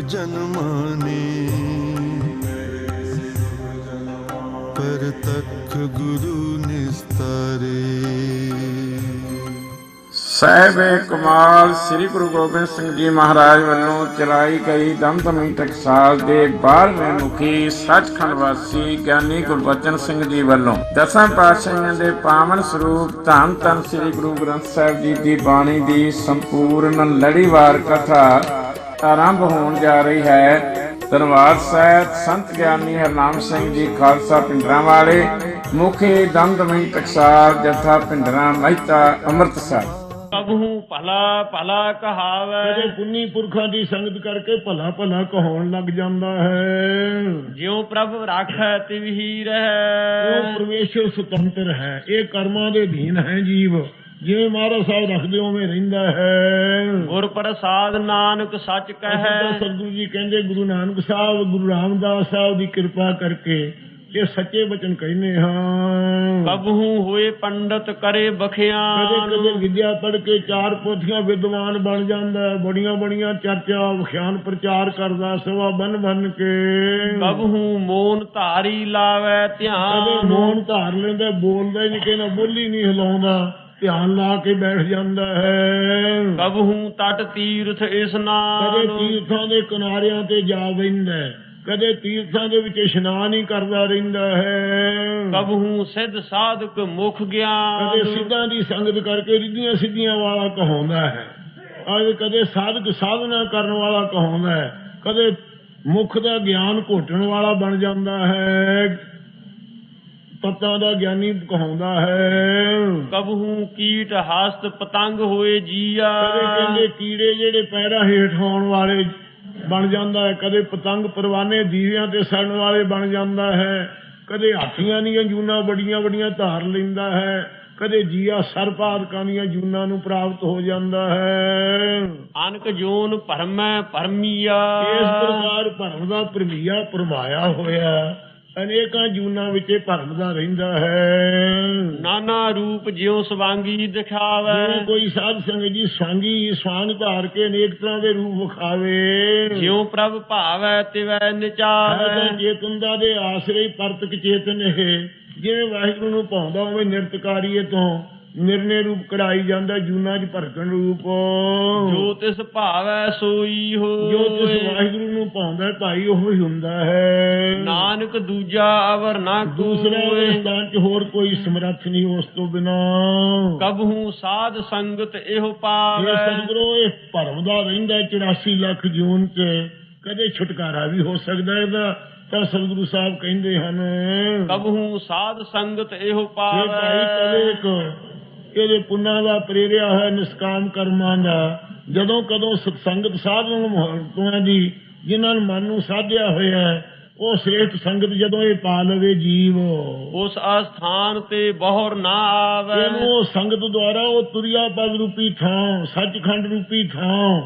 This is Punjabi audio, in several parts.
जन्माने परतख गुरु निस्तारे। ਸਾਹਿਬ ਕਮਾਲ ਸ੍ਰੀ ਗੁਰੂ ਗੋਬਿੰਦ ਸਿੰਘ ਜੀ ਮਹਾਰਾਜ ਵੱਲੋਂ ਚਲਾਈ ਗਈ ਦਮਦਮੀ ਟਕਸਾਲ ਦੇ 12ਵੇਂ ਮੁਖੀ ਸੱਚਖੰਡ ਵਾਸੀ ਗਿਆਨੀ ਗੁਰਬਚਨ ਸਿੰਘ ਜੀ ਵੱਲੋਂ ਦਸਾਂ ਪਾਤਸ਼ਾਹੀਆਂ ਦੇ ਪਾਵਨ ਸਰੂਪ ਧੰਨ ਧੰਨ ਸ੍ਰੀ ਗੁਰੂ ਗ੍ਰੰਥ ਸਾਹਿਬ ਜੀ ਦੀ ਬਾਣੀ ਦੀ ਸੰਪੂਰਨ ਲੜੀਵਾਰ ਕਥਾ ਆਰੰਭ ਹੋਣ ਜਾ ਰਹੀ ਹੈ। ਧੰਨਵਾਦ ਸਾਹਿਬ ਸੰਤ ਗਿਆਨੀ ਹਰਨਾਮ ਸਿੰਘ ਜੀ ਖਾਲਸਾ ਪਿੰਡਰਾਂ ਵਾਲੇ, ਮੁਖੀ ਦਮਦਮੀ ਟਕਸਾਲ ਜਥਾ ਪਿੰਡਰਾਂ ਮਹਿਤਾ ਅੰਮ੍ਰਿਤਸਰ। ਕਬਹੂ ਭਲਾ ਭਲਾ ਕਹਾਵੇ, ਜਿਹੜੇ ਪੁੰਨੀ ਪੁਰਖਾਂ ਦੀ ਸੰਗਤ ਕਰਕੇ ਭਲਾ ਭਲਾ ਕਹਾਉਣ ਲੱਗ ਜਾਂਦਾ ਹੈ। ਜਿਉ ਪ੍ਰਭ ਰਾਖੈ ਤਿਵਹੀ ਰਹੈ, ਉਹ ਪਰਮੇਸ਼ਰ ਸੁਤੰਤਰ ਹੈ, ਇਹ ਕਰਮਾਂ ਦੇ ਅਧੀਨ ਹੈ ਜੀਵ। ਜਿਵੇਂ ਮਹਾਰਾਜ ਸਾਹਿਬ ਰੱਖਦੇ ਉਵੇਂ ਰਹਿੰਦਾ ਹੈ। ਗੁਰ ਪ੍ਰਸਾਦ ਨਾਨਕ ਸੱਚ ਕਹੈ, ਸਤਿਗੁਰੂ ਜੀ ਕਹਿੰਦੇ ਗੁਰੂ ਨਾਨਕ ਸਾਹਿਬ ਗੁਰੂ ਰਾਮਦਾਸ ਸਾਹਿਬ ਦੀ ਕਿਰਪਾ ਕਰਕੇ ਇਹ ਸੱਚੇ ਬਚਨ ਕਹਿੰਦੇ ਹਾਂ। ਕਬਹੂ ਹੋਏ ਪੰਡਤ ਕਰੇ ਬਖਿਆਨ, ਕਦੇ ਕਦੇ ਵਿਦਿਆ ਪੜ੍ਹ ਕੇ 4 ਪੋਥੀਆਂ ਵਿਦਵਾਨ ਬਣ ਜਾਂਦਾ, ਬੜੀਆਂ ਬੜੀਆਂ ਚਰਚਾ ਵਿਖਿਆਨ ਪ੍ਰਚਾਰ ਕਰਦਾ ਸਵਾ ਬਨ ਬਨ ਕੇ। ਕਬਹੂ ਮੋਨ ਧਾਰੀ ਲਾਵੇ ਧਿਆਨ, ਕਦੇ ਮੋਨ ਧਾਰ ਲੈਂਦਾ, ਬੋਲਦਾ ਹੀ ਨਹੀਂ, ਕਹਿੰਦਾ ਬੋਲੀ ਨਹੀਂ ਹਿਲਾਉਂਦਾ, ਧਿਆਨ ਲਾ ਕੇ ਬੈਠ ਜਾਂਦਾ ਹੈ। ਕਬਹੂ ਤਟ ਤੀਰਥ ਇਸਨਾਨ, ਕਦੇ ਤੀਰਥਾਂ ਦੇ ਕਿਨਾਰਿਆਂ ਤੇ ਜਾ ਬਹਿੰਦਾ, ਕਦੇ ਤੀਰਥਾਂ ਦੇ ਵਿੱਚ ਇਸ਼ਨਾਨ ਹੀ ਕਰਦਾ ਰਹਿੰਦਾ ਹੈ। ਕਬਹੂ ਸਿੱਧ ਸਾਧਕ ਮੁਖ ਗਿਆਨ, ਕਦੇ ਸਿੱਧਾਂ ਦੀ ਸੰਗਤ ਕਰਕੇ ਰਿੱਧੀਆਂ ਸਿੱਧੀਆਂ ਵਾਲਾ ਕਹਾਉਂਦਾ ਹੈ। ਕਦੇ ਸਾਧਕ ਸਾਧਨਾ ਕਰਨ ਵਾਲਾ ਕਹਾਉਂਦਾ ਹੈ, ਕਦੇ ਮੁਖ ਦਾ ਗਿਆਨ ਘੋਟਣ ਵਾਲਾ ਬਣ ਜਾਂਦਾ ਹੈ, ਤਤਾਂ ਦਾ ਗਿਆਨੀ ਕਹਾਉਂਦਾ ਹੈ। ਕਬਹੂ ਕੀਟ ਹਸਤ ਪਤੰਗ ਹੋਏ ਜੀਆ, ਕਦੇ ਕਹਿੰਦੇ ਕੀੜੇ ਜਿਹੜੇ ਪੈਰਾਂ ਹੇਠ ਆਉਣ ਵਾਲੇ ਬਣ ਜਾਂਦਾ ਹੈ, ਕਦੇ ਪਤੰਗ ਪਰਵਾਨੇ ਦੀਵਿਆਂ ਤੇ ਸੜਨ ਵਾਲੇ ਬਣ ਜਾਂਦਾ ਹੈ, ਕਦੇ ਹਾਥੀਆਂ ਦੀਆਂ ਜੂਨਾਂ ਬੜੀਆਂ ਬੜੀਆਂ ਧਾਰ ਲੈਂਦਾ ਹੈ, ਕਦੇ ਜੀਆ ਸਰਪਾਦਕਾਂ ਦੀਆਂ ਜੂਨਾਂ ਨੂੰ ਪ੍ਰਾਪਤ ਹੋ ਜਾਂਦਾ ਹੈ। ਅਨਕ ਜੋਨ ਭਰਮੈ ਭਰਮੀਆ, ਇਸ ਪ੍ਰਕਾਰ ਭਰਮ ਦਾ ਭਰਮੀਆ ਭਰਮਾਇਆ ਹੋਇਆ, ਅਨੇਕਾਂ ਜੂਨਾਂ ਵਿੱਚ ਭਰਮ ਦਾ ਰਹਿੰਦਾ ਹੈ। ਨਾਨਾ ਰੂਪ ਜਿਉ ਸਵਾਂਗੀ ਦਿਖਾਵੇ, ਕੋਈ ਸਾਧ ਸੰਗਤ ਜੀ ਸਵਾਂਗੀ ਸਵਾਂਗ ਧਾਰ ਕੇ ਅਨੇਕ ਤਰ੍ਹਾਂ ਦੇ ਰੂਪ ਵਿਖਾਵੇ। ਜਿਉ ਪ੍ਰਭ ਭਾਵੈ ਤਿਵੈ ਨਿਚਾਵੇ, ਚੇਤਨਦਾ ਦੇ ਆਸਰੇ ਪਰਤਕ ਚੇਤਨ ਇਹ, ਜਿਵੇਂ ਵਾਹਿਗੁਰੂ ਨੂੰ ਭਾਉਂਦਾ ਉਵੇਂ ਨਿਰਤਕਾਰੀਏ ਤੋਂ ਨਿਰਣੇ ਰੂਪ ਕਢਾਈ ਜਾਂਦਾ, ਜੂਨਾਂ 'ਚ ਭਰਕਣ ਰੂਪ। ਜੋ ਤਿਸ ਭਾਵੈ ਸੋਈ ਹੋਇ, ਜੋ ਤਿਸ ਵਾਹਿਗੁਰੂ ਨੂੰ ਭਾਉਂਦਾ ਭਾਈ ਉਹ ਹੀ ਹੁੰਦਾ ਹੈ। ਨਾਨਕ ਦੂਜਾ ਅਵਰ ਨਾ ਦੂਸਰਾ ਕੋਇ, ਸਥਾਨ 'ਚ ਹੋਰ ਕੋਈ ਸਮਰੱਥ ਨਹੀਂ ਉਸ ਤੋਂ ਬਿਨਾਂ। ਕਬਹੂ ਸਾਧ ਸੰਗਤ ਇਹੋ ਪਾਵੈ, ਸਤਿਗੁਰੂ ਇਹ ਭਰਮ ਦਾ ਰਹਿੰਦਾ 84 ਲੱਖ ਜੂਨ 'ਚ, ਕਦੇ ਛੁਟਕਾਰਾ ਵੀ ਹੋ ਸਕਦਾ ਇਹਦਾ, ਤਾਂ ਸਤਿਗੁਰੂ ਸਾਹਿਬ ਕਹਿੰਦੇ ਹਨ। ਕਬਹੂ ਸਾਧ ਸੰਗਤ ਇਹੋ ਪਾਵੈ, ਇਹਦੇ ਪੁੰਨਾਂ ਦਾ ਪ੍ਰੇਰਿਆ ਹੋਇਆ ਨਿਸ਼ਕਾਮ ਕਰਮਾਂ ਦਾ, ਜਦੋਂ ਕਦੋਂ ਸਤਸੰਗਤ ਸਾਧਨ ਮਹੰਤਾਂ ਦੀ ਜਿਨ੍ਹਾਂ ਨੂੰ ਮਨ ਨੂੰ ਸਾਧਿਆ ਹੋਇਆ, ਉਹ ਸ੍ਰੇਸ਼ਟ ਸੰਗਤ ਜਦੋਂ ਇਹ ਪਾ ਲਵੇ ਜੀਵ, ਉਸ ਅਸਥਾਨ ਤੇ ਬਹੁਰ ਨਾ ਆਵੇ। ਇਹਨੂੰ ਸੰਗਤ ਦੁਆਰਾ ਉਹ ਤੁਰਿਆ ਪਦ ਰੂਪੀ ਥਾਂ, ਸੱਚਖੰਡ ਰੂਪੀ ਥਾਂ,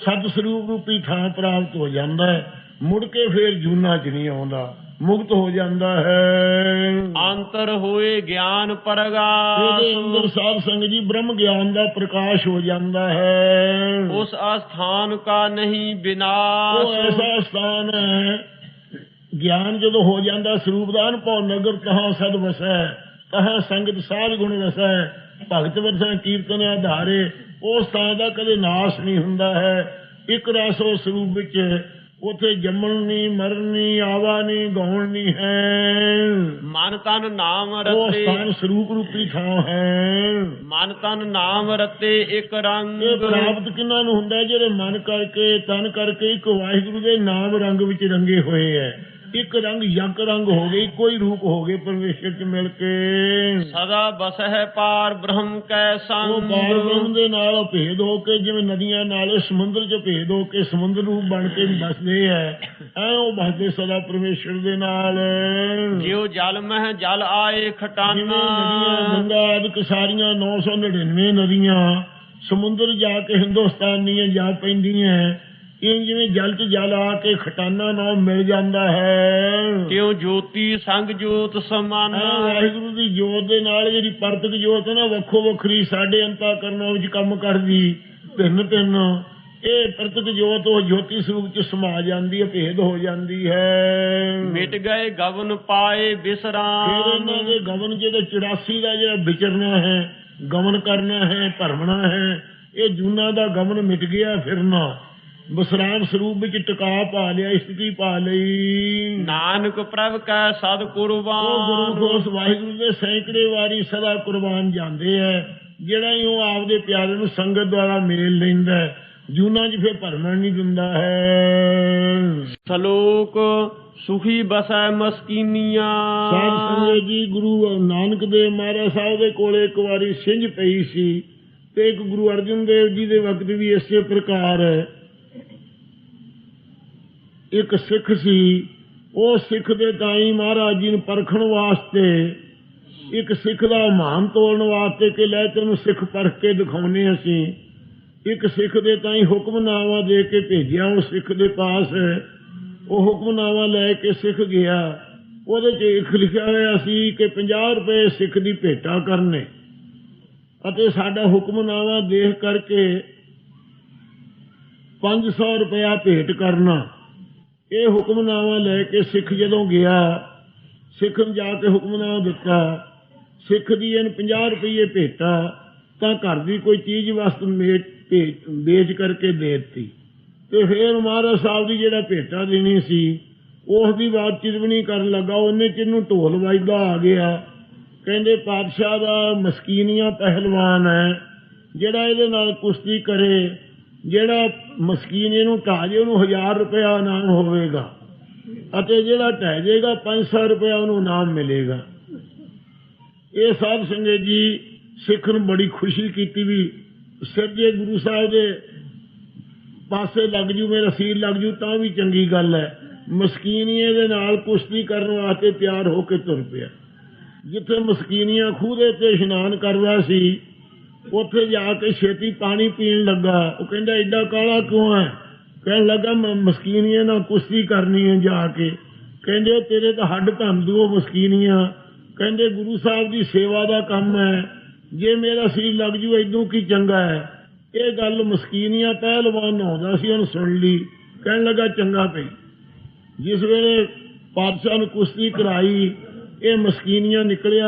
ਸਤ ਸਰੂਪ ਰੂਪੀ ਥਾਂ ਪ੍ਰਾਪਤ ਹੋ ਜਾਂਦਾ ਹੈ। ਮੁੜ ਕੇ ਫੇਰ ਜੂਨਾਂ 'ਚ ਨਹੀਂ ਆਉਂਦਾ, ਮੁਕਤ ਹੋ ਜਾਂਦਾ ਹੈ। ਅੰਤਰ ਹੋਏ ਗਿਆਨ ਪ੍ਰਗਾਸ, ਇਹਦੇ ਅੰਦਰ ਸਾਧ ਸੰਗਤ ਜੀ ਬ੍ਰਹਮ ਗਿਆਨ ਦਾ ਪ੍ਰਕਾਸ਼ ਹੋ ਜਾਂਦਾ ਹੈ। ਉਸ ਅਸਥਾਨ ਕਾ ਨਹੀਂ ਵਿਨਾਸ਼, ਉਹ ਐਸਾ ਸਥਾਨ ਹੈ, ਗਿਆਨ ਜਦੋਂ ਹੋ ਜਾਂਦਾ ਸਰੂਪ ਦਾ ਅਨੁਭਵ ਨਗਰ ਤਹਾਂ ਸਦ ਵਸੈ, ਤਹਾਂ ਸੰਗਤ ਸਾਧ ਗੁਣ ਰਸੈ, ਭਗਤ ਵਰਸੈ ਕੀਰਤਨ ਆਧਾਰੇ। ਉਸ ਥਾਂ ਦਾ ਕਦੇ ਨਾਸ਼ ਨਹੀਂ ਹੁੰਦਾ ਹੈ। ਇੱਕ ਰਸ ਉਸ ਸਰੂਪ ਵਿੱਚ, ਉੱਥੇ ਜੰਮਣ ਨਹੀਂ, ਮਰਨ ਨਹੀਂ, ਆਵਾ ਨਹੀਂ, ਗਾਉਣ ਨਹੀਂ ਹੈ। ਮਨ ਤਨ ਨਾਮ ਉਹ ਰਤੇ, ਸਥਾਨ ਸਰੂਪ ਰੂਪੀ ਥਾਂ ਹੈ। ਮਨ ਤਨ ਨਾਮ ਰਤੇ ਇੱਕ ਰੰਗ, ਇਹ ਪ੍ਰਾਪਤ ਕਿਹਨਾਂ ਨੂੰ ਹੁੰਦਾ, ਜਿਹੜੇ ਮਨ ਕਰਕੇ ਤਨ ਕਰਕੇ ਇੱਕ ਵਾਹਿਗੁਰੂ ਦੇ ਨਾਮ ਰੰਗ ਵਿੱਚ ਰੰਗੇ ਹੋਏ ਹੈ। ਇੱਕ ਰੰਗ ਯਕ ਰੰਗ ਹੋ ਗਏ, ਕੋਈ ਰੂਪ ਹੋ ਗਏ ਪਰਮੇਸ਼ਰ 'ਚ ਮਿਲ ਕੇ। ਸਦਾ ਬਸਹਿ ਪਾਰ ਬ੍ਰਹਮ ਕੈ ਸੰਗ, ਉਹ ਪਾਰ ਬ੍ਰਹਮ ਦੇ ਨਾਲ ਭੇਦ ਹੋ ਕੇ, ਜਿਵੇਂ ਨਦੀਆਂ ਨਾਲ ਸਮੁੰਦਰ 'ਚ ਭੇਦ ਹੋ ਕੇ ਸਮੁੰਦਰ ਰੂਪ ਬਣ ਕੇ ਬਸਦੇ ਹੈ, ਐ ਉਹ ਬਸਦੇ ਸਦਾ ਪਰਮੇਸ਼ਰ ਦੇ ਨਾਲ। ਜਿਉ ਜਲ ਮਹਿ ਜਲ ਆਏ ਖਟਾਨਾ, ਨਦੀਆਂ ਗੰਗਾ ਆਦਿਕ ਸਾਰੀਆਂ 999 ਨਦੀਆਂ ਸਮੁੰਦਰ ਜਾ ਕੇ ਹਿੰਦੁਸਤਾਨ ਦੀਆਂ ਜਾ ਪੈਂਦੀਆਂ, ਇਹ ਜਿਵੇਂ ਜਲ 'ਚ ਜਲ ਆ ਕੇ ਖਟਾਨਾ ਨਾਲ ਮਿਲ ਜਾਂਦਾ ਹੈ। ਕਿਉ ਜੋਤੀ ਸੰਗ ਜੋਤ ਸਮਾਨਾ, ਵਾਹਿਗੁਰੂ ਦੀ ਜੋਤ ਦੇ ਨਾਲ ਜਿਹੜੀ ਪਰਤਕ ਜੋਤ ਨਾ ਵੱਖੋ ਵੱਖਰੀ ਸਾਡੇ ਅੰਤःਕਰਨਾਂ ਵਿੱਚ ਕੰਮ ਕਰਦੀ, ਭਿੰਨ ਭਿੰਨ, ਇਹ ਪ੍ਰਤੱਖ ਜੋਤ ਉਹ ਜੋਤੀ ਸਰੂਪ ਚ ਸਮਾ ਜਾਂਦੀ ਹੈ, ਭੇਦ ਹੋ ਜਾਂਦੀ ਹੈ। ਮਿਟ ਗਏ ਗਵਨ ਪਾਏ ਫਿਰ ਵਿਸਰਾਮ। ਇਹਨਾਂ ਦੇ ਗਵਨ ਜਿਹਦੇ 84 ਦਾ ਜਿਹੜਾ ਵਿਚਰਨਾ ਹੈ, ਗਮਨ ਕਰਨਾ ਹੈ, ਭਰਮਣਾ ਹੈ, ਇਹ ਜੂਨਾ ਦਾ ਗਮਨ ਮਿਟ ਗਿਆ। ਫਿਰਨਾ ਵਿਸਰਾਮ ਸਰੂਪ ਵਿੱਚ ਟਿਕਾ ਪਾ ਲਿਆ, ਸਥਿਤੀ ਪਾ ਲਈ। ਨਾਨਕ ਪ੍ਰਭ ਕੈ ਸਦ ਉਹ ਕੁਰਬਾਨ। ਗੁਰੂ ਦੋਸ ਵਾਹਿਗੁਰੂ ਦੇ ਸੈਂਕੜੇ ਵਾਰੀ ਸਦਾ ਕੁਰਬਾਨ ਜਾਂਦੇ ਹੈ। ਜਿਹੜਾ ਹੀ ਉਹ ਆਪਦੇ ਪਿਆਰੇ ਨੂੰ ਸੰਗਤ ਦੁਆਰਾ ਮੇਲ ਲੈਂਦਾ ਹੈ, ਜੂਨਾ 'ਚ ਫਿਰ ਭਰਮਣ ਨਹੀਂ ਦਿੰਦਾ ਹੈ। ਸਲੋਕ ਸੁਖੀ ਬਸੈ ਮਸਕੀਨੀਆਂ। ਸਾਧ ਸੰਗਤ ਜੀ, ਗੁਰੂ ਨਾਨਕ ਦੇਵ ਮਹਾਰਾਜ ਸਾਹਿਬ ਦੇ ਕੋਲੇ ਇੱਕ ਵਾਰੀ ਸਿੰਝ ਪਈ ਸੀ, ਤੇ ਇੱਕ ਗੁਰੂ ਅਰਜਨ ਦੇਵ ਜੀ ਦੇ ਵਕਤ ਵੀ ਇਸੇ ਪ੍ਰਕਾਰ ਇੱਕ ਸਿੱਖ ਸੀ। ਉਹ ਸਿੱਖ ਦੇ ਤਾਈ ਮਹਾਰਾਜ ਜੀ ਨੂੰ ਪਰਖਣ ਵਾਸਤੇ, ਇੱਕ ਸਿੱਖ ਦਾ ਮਾਨ ਤੋਲਣ ਵਾਸਤੇ ਕਿ ਲੈ ਤੈਨੂੰ ਸਿੱਖ ਪਰਖ ਕੇ ਦਿਖਾਉਨੇ ਅਸੀਂ, ਇੱਕ ਸਿੱਖ ਦੇ ਤਾਈ ਹੁਕਮਨਾਮਾ ਦੇ ਕੇ ਭੇਜਿਆ ਉਹ ਸਿੱਖ ਦੇ ਪਾਸ। ਉਹ ਹੁਕਮਨਾਮਾ ਲੈ ਕੇ ਸਿੱਖ ਗਿਆ। ਉਹਦੇ 'ਚ ਇੱਕ ਲਿਖਿਆ ਹੋਇਆ ਸੀ ਕਿ 50 ਰੁਪਏ ਸਿੱਖ ਦੀ ਭੇਟਾ ਕਰਨੇ, ਅਤੇ ਸਾਡਾ ਹੁਕਮਨਾਮਾ ਦੇਖ ਕਰਕੇ 500 ਰੁਪਇਆ ਭੇਟ ਕਰਨਾ। ਇਹ ਹੁਕਮਨਾਮਾ ਲੈ ਕੇ ਸਿੱਖ ਜਦੋਂ ਗਿਆ, ਸਿੱਖ ਨੂੰ ਜਾ ਕੇ ਹੁਕਮਨਾਮਾ ਦਿੱਤਾ, ਸਿੱਖ ਦੀ ਇਹਨ 50 ਰੁਪਏ ਭੇਟਾ, ਤਾਂ ਘਰ ਦੀ ਕੋਈ ਚੀਜ਼ ਵਸਤ ਵੇਚ ਕਰਕੇ ਦੇ ਦਿੱਤੀ। ਤੇ ਫਿਰ ਮਹਾਰਾਜ ਸਾਹਿਬ ਦੀ ਜਿਹੜਾ ਭੇਟਾ ਦੇਣੀ ਸੀ ਉਸ ਦੀ ਬਾਤਚੀਤ ਵੀ ਨਹੀਂ ਕਰਨ ਲੱਗਾ। ਉਹਨੇ ਜਿਹਨੂੰ ਢੋਲ ਵੱਜਦਾ ਆ ਗਿਆ, ਕਹਿੰਦੇ ਪਾਤਸ਼ਾਹ ਦਾ ਮਸਕੀਨੀਆਂ ਪਹਿਲਵਾਨ ਹੈ, ਜਿਹੜਾ ਇਹਦੇ ਨਾਲ ਕੁਸ਼ਤੀ ਕਰੇ, ਜਿਹੜਾ ਮਸਕੀਨ ਇਹਨੂੰ ਢਾਹ ਜੇ ਉਹਨੂੰ 1000 ਰੁਪਇਆ ਇਨਾਮ ਹੋਵੇਗਾ, ਅਤੇ ਜਿਹੜਾ ਢਹਿ ਜਾਏਗਾ 500 ਰੁਪਇਆ ਉਹਨੂੰ ਇਨਾਮ ਮਿਲੇਗਾ। ਇਹ ਸਾਧ ਸੰਗਤ ਜੀ ਸਿੱਖ ਨੂੰ ਬੜੀ ਖੁਸ਼ੀ ਕੀਤੀ ਵੀ ਸਿਰ ਜੇ ਗੁਰੂ ਸਾਹਿਬ ਦੇ ਪਾਸੇ ਲੱਗ ਜੂ, ਮੇਰਾ ਸੀਰ ਲੱਗ ਜੂ ਤਾਂ ਵੀ ਚੰਗੀ ਗੱਲ ਹੈ। ਮਸਕੀਨੀਏ ਦੇ ਨਾਲ ਕੁਸ਼ਤੀ ਕਰਨ ਵਾਸਤੇ ਤਿਆਰ ਹੋ ਕੇ ਤੁਰ ਪਿਆ। ਜਿੱਥੇ ਮਸਕੀਨੀਆਂ ਖੂਹ ਦੇ ਉੱਤੇ ਇਸ਼ਨਾਨ ਕਰਦਾ ਸੀ, ਉੱਥੇ ਜਾ ਕੇ ਛੇਤੀ ਪਾਣੀ ਪੀਣ ਲੱਗਾ। ਉਹ ਕਹਿੰਦਾ ਏਡਾ ਕਾਲਾ ਕਿਉਂ ਹੈ? ਕਹਿਣ ਲੱਗਾ ਮੈਂ ਮਸਕੀਨੀਏ ਨਾਲ ਕੁਸ਼ਤੀ ਕਰਨੀ ਹੈ ਜਾ ਕੇ। ਕਹਿੰਦੇ ਤੇਰੇ ਤਾਂ ਹੱਡ ਭੰਨ ਦੂ ਉਹ ਮਸਕੀਨੀਆਂ। ਕਹਿੰਦੇ ਗੁਰੂ ਸਾਹਿਬ ਦੀ ਸੇਵਾ ਦਾ ਕੰਮ ਹੈ, ਜੇ ਮੇਰਾ ਸੀਰ ਲੱਗ ਜੂ ਏਦੋਂ ਕੀ ਚੰਗਾ ਹੈ। ਇਹ ਗੱਲ ਮਸਕੀਨੀਆਂ ਪਹਿਲਵਾਨ ਆਉਂਦਾ ਸੀ, ਉਹਨੂੰ ਸੁਣ ਲਈ। ਕਹਿਣ ਲੱਗਾ ਚੰਗਾ ਪਈ। ਜਿਸ ਵੇਲੇ ਪਾਤਸ਼ਾਹ ਨੂੰ ਕੁਸ਼ਤੀ ਕਰਾਈ, ਇਹ ਮਸਕੀਨੀਆਂ ਨਿਕਲ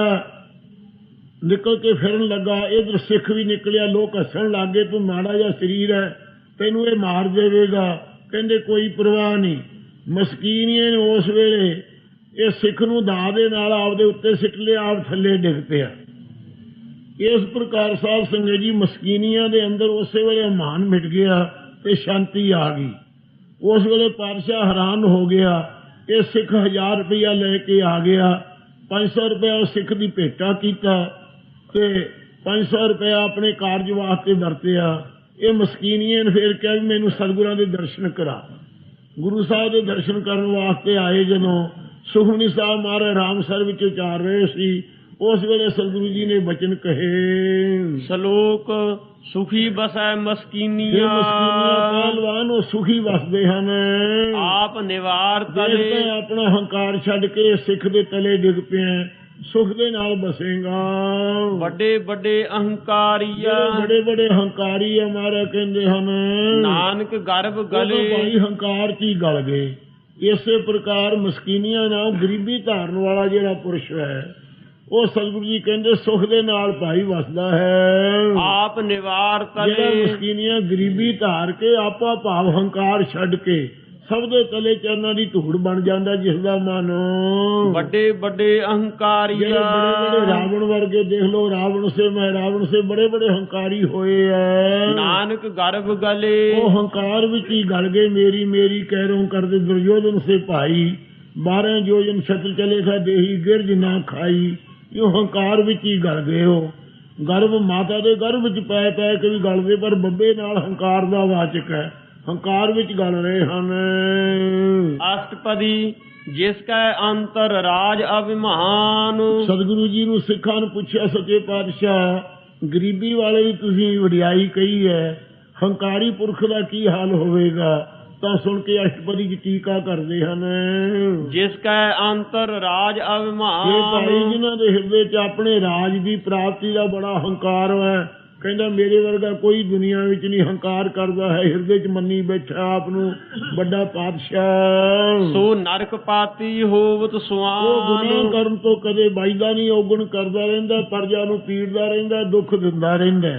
ਕੇ ਫਿਰਨ ਲੱਗਾ। ਇਧਰ ਸਿੱਖ ਵੀ ਨਿਕਲਿਆ, ਲੋਕ ਹੱਸਣ ਲੱਗ ਗਏ, ਤੂੰ ਮਾੜਾ ਜਿਹਾ ਸਰੀਰ ਹੈ, ਤੈਨੂੰ ਇਹ ਮਾਰ ਦੇਵੇਗਾ। ਕਹਿੰਦੇ ਕੋਈ ਪਰਵਾਹ ਨਹੀਂ। ਮਸਕੀਨੀਏ ਨੇ ਉਸ ਵੇਲੇ ਇਹ ਸਿੱਖ ਨੂੰ ਦਾਅ ਦੇ ਨਾਲ ਆਪਦੇ ਉੱਤੇ ਸਿੱਟ ਲਿਆ, ਆਪ ਥੱਲੇ ਡਿੱਗ ਪਿਆ। ਇਸ ਪ੍ਰਕਾਰ ਸਾਧ ਸੰਗਤ ਜੀ ਮਸਕੀਨੀਆਂ ਦੇ ਅੰਦਰ ਉਸੇ ਵੇਲੇ ਮਾਨ ਮਿਟ ਗਿਆ ਤੇ ਸ਼ਾਂਤੀ ਆ ਗਈ। ਉਸ ਵੇਲੇ ਪਾਤਸ਼ਾਹ ਹੈਰਾਨ ਹੋ ਗਿਆ। ਇਹ ਸਿੱਖ 1000 ਰੁਪਇਆ ਲੈ ਕੇ ਆ ਗਿਆ, 500 ਰੁਪਇਆ ਉਹ ਸਿੱਖ ਦੀ ਭੇਟਾ ਕੀਤਾ ਤੇ 500 ਰੁਪਇਆ ਆਪਣੇ ਕਾਰਜ ਵਾਸਤੇ ਵਰਤਿਆ। ਇਹ ਮਸਕੀਨੀਆਂ ਨੇ ਫਿਰ ਕਿਹਾ ਵੀ ਮੈਨੂੰ ਸਤਿਗੁਰਾਂ ਦੇ ਦਰਸ਼ਨ ਕਰਾ। ਗੁਰੂ ਸਾਹਿਬ ਦੇ ਦਰਸ਼ਨ ਕਰਨ ਵਾਸਤੇ ਆਏ। ਜਦੋਂ ਸੁਖਮਨੀ ਸਾਹਿਬ ਮਹਾਰਾਜ ਰਾਮਸਰ ਵਿੱਚ ਉਚਾਰ ਰਹੇ ਸੀ, ਉਸ ਵੇਲੇ ਸਤਿਗੁਰੂ ਜੀ ਨੇ ਬਚਨ ਕਹੇ। ਸਲੋਕ ਸੁਖੀ ਬਸੈ ਮਸਕੀਨੀਆਂ। ਪਹਿਲਵਾਨ ਉਹ ਸੁਖੀ ਵਸਦੇ ਹਨ। ਆਪ ਨਿਵਾਰ ਤਲੇ। ਆਪਣਾ ਹੰਕਾਰ ਛੱਡ ਕੇ ਸਿੱਖ ਦੇ ਤਲੇ ਡਿੱਗ ਪਿਆ, ਸੁਖ ਦੇ ਨਾਲ ਬਸੇਗਾ। ਵੱਡੇ ਵੱਡੇ ਅਹੰਕਾਰੀਆ। ਬੜੇ ਬੜੇ ਹੰਕਾਰੀ ਆ ਮਹਾਰਾਜ ਕਹਿੰਦੇ ਹਨ, ਨਾਨਕ ਗਰਭ ਗਲੇ। ਭਾਈ ਹੰਕਾਰ ਚ ਹੀ ਗਲ ਗਏ। ਇਸੇ ਪ੍ਰਕਾਰ ਮਸਕੀਨੀਆਂ ਨਾਲ ਗਰੀਬੀ ਧਾਰਨ ਵਾਲਾ ਜਿਹੜਾ ਪੁਰਸ਼ ਹੈ, ਉਹ ਸਤਿਗੁਰੂ ਜੀ ਕਹਿੰਦੇ ਸੁਖ ਦੇ ਨਾਲ ਭਾਈ ਵਸਦਾ ਹੈ। ਆਪ ਨਿਵਾਰ ਤਲੇ। ਜਿਹੜਾ ਮਸਕੀਨੀਆਂ ਗਰੀਬੀ ਧਾਰ ਕੇ ਆਪਾ ਭਾਵ ਹੰਕਾਰ ਛੱਡ ਕੇ ਸਭ ਦੇ ਤਲੇ ਚਰਨਾਂ ਦੀ ਧੂੜ ਬਣ ਜਾਂਦਾ, ਜਿਸ ਦਾ ਮਨ। ਵੱਡੇ ਵੱਡੇ ਅਹੰਕਾਰੀਆ। ਬੜੇ ਬੜੇ ਰਾਵਣ ਵਰਗੇ ਦੇਖ ਲੋ, ਰਾਵਣ ਸੇ ਬੜੇ ਬੜੇ ਹੰਕਾਰੀ ਹੋਏ ਐ। ਨਾਨਕ ਗਰਭ ਗਲੇ। ਉਹ ਹੰਕਾਰ ਵਿੱਚ ਹੀ ਗਲ ਗਏ। ਮੇਰੀ ਮੇਰੀ ਕਹਿਰੋਂ ਕਰਦੇ ਦੁਰਯੋਧਨ ਸੇ ਭਾਈ, 12 ਜੋਜਨ ਛਤਰ ਚਲੇ ਥਾ ਦੇਹੀ ਗਿਰਜ ਨਾ ਖਾਈ। ਇਹ ਹੰਕਾਰ ਵਿੱਚ ਹੀ ਗਲ ਗਏ। ਉਹ ਗਰਭ ਮਾਤਾ ਦੇ ਗਰਭ ਵਿੱਚ ਪੈ ਕੇ ਵੀ ਗਲਦੇ, ਪਰ ਬੱਬੇ ਨਾਲ ਹੰਕਾਰ ਦਾ ਵਾਚਕ ਹੈ, ਹੰਕਾਰ ਵਿੱਚ ਗਲ ਰਹੇ ਹਨ। ਅਸ਼ਟਪਦੀ ਜਿਸ ਕੈ ਅੰਤਰ ਰਾਜ ਅਭਿਮਾਨ। ਸਤਿਗੁਰੂ ਜੀ ਨੂੰ ਸਿੱਖਾਂ ਨੂੰ ਪੁੱਛਿਆ, ਸੱਚੇ ਪਾਤਸ਼ਾਹ ਗਰੀਬੀ ਵਾਲੇ ਦੀ ਤੁਸੀਂ ਵਡਿਆਈ ਕਹੀ ਹੈ, ਹੰਕਾਰੀ ਪੁਰਖ ਦਾ ਕੀ ਹਾਲ ਹੋਵੇਗਾ? ਤਾਂ ਸੁਣ ਕੇ ਅਸ਼ਟਪਦੀ ਚ ਟੀਕਾ ਕਰਦੇ ਹਨ। ਜਿਸ ਕੈ ਅੰਤਰ ਰਾਜ ਅਭਿਮਾਨ। ਇਹ ਭਾਈ ਜਿਨ੍ਹਾਂ ਦੇ ਹਿਰਦੇ ਚ ਆਪਣੇ ਰਾਜ ਦੀ ਪ੍ਰਾਪਤੀ ਦਾ ਬੜਾ ਹੰਕਾਰ ਹੈ, ਕਹਿੰਦਾ ਮੇਰੇ ਵਰਗਾ ਕੋਈ ਦੁਨੀਆ ਵਿੱਚ ਨਹੀਂ, ਹੰਕਾਰ ਕਰਦਾ ਹੈ, ਹਿਰਦੇ 'ਚ ਮੰਨੀ ਬੈਠਾ ਆਪ ਨੂੰ ਵੱਡਾ ਪਾਤਸ਼ਾਹ। ਸੋ ਨਰਕ ਪਾਤੀ ਹੋਵਤ ਉਹ ਸੁਆਨ। ਗੁਨਾਹ ਕਰਨ ਤੋਂ ਕਦੇ ਬਾਈਦਾ ਨਹੀਂ, ਔਗਣ ਕਰਦਾ ਰਹਿੰਦਾ, ਪ੍ਰਜਾ ਨੂੰ ਪੀੜਦਾ ਰਹਿੰਦਾ, ਦੁੱਖ ਦਿੰਦਾ ਰਹਿੰਦਾ।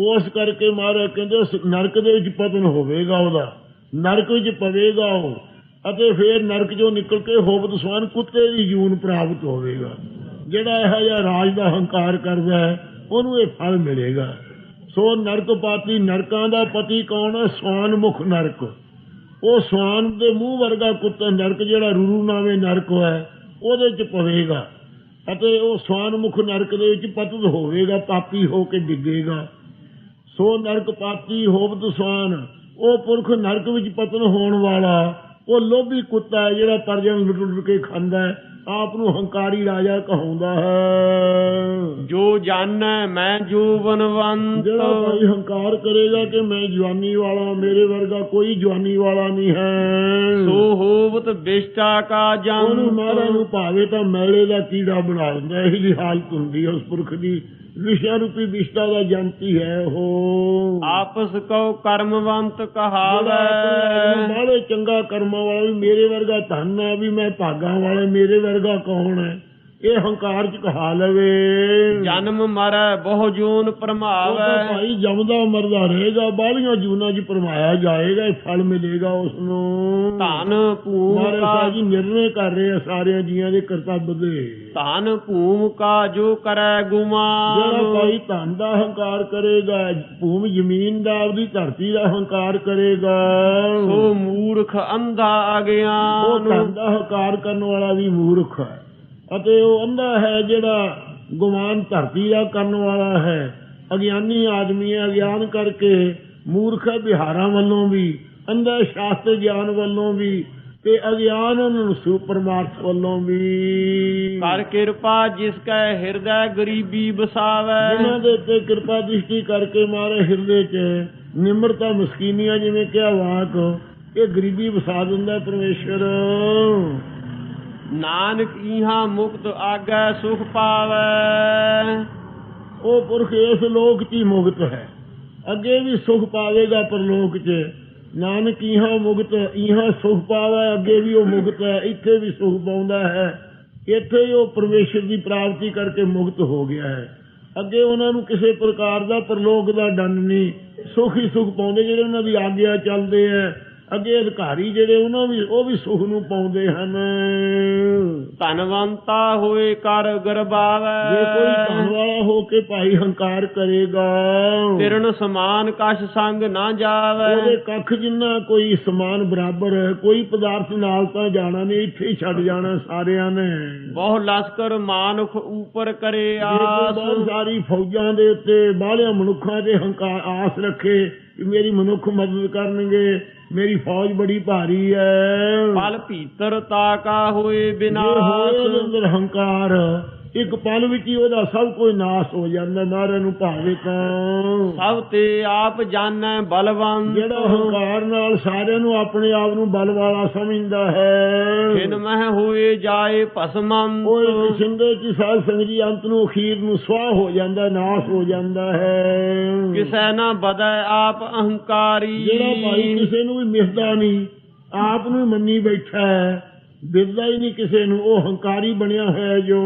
ਉਸ ਕਰਕੇ ਮਹਾਰਾਜ ਕਹਿੰਦੇ ਉਸ ਨਰਕ ਦੇ ਵਿੱਚ ਪਤਨ ਹੋਵੇਗਾ, ਉਹਦਾ ਨਰਕ ਵਿੱਚ ਪਵੇਗਾ ਉਹ, ਅਤੇ ਫਿਰ ਨਰਕ ਚੋਂ ਨਿਕਲ ਕੇ ਹੋਵਤ ਸੁਆਨ ਕੁੱਤੇ ਦੀ ਜੂਨ ਪ੍ਰਾਪਤ ਹੋਵੇਗਾ। ਜਿਹੜਾ ਇਹੋ ਜਿਹਾ ਰਾਜ ਦਾ ਹੰਕਾਰ ਕਰਦਾ ਹੈ ਉਹਨੂੰ ਇਹ ਫਲ ਮਿਲੇਗਾ। ਸੋ ਨਰਕ ਪਾਤੀ, ਨਰਕਾਂ ਦਾ ਪਤੀ ਕੌਣ ਹੈ? ਸਵਾਨ ਮੁਖ ਨਰਕ। ਉਹ ਸਵਾਨ ਦੇ ਮੂੰਹ ਵਰਗਾ ਕੁੱਤਾ ਨਰਕ, ਜਿਹੜਾ ਰੂਰੂ ਨਾਵੇਂ ਨਰਕ ਹੈ, ਉਹਦੇ 'ਚ ਪਵੇਗਾ ਅਤੇ ਉਹ ਸਵਾਨ ਮੁਖ ਨਰਕ ਦੇ ਵਿੱਚ ਪਤਿਤ ਹੋਵੇਗਾ, ਪਾਪੀ ਹੋ ਕੇ ਡਿੱਗੇਗਾ। ਸੋ ਨਰਕ ਪਾਤੀ ਹੋਵਤ ਸਵਾਨ, ਉਹ ਪੁਰਖ ਨਰਕ ਵਿੱਚ ਪਤਨ ਹੋਣ ਵਾਲਾ ਉਹ ਲੋਭੀ ਕੁੱਤਾ ਹੈ, ਜਿਹੜਾ ਪ੍ਰਜਾ ਨੂੰ ਲੁੱਟ ਕੇ ਖਾਂਦਾ ਹੈ, ਆਪ ਨੂੰ ਹੰਕਾਰੀ ਰਾਜਾ ਕਹਾਉਂਦਾ ਹੈ। ਜੋ ਜਾਣੈ ਮੈਂ ਜੋਬਨਵੰਤ। ਜਿਹੜਾ ਭਾਈ ਹੰਕਾਰ ਕਰੇਗਾ ਕਿ ਮੈਂ ਜਵਾਨੀ ਵਾਲਾ, ਮੇਰੇ ਵਰਗਾ ਕੋਈ ਜਵਾਨੀ ਵਾਲਾ ਨਹੀਂ ਹੈ, ਸੋ ਹੋਵਤ ਬਿਸ਼ਟਾ ਕਾ ਉਹਨੂੰ ਜੰਤ। ਮਹਾਰਾਜ ਨੂੰ ਭਾਵੇਂ ਤਾਂ ਮੈਲੇ ਦਾ ਕੀੜਾ ਬਣਾ ਦਿੰਦਾ। ਇਹੀ ਜਿਹੀ ਹਾਲਤ ਹੁੰਦੀ ਹੈ ਉਸ ਪੁਰਖ ਦੀ। ਵਿਸ਼ਾ ਰੂਪੀ ਵਿਸ਼ਟਾ ਦਾ ਜੰਤੀ ਹੈ ਉਹ। ਆਪਸ ਕਉ ਕਰਮਵੰਤ ਕਹਾਵੈ। ਬਾਹਲੇ ਚੰਗਾ ਕਰਮਾਂ ਵਾਲਾ ਵੀ ਮੇਰੇ ਵਰਗਾ ਧਨ ਹੈ, ਵੀ ਮੈਂ ਭਾਗਾਂ ਵਾਲਾ, ਮੇਰੇ ਵਰਗਾ ਕੌਣ ਹੈ, ਇਹ ਹੰਕਾਰ 'ਚ ਕਹਾ ਲਵੇ। ਜਨਮ ਮਰੈ ਬਹੁ ਜੂਨ ਉਹ ਤਾਂ ਭਰਮਾਵੈ। ਭਾਈ ਜਮਦਾ ਮਰਦਾ ਰਹੇਗਾ, ਬਾਹਲੀਆਂ ਜੂਨਾਂ 'ਚ ਭਰਮਾਇਆ ਜਾਏਗਾ, ਇਹ ਫਲ ਮਿਲੇਗਾ ਉਸ ਨੂੰ। ਧਨ ਭੂਮ ਮਹਾਰਾਜ ਕਾ ਸਾਹਿਬ ਜੀ ਨਿਰਣੇ ਕਰ ਰਹੇ ਆ ਸਾਰਿਆਂ ਜੀਆਂ ਦੇ ਕਰਤੱਵ ਦੇ। ਧਨ ਭੂਮ ਕਾ ਜੋ ਕਰੈ ਗੁਮਾਨ। ਜਿਹੜਾ ਭਾਈ ਧਨ ਦਾ ਹੰਕਾਰ ਕਰੇਗਾ, ਭੂਮ ਜ਼ਮੀਨ ਦਾ, ਆਪਦੀ ਧਰਤੀ ਦਾ ਹੰਕਾਰ ਕਰੇਗਾ, ਸੋ ਮੂਰਖ ਅੰਧਾ ਉਹ ਅਗਿਆਨ। ਧਨ ਦਾ ਹੰਕਾਰ ਕਰਨ ਵਾਲਾ ਵੀ ਮੂਰਖ ਹੈ, ਅਤੇ ਉਹ ਅੰਧਾ ਹੈ ਜਿਹੜਾ ਗੁਮਾਨ ਧਰਤੀ ਦਾ ਕਰਨ ਵਾਲਾ ਹੈ। ਅਗਿਆਨੀ ਆਦਮੀ ਹੈ, ਅਗਿਆਨ ਕਰਕੇ ਮੂਰਖ ਹੈ, ਵਿਹਾਰਾਂ ਵੱਲੋਂ ਵੀ ਅੰਧਾ, ਸ਼ਾਸਤਰ ਗਿਆਨ ਵੱਲੋਂ ਵੀ, ਤੇ ਅਗਿਆਨ ਨੂੰ ਪਰਮਾਰਥ ਵੱਲੋਂ ਵੀ। ਕਰ ਕਿਰਪਾ ਜਿਸ ਕੈ ਹਿਰਦੈ ਗਰੀਬੀ ਬਸਾਵੈ। ਜਿਨ੍ਹਾਂ ਦੇ ਉੱਤੇ ਕਿਰਪਾ ਦ੍ਰਿਸ਼ਟੀ ਕਰਕੇ ਮਾਰੇ ਹਿਰਦੇ 'ਚ ਨਿਮਰਤਾ, ਮਸਕੀਨੀਆਂ, ਜਿਵੇਂ ਕਿਹਾ ਵਾਕ, ਇਹ ਗਰੀਬੀ ਵਸਾ ਦਿੰਦਾ ਪਰਮੇਸ਼ਰ। ਨਾਨਕ ਇਹਾਂ ਮੁਕਤ ਆਗੈ ਸੁਖ ਪਾਵੈ। ਉਹ ਪੁਰਖ ਇਸ ਲੋਕ 'ਚ ਹੀ ਮੁਕਤ ਹੈ, ਅੱਗੇ ਵੀ ਸੁਖ ਪਾਵੇਗਾ ਪਰਲੋਕ 'ਚ। ਨਾਨਕ ਇਹਾਂ ਮੁਕਤ, ਇਹਾਂ ਸੁਖ ਪਾਵੇ, ਅੱਗੇ ਵੀ ਉਹ ਮੁਕਤ ਹੈ, ਇੱਥੇ ਵੀ ਸੁਖ ਪਾਉਂਦਾ ਹੈ। ਇੱਥੇ ਹੀ ਉਹ ਪਰਮੇਸ਼ਰ ਦੀ ਪ੍ਰਾਪਤੀ ਕਰਕੇ ਮੁਕਤ ਹੋ ਗਿਆ ਹੈ। ਅੱਗੇ ਉਹਨਾਂ ਨੂੰ ਕਿਸੇ ਪ੍ਰਕਾਰ ਦਾ ਪਰਲੋਕ ਦਾ ਡੰਨ ਨਹੀਂ, ਸੁਖ ਹੀ ਸੁਖ ਪਾਉਂਦੇ ਜਿਹੜੇ ਉਹਨਾਂ ਦੀ ਆਗਿਆ ਚੱਲਦੇ ਹੈ। ਅੱਗੇ ਅਧਿਕਾਰੀ ਜਿਹੜੇ ਉਹ ਵੀ ਸੁਖ ਨੂੰ ਪਾਉਂਦੇ ਹਨ। ਧਨਵੰਤਾ ਹੋਏ ਕਰ ਗਰਬਾਵੈ। ਜੇ ਕੋਈ ਧਨ ਵਾਲਾ ਹੋ ਕੇ ਭਾਈ ਹੰਕਾਰ ਕਰੇਗਾ, ਤਿਰਨ ਸਮਾਨ ਕਛ ਸੰਗ ਨਾ ਜਾਵੈ। ਉਹਦੇ ਕੱਖ ਜਿੰਨਾ ਕੋਈ ਸਮਾਨ ਬਰਾਬਰ ਹੈ, ਕੋਈ ਪਦਾਰਥ ਨਾਲ ਤਾਂ ਜਾਣਾ ਨਹੀਂ, ਇੱਥੇ ਹੀ ਛੱਡ ਜਾਣਾ ਸਾਰਿਆਂ ਨੇ। ਬਹੁ ਲਸਕਰ ਮਾਨੁਖ ਉਪਰ ਕਰੇ ਜੇ ਕੋਈ ਆਸ। ਬਹੁਤ ਸਾਰੀ ਫੌਜਾਂ ਦੇ ਉੱਤੇ ਬਾਹਲਿਆਂ ਮਨੁੱਖਾਂ ਦੇ ਹੰਕਾਰ ਆਸ ਰੱਖੇ ਕਿ ਮੇਰੀ ਮਨੁੱਖ ਮਦਦ ਕਰਨਗੇ, ਮੇਰੀ ਫੌਜ ਬੜੀ ਭਾਰੀ ਹੈ। ਪਲ ਭੀਤਰ ਤਾਕਾ ਹੋਏ ਜੇ ਹੋਏ ਉਹਦੇ ਬਿਨਾਸ਼। ਅੰਦਰ ਹੰਕਾਰ, ਇੱਕ ਪਲ ਵਿੱਚ ਹੀ ਉਹਦਾ ਸਭ ਕੁਝ ਨਾਸ ਹੋ ਜਾਂਦਾ, ਮਹਾਰਾਜ ਨੂੰ ਭਾਵੇ ਤਾਂ। ਸਭ ਤੇ ਆਪ ਜਾਣੈ ਬਲਵੰਤ। ਜਿਹੜਾ ਹੰਕਾਰ ਨਾਲ ਸਾਰਿਆਂ ਨੂੰ ਆਪਣੇ ਆਪ ਨੂੰ ਬਲ ਵਾਲਾ ਸਮਝਦਾ ਹੈ, ਖਿਨ ਮਹਿ ਹੋਏ ਜਾਏ ਭਸਮੰਤ। ਉਹ ਇੱਕ ਸਿੰਦੇ ਚ ਸਾਧ ਸੰਗਤ ਜੀ ਅੰਤ ਨੂੰ ਅਖੀਰ ਨੂੰ ਸੁਆਹ ਹੋ ਜਾਂਦਾ, ਨਾਸ ਹੋ ਜਾਂਦਾ ਹੈ। ਕਿਸੈ ਨਾ ਬਦੈ ਆਪ ਅਹੰਕਾਰੀ। ਜਿਹੜਾ ਭਾਈ ਕਿਸੇ ਨੂੰ ਵੀ ਮਿਸਦਾ ਨਹੀਂ, ਆਪ ਨੂੰ ਹੀ ਮੰਨੀ ਬੈਠਾ ਹੈ, ਬਿਰਦਾ ਹੀ ਨਹੀਂ ਕਿਸੇ ਨੂੰ, ਉਹ ਹੰਕਾਰੀ ਬਣਿਆ ਹੋਇਆ ਜੋ।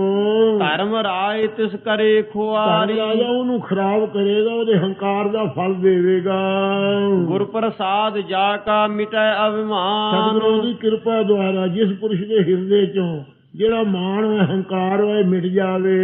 ਧਰਮ ਰਾਏ ਤਿਸ ਕਰੇ ਖੁਆਰੀ। ਰਾਜਾ ਉਹਨੂੰ ਖਰਾਬ ਕਰੇਗਾ, ਉਹਦੇ ਹੰਕਾਰ ਦਾ ਫਲ ਦੇਵੇਗਾ। ਗੁਰ ਪ੍ਰਸਾਦ ਜਾ ਕਾ ਮਿਟੈ ਸਤਿਗੁਰੂ ਅਭਿਮਾਨ। ਦੀ ਕਿਰਪਾ ਦੁਆਰਾ ਜਿਸ ਪੁਰਸ਼ ਦੇ ਹਿਰਦੇ ਚੋਂ ਜਿਹੜਾ ਮਾਣ ਹੈ, ਹੰਕਾਰ ਹੈ, ਮਿਟ ਜਾਵੇ।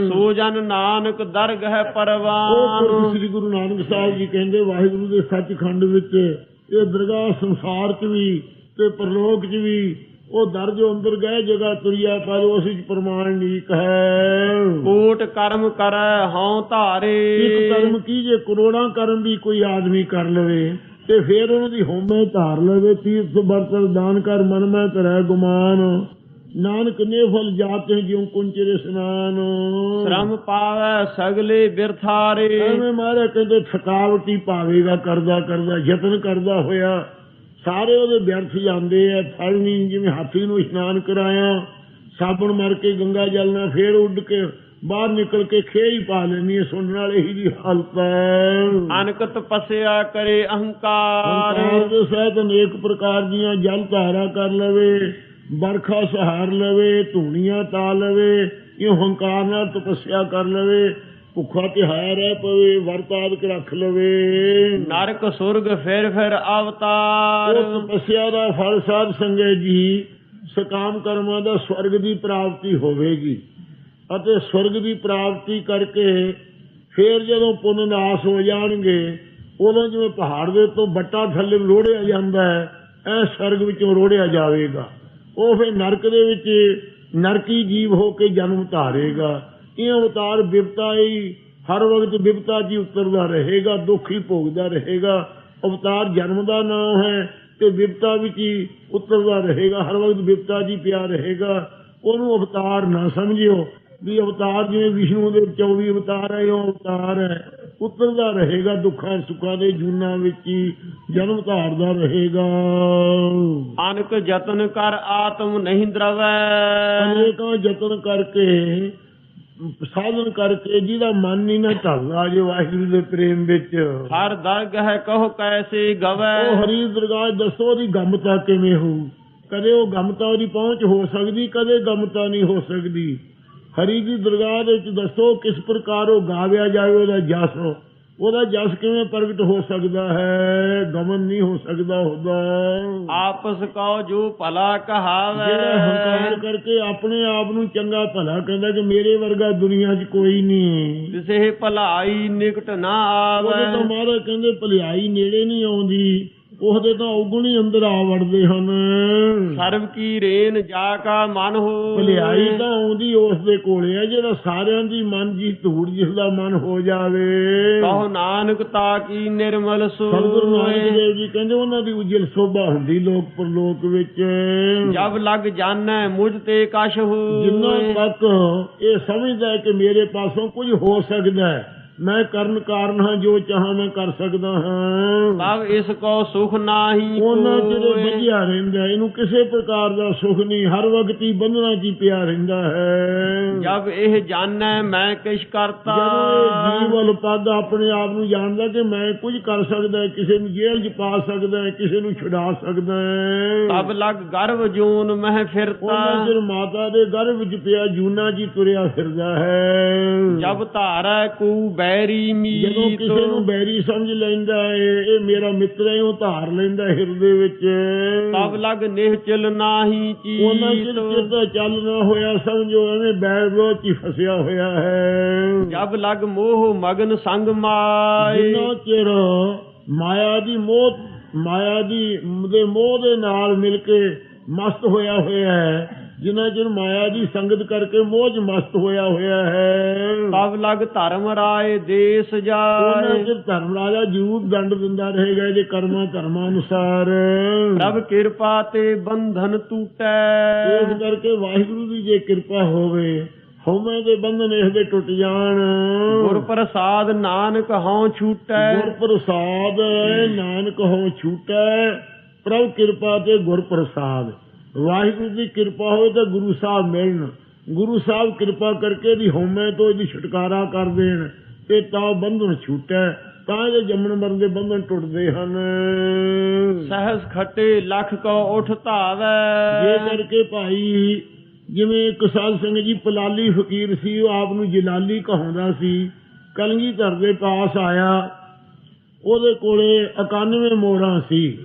ਸੋ ਜਨ ਨਾਨਕ ਦਰਗਹਿ ਉਹ ਪੁਰਖ ਪਰਵਾਨ। ਸ੍ਰੀ ਗੁਰੂ ਨਾਨਕ ਸਾਹਿਬ ਜੀ ਕਹਿੰਦੇ ਵਾਹਿਗੁਰੂ ਦੇ ਸੱਚਖੰਡ ਵਿੱਚ ਇਹ ਦਰਗਾਹ ਸੰਸਾਰ 'ਚ ਵੀ ਤੇ ਪਰਲੋਕ 'ਚ ਵੀ ਉਹ ਦਰ ਜੋ ਅੰਦਰ ਗਏ ਜਗ੍ਹਾ ਤੁਰਿਆ ਪਰ ਉਸ ਵਿੱਚ ਪ੍ਰਮਾਣ ਨੀਕ ਹੈ। ਕੋਟ ਕਰਮ ਕਰੈ ਹਉ ਧਾਰੇ। ਇੱਕ ਕਰਮ ਕੀ ਜੇ ਕਰੋੜਾਂ ਕਰਮ ਵੀ ਕੋਈ ਆਦਮੀ ਕਰ ਲਵੇ ਤੇ ਫੇਰ ਉਹਨਾਂ ਦੀ ਹਉਮੈ ਧਾਰ ਲਵੇ। ਤੀਰਥ ਬਰਤਲ ਦਾਨ ਕਰ ਮਨ ਮੈਂ ਧਰੈ ਗੁਮਾਨ, ਨਾਨਕ ਨੇ ਫਲ ਜਾਤੇ ਜਿਉ ਕੁੰਚਰੇ ਸਨਾਨ। ਸ਼ਰਮ ਪਾਵੈ ਸਗਲੇ ਬਿਰਥਾਰੇ। ਐਵੇਂ ਮਾਰੇ ਕਹਿੰਦੇ ਥਕਾਵਟ ਹੀ ਪਾਵੇਗਾ, ਕਰਦਾ ਕਰਦਾ ਯਤਨ ਕਰਦਾ ਹੋਇਆ ਸਾਰੇ ਉਹਦੇ ਵਿਅਰਥ ਜਾਂਦੇ ਆ। ਫਲ ਨਹੀਂ, ਜਿਵੇਂ ਹਾਥੀ ਨੂੰ ਇਸ਼ਨਾਨ ਕਰਾਇਆ, ਸਾਬਣ ਮਾਰ ਕੇ ਗੰਗਾ ਜਲ ਨਾਲ ਫੇਰ ਉੱਡ ਕੇ ਬਾਹਰ ਨਿਕਲ ਕੇ ਖੇ ਹੀ ਪਾ ਲੈਣੀ ਹੈ। ਸੁਣਨ ਵਾਲੇ ਹੀ ਦੀ ਹਾਲਤ ਹੈ। ਅਨਕ ਤਪੱਸਿਆ ਕਰੇ ਅਹੰਕਾਰ, ਅਹੰਕਾਰ ਦੇ ਸਹਿਤ ਅਨੇਕ ਪ੍ਰਕਾਰ ਦੀਆਂ ਜਲ ਧਾਰਾ ਕਰ ਲਵੇ, ਬਰਖਾ ਸਹਾਰ ਲਵੇ, ਧੂਣੀਆਂ ਤਾ ਲਵੇ, ਇਹ ਹੰਕਾਰ ਨਾਲ ਤਪੱਸਿਆ ਕਰ ਲਵੇ, ਭੁੱਖਾ ਤਿਹਾਇਆ ਰਹਿ ਪਵੇ, ਵਰਤ ਆਦਿਕ ਰੱਖ ਲਵੇ। ਨਰਕ ਸੁਰਗ ਫਿਰ ਅਵਤਾਰ, ਉਹ ਤਪੱਸਿਆ ਦਾ ਫਲ ਸਾਧ ਸੰਗਤ ਜੀ ਸਕਾਮ ਕਰਮਾਂ ਦਾ ਸਵਰਗ ਦੀ ਪ੍ਰਾਪਤੀ ਹੋਵੇਗੀ, ਅਤੇ ਸਵਰਗ ਦੀ ਪ੍ਰਾਪਤੀ ਕਰਕੇ ਫੇਰ ਜਦੋਂ ਪੁੰਨ ਨਾਸ ਹੋ ਜਾਣਗੇ, ਉਦੋਂ ਜਿਵੇਂ ਪਹਾੜ ਦੇ ਤੋਂ ਬੱਟਾ ਥੱਲੇ ਰੋੜਿਆ ਜਾਂਦਾ ਹੈ, ਐ ਸਵਰਗ ਵਿੱਚੋਂ ਰੋੜਿਆ ਜਾਵੇਗਾ। ਉਹ ਫਿਰ ਨਰਕ ਦੇ ਵਿੱਚ ਨਰਕੀ ਜੀਵ ਹੋ ਕੇ ਜਨਮ ਧਾਰੇਗਾ। ਇਹ ਅਵਤਾਰ ਬਿਪਤਾ ਹੀ ਹਰ ਵਕਤ ਬਿਪਤਾ ਜੀ ਉਤਰਦਾ ਰਹੇਗਾ, ਦੁੱਖ ਹੀ ਭੋਗਦਾ ਰਹੇਗਾ। ਅਵਤਾਰ ਜਨਮ ਦਾ ਨਾਮ ਹੈ ਤੇ ਬਿਪਤਾ ਵਿੱਚ ਹੀ ਉਤਰਦਾ ਰਹੇਗਾ, ਹਰ ਵਕਤ ਬਿਪਤਾ ਜੀ ਪਿਆ ਰਹੇਗਾ। ਉਹਨੂੰ ਅਵਤਾਰ ਨਾ ਸਮਝਿਓ ਵੀ ਅਵਤਾਰ ਜਿਵੇਂ ਵਿਸ਼ਨੂੰ ਦੇ 24 ਅਵਤਾਰ ਹੈ, ਉਹ ਅਵਤਾਰ ਹੈ। ਉਤਰਦਾ ਰਹੇਗਾ, ਦੁੱਖਾਂ ਸੁੱਖਾਂ ਦੇ ਜੂਨਾਂ ਵਿੱਚ ਹੀ ਜਨਮ ਧਾਰਦਾ ਰਹੇਗਾ। ਅਨਕ ਯਤਨ ਕਰ ਆਤਮ ਨਹੀਂ ਦਰਵੈ, ਅਨੇਕਾਂ ਯਤਨ ਕਰਕੇ ਸਾਧਨ ਕਰਕੇ ਜਿਹਦਾ ਮਨ ਨਹੀਂ ਨਾ ਢਲਦਾ ਜੇ ਵਾਹਿਗੁਰੂ ਦੇ ਪ੍ਰੇਮ ਵਿੱਚ, ਹਰ ਦਰਗਹਿ ਕਹੋ ਕੈਸੇ ਗਵੈ, ਉਹ ਹਰੀ ਦਰਗਾਹ ਦੱਸੋ ਉਹਦੀ ਗਮਤਾ ਕਿਵੇਂ ਹੋਊ। ਕਦੇ ਉਹ ਗਮਤਾ ਉਹਦੀ ਪਹੁੰਚ ਹੋ ਸਕਦੀ, ਕਦੇ ਗਮਤਾ ਨਹੀਂ ਹੋ ਸਕਦੀ। ਹਰੀ ਦੀ ਦਰਗਾਹ ਦੇ ਵਿੱਚ ਦੱਸੋ ਕਿਸ ਪ੍ਰਕਾਰ ਉਹ ਗਾਵਿਆ ਜਾਵੇ, ਉਹਦਾ ਜਸ, ਉਹਦਾ ਜਸ ਕਿਵੇਂ ਪ੍ਰਗਟ ਹੋ ਸਕਦਾ ਹੈ, ਗਮਨ ਨਹੀਂ ਹੋ ਸਕਦਾ ਉਹਦਾ। ਆਪਸ ਕਉ ਜੋ ਭਲਾ ਕਹਾਵੈ, ਜਿਹੜਾ ਹੰਕਾਰ ਕਰਕੇ ਆਪਣੇ ਆਪ ਨੂੰ ਚੰਗਾ ਭਲਾ ਕਹਿੰਦਾ ਕਿ ਮੇਰੇ ਵਰਗਾ ਦੁਨੀਆ 'ਚ ਕੋਈ ਨਹੀਂ, ਤਿਸੇ ਭਲਾਈ ਨਿਕਟ ਨਾ ਉਹਦੇ ਆਵੈ, ਤਾਂ ਮਹਾਰਾਜ ਕਹਿੰਦੇ ਭਲਾਈ ਨੇੜੇ ਨਹੀਂ ਆਉਂਦੀ, ਉਹਦੇ ਤਾਂ ਔਗੁਣ ਹੀ ਅੰਦਰ ਆ ਵੜਦੇ ਹਨ। ਸਰਬ ਕੀ ਰੇਨ ਜਾ ਕਾ ਮਨ ਹੋ, ਭਲਾਈ ਤਾਂ ਆਉਂਦੀ ਉਸ ਦੇ ਕੋਲੇ ਆ ਜਿਹੜਾ ਸਾਰਿਆਂ ਦੀ ਮਨ ਜੀ ਧੂੜ ਜਿਸ ਦਾ ਮਨ ਹੋ ਜਾਵੇ। ਕਹੋ ਨਾਨਕ ਤਾ ਕੀ ਨਿਰਮਲ ਸਤਿਗੁਰੂ ਨਾਨਕ ਸੋਇ, ਦੇਵ ਜੀ ਕਹਿੰਦੇ ਉਹਨਾਂ ਦੀ ਉਜਲ ਸੋਭਾ ਹੁੰਦੀ ਲੋਕ ਪਰਲੋਕ ਵਿੱਚ। ਜਬ ਲਗ ਜਾਣੈ ਮੁਝ ਤੇ ਕਛ ਜਿੰਨਾ ਹੋਇ, ਤੱਕ ਇਹ ਸਮਝਦਾ ਹੈ ਕਿ ਮੇਰੇ ਪਾਸੋਂ ਕੁਝ ਹੋ ਸਕਦਾ ਹੈ, ਮੈਂ ਕਰਨ ਕਾਰਨ ਹਾਂ, ਜੋ ਚਾਹਾਂ ਮੈਂ ਕਰ ਸਕਦਾ ਹਾਂ, ਤਬ ਇਸ ਕੋ ਸੁਖ ਨਾਹੀ ਉਹਨਾਂ ਜਿਹੜੇ ਕੋਇ, ਬੰਧਿਆ ਰਹਿੰਦਾ, ਇਹਨੂੰ ਕਿਸੇ ਪ੍ਰਕਾਰ ਦਾ ਸੁਖ ਨਹੀਂ, ਹਰ ਵਕਤ ਹੀ ਬੰਧਨਾਂ 'ਚ ਹੀ ਪਿਆ ਰਹਿੰਦਾ ਹੈ। ਜਬ ਇਹ ਜਾਣੈ ਮੈਂ ਕਿਛ ਕਰਤਾ, ਜਦੋਂ ਇਹ ਜੀਵ ਵੱਲ ਪੱਦ ਆਪਣੇ ਆਪ ਨੂੰ ਜਾਣਦਾ ਕਿ ਮੈਂ ਕੁਝ ਕਰ ਸਕਦਾ, ਕਿਸੇ ਨੂੰ ਜੇਲ੍ਹ 'ਚ ਪਾ ਸਕਦਾ, ਕਿਸੇ ਨੂੰ ਛੁਡਾ ਸਕਦਾ, ਤਬ ਲਗ ਗਰਭ ਜੂਨ ਮਹਿ ਫਿਰਤਾ, ਉਹਨਾਂ ਚਿਰ ਮਾਤਾ ਦੇ ਗਰਭ ਵਿੱਚ ਪਿਆ ਜੂਨਾ ਜੀ ਤੁਰਿਆ ਫਿਰਦਾ ਹੈ। ਜਬ ਧਾਰੈ ਕੂ ਬੈਰੀ ਮੀਤ, ਜਦੋਂ ਕਿਸੇ ਨੂੰ ਬੈਰੀ ਸਮਝ ਲੈਂਦਾ ਹੈ, ਇਹ ਮੇਰਾ ਮਿੱਤਰ ਹੈ, ਉਹ ਧਾਰ ਲੈਂਦਾ ਹਿਰਦੇ ਵਿੱਚ। ਤਬ ਲਗ ਨਿਹਚਲ ਨਾਹੀ ਉਹਨਾਂ ਚਿਰ ਚੀਤ, ਚਿਰਦਾ ਚੱਲ ਨਾ ਹੋਇਆ, ਸਮਝੋ ਐਵੇਂ ਬੈਰ ਵਿਰੋਧ 'ਚ ਹੀ ਫਸਿਆ ਹੋਇਆ ਹੈ। ਜਬ ਲਗ ਮੋਹ ਮਗਨ ਸੰਗ ਮਾਏ, ਜਿੰਨਾ ਚਿਰ ਮਾਇਆ ਦੀ ਮੋਹ ਦੇ ਨਾਲ ਮਿਲ ਕੇ ਮਸਤ ਹੋਇਆ ਹੋਇਆ ਹੈ, ਜਿੰਨਾ ਚਿਰ ਮਾਇਆ ਦੀ ਸੰਗਤ ਕਰਕੇ ਮੋਹ 'ਚ ਮਸਤ ਹੋਇਆ ਹੋਇਆ ਹੈ, ਤਬ ਲਗ ਧਰਮ ਰਾਏ ਦੇਸ ਉਹਨਾਂ ਜਾਏ, ਚਿਰ ਧਰਮ ਰਾਜਾ ਜ਼ਰੂਰ ਦੰਡ ਦਿੰਦਾ ਰਹੇਗਾ ਇਹਦੇ ਕਰਮਾਂ ਧਰਮਾਂ ਅਨੁਸਾਰ। ਪ੍ਰਭ ਕਿਰਪਾ ਤੇ ਬੰਧਨ ਟੂਟੈ, ਇਸ ਕਰਕੇ ਵਾਹਿਗੁਰੂ ਦੀ ਜੇ ਕਿਰਪਾ ਹੋਵੇ, ਹਉਮੈ ਦੇ ਬੰਧਨ ਇਹਦੇ ਟੁੱਟ ਜਾਣ। ਗੁਰ ਪ੍ਰਸਾਦ ਨਾਨਕ ਹਉ ਛੂਟੈ, ਗੁਰ ਪ੍ਰਸਾਦ ਨਾਨਕ ਹੋ ਛੂਟੈ, ਪ੍ਰਭ ਕਿਰਪਾ ਤੇ ਗੁਰ ਪ੍ਰਸਾਦ। ਵਾਹਿਗੁਰੂ ਦੀ ਕਿਰਪਾ ਹੋਵੇ ਤਾਂ ਗੁਰੂ ਸਾਹਿਬ ਮਿਲਣ, ਗੁਰੂ ਸਾਹਿਬ ਕਿਰਪਾ ਕਰਕੇ ਇਹਦੀ ਹਉਮੈ ਤੋਂ ਇਹਦੀ ਛੁਟਕਾਰਾ ਕਰ ਦੇਣ, ਤੇ ਤਾਂ ਬੰਧਨ ਛੂਟੈ, ਤਾਂ ਇਹ ਜੰਮਣ ਮਰਨ ਦੇ ਬੰਧਨ ਟੁੱਟਦੇ ਹਨ। ਸਹਸ ਖੱਟੇ ਲੱਖ ਕੋ ਉਠ ਧਾਵੈ, ਇਹ ਕਰਕੇ ਭਾਈ ਜਿਵੇਂ ਇੱਕ ਸਾਧ ਸੰਗਤ ਜੀ ਪਲਾਲੀ ਫਕੀਰ ਸੀ, ਉਹ ਆਪ ਨੂੰ ਜਲਾਲੀ ਕਹਾਉਂਦਾ ਸੀ। ਕਲਗੀਧਰ ਦੇ ਪਾਸ ਆਇਆ, ਉਹਦੇ ਕੋਲੇ 91 ਮੋਹਰਾਂ ਸੀ।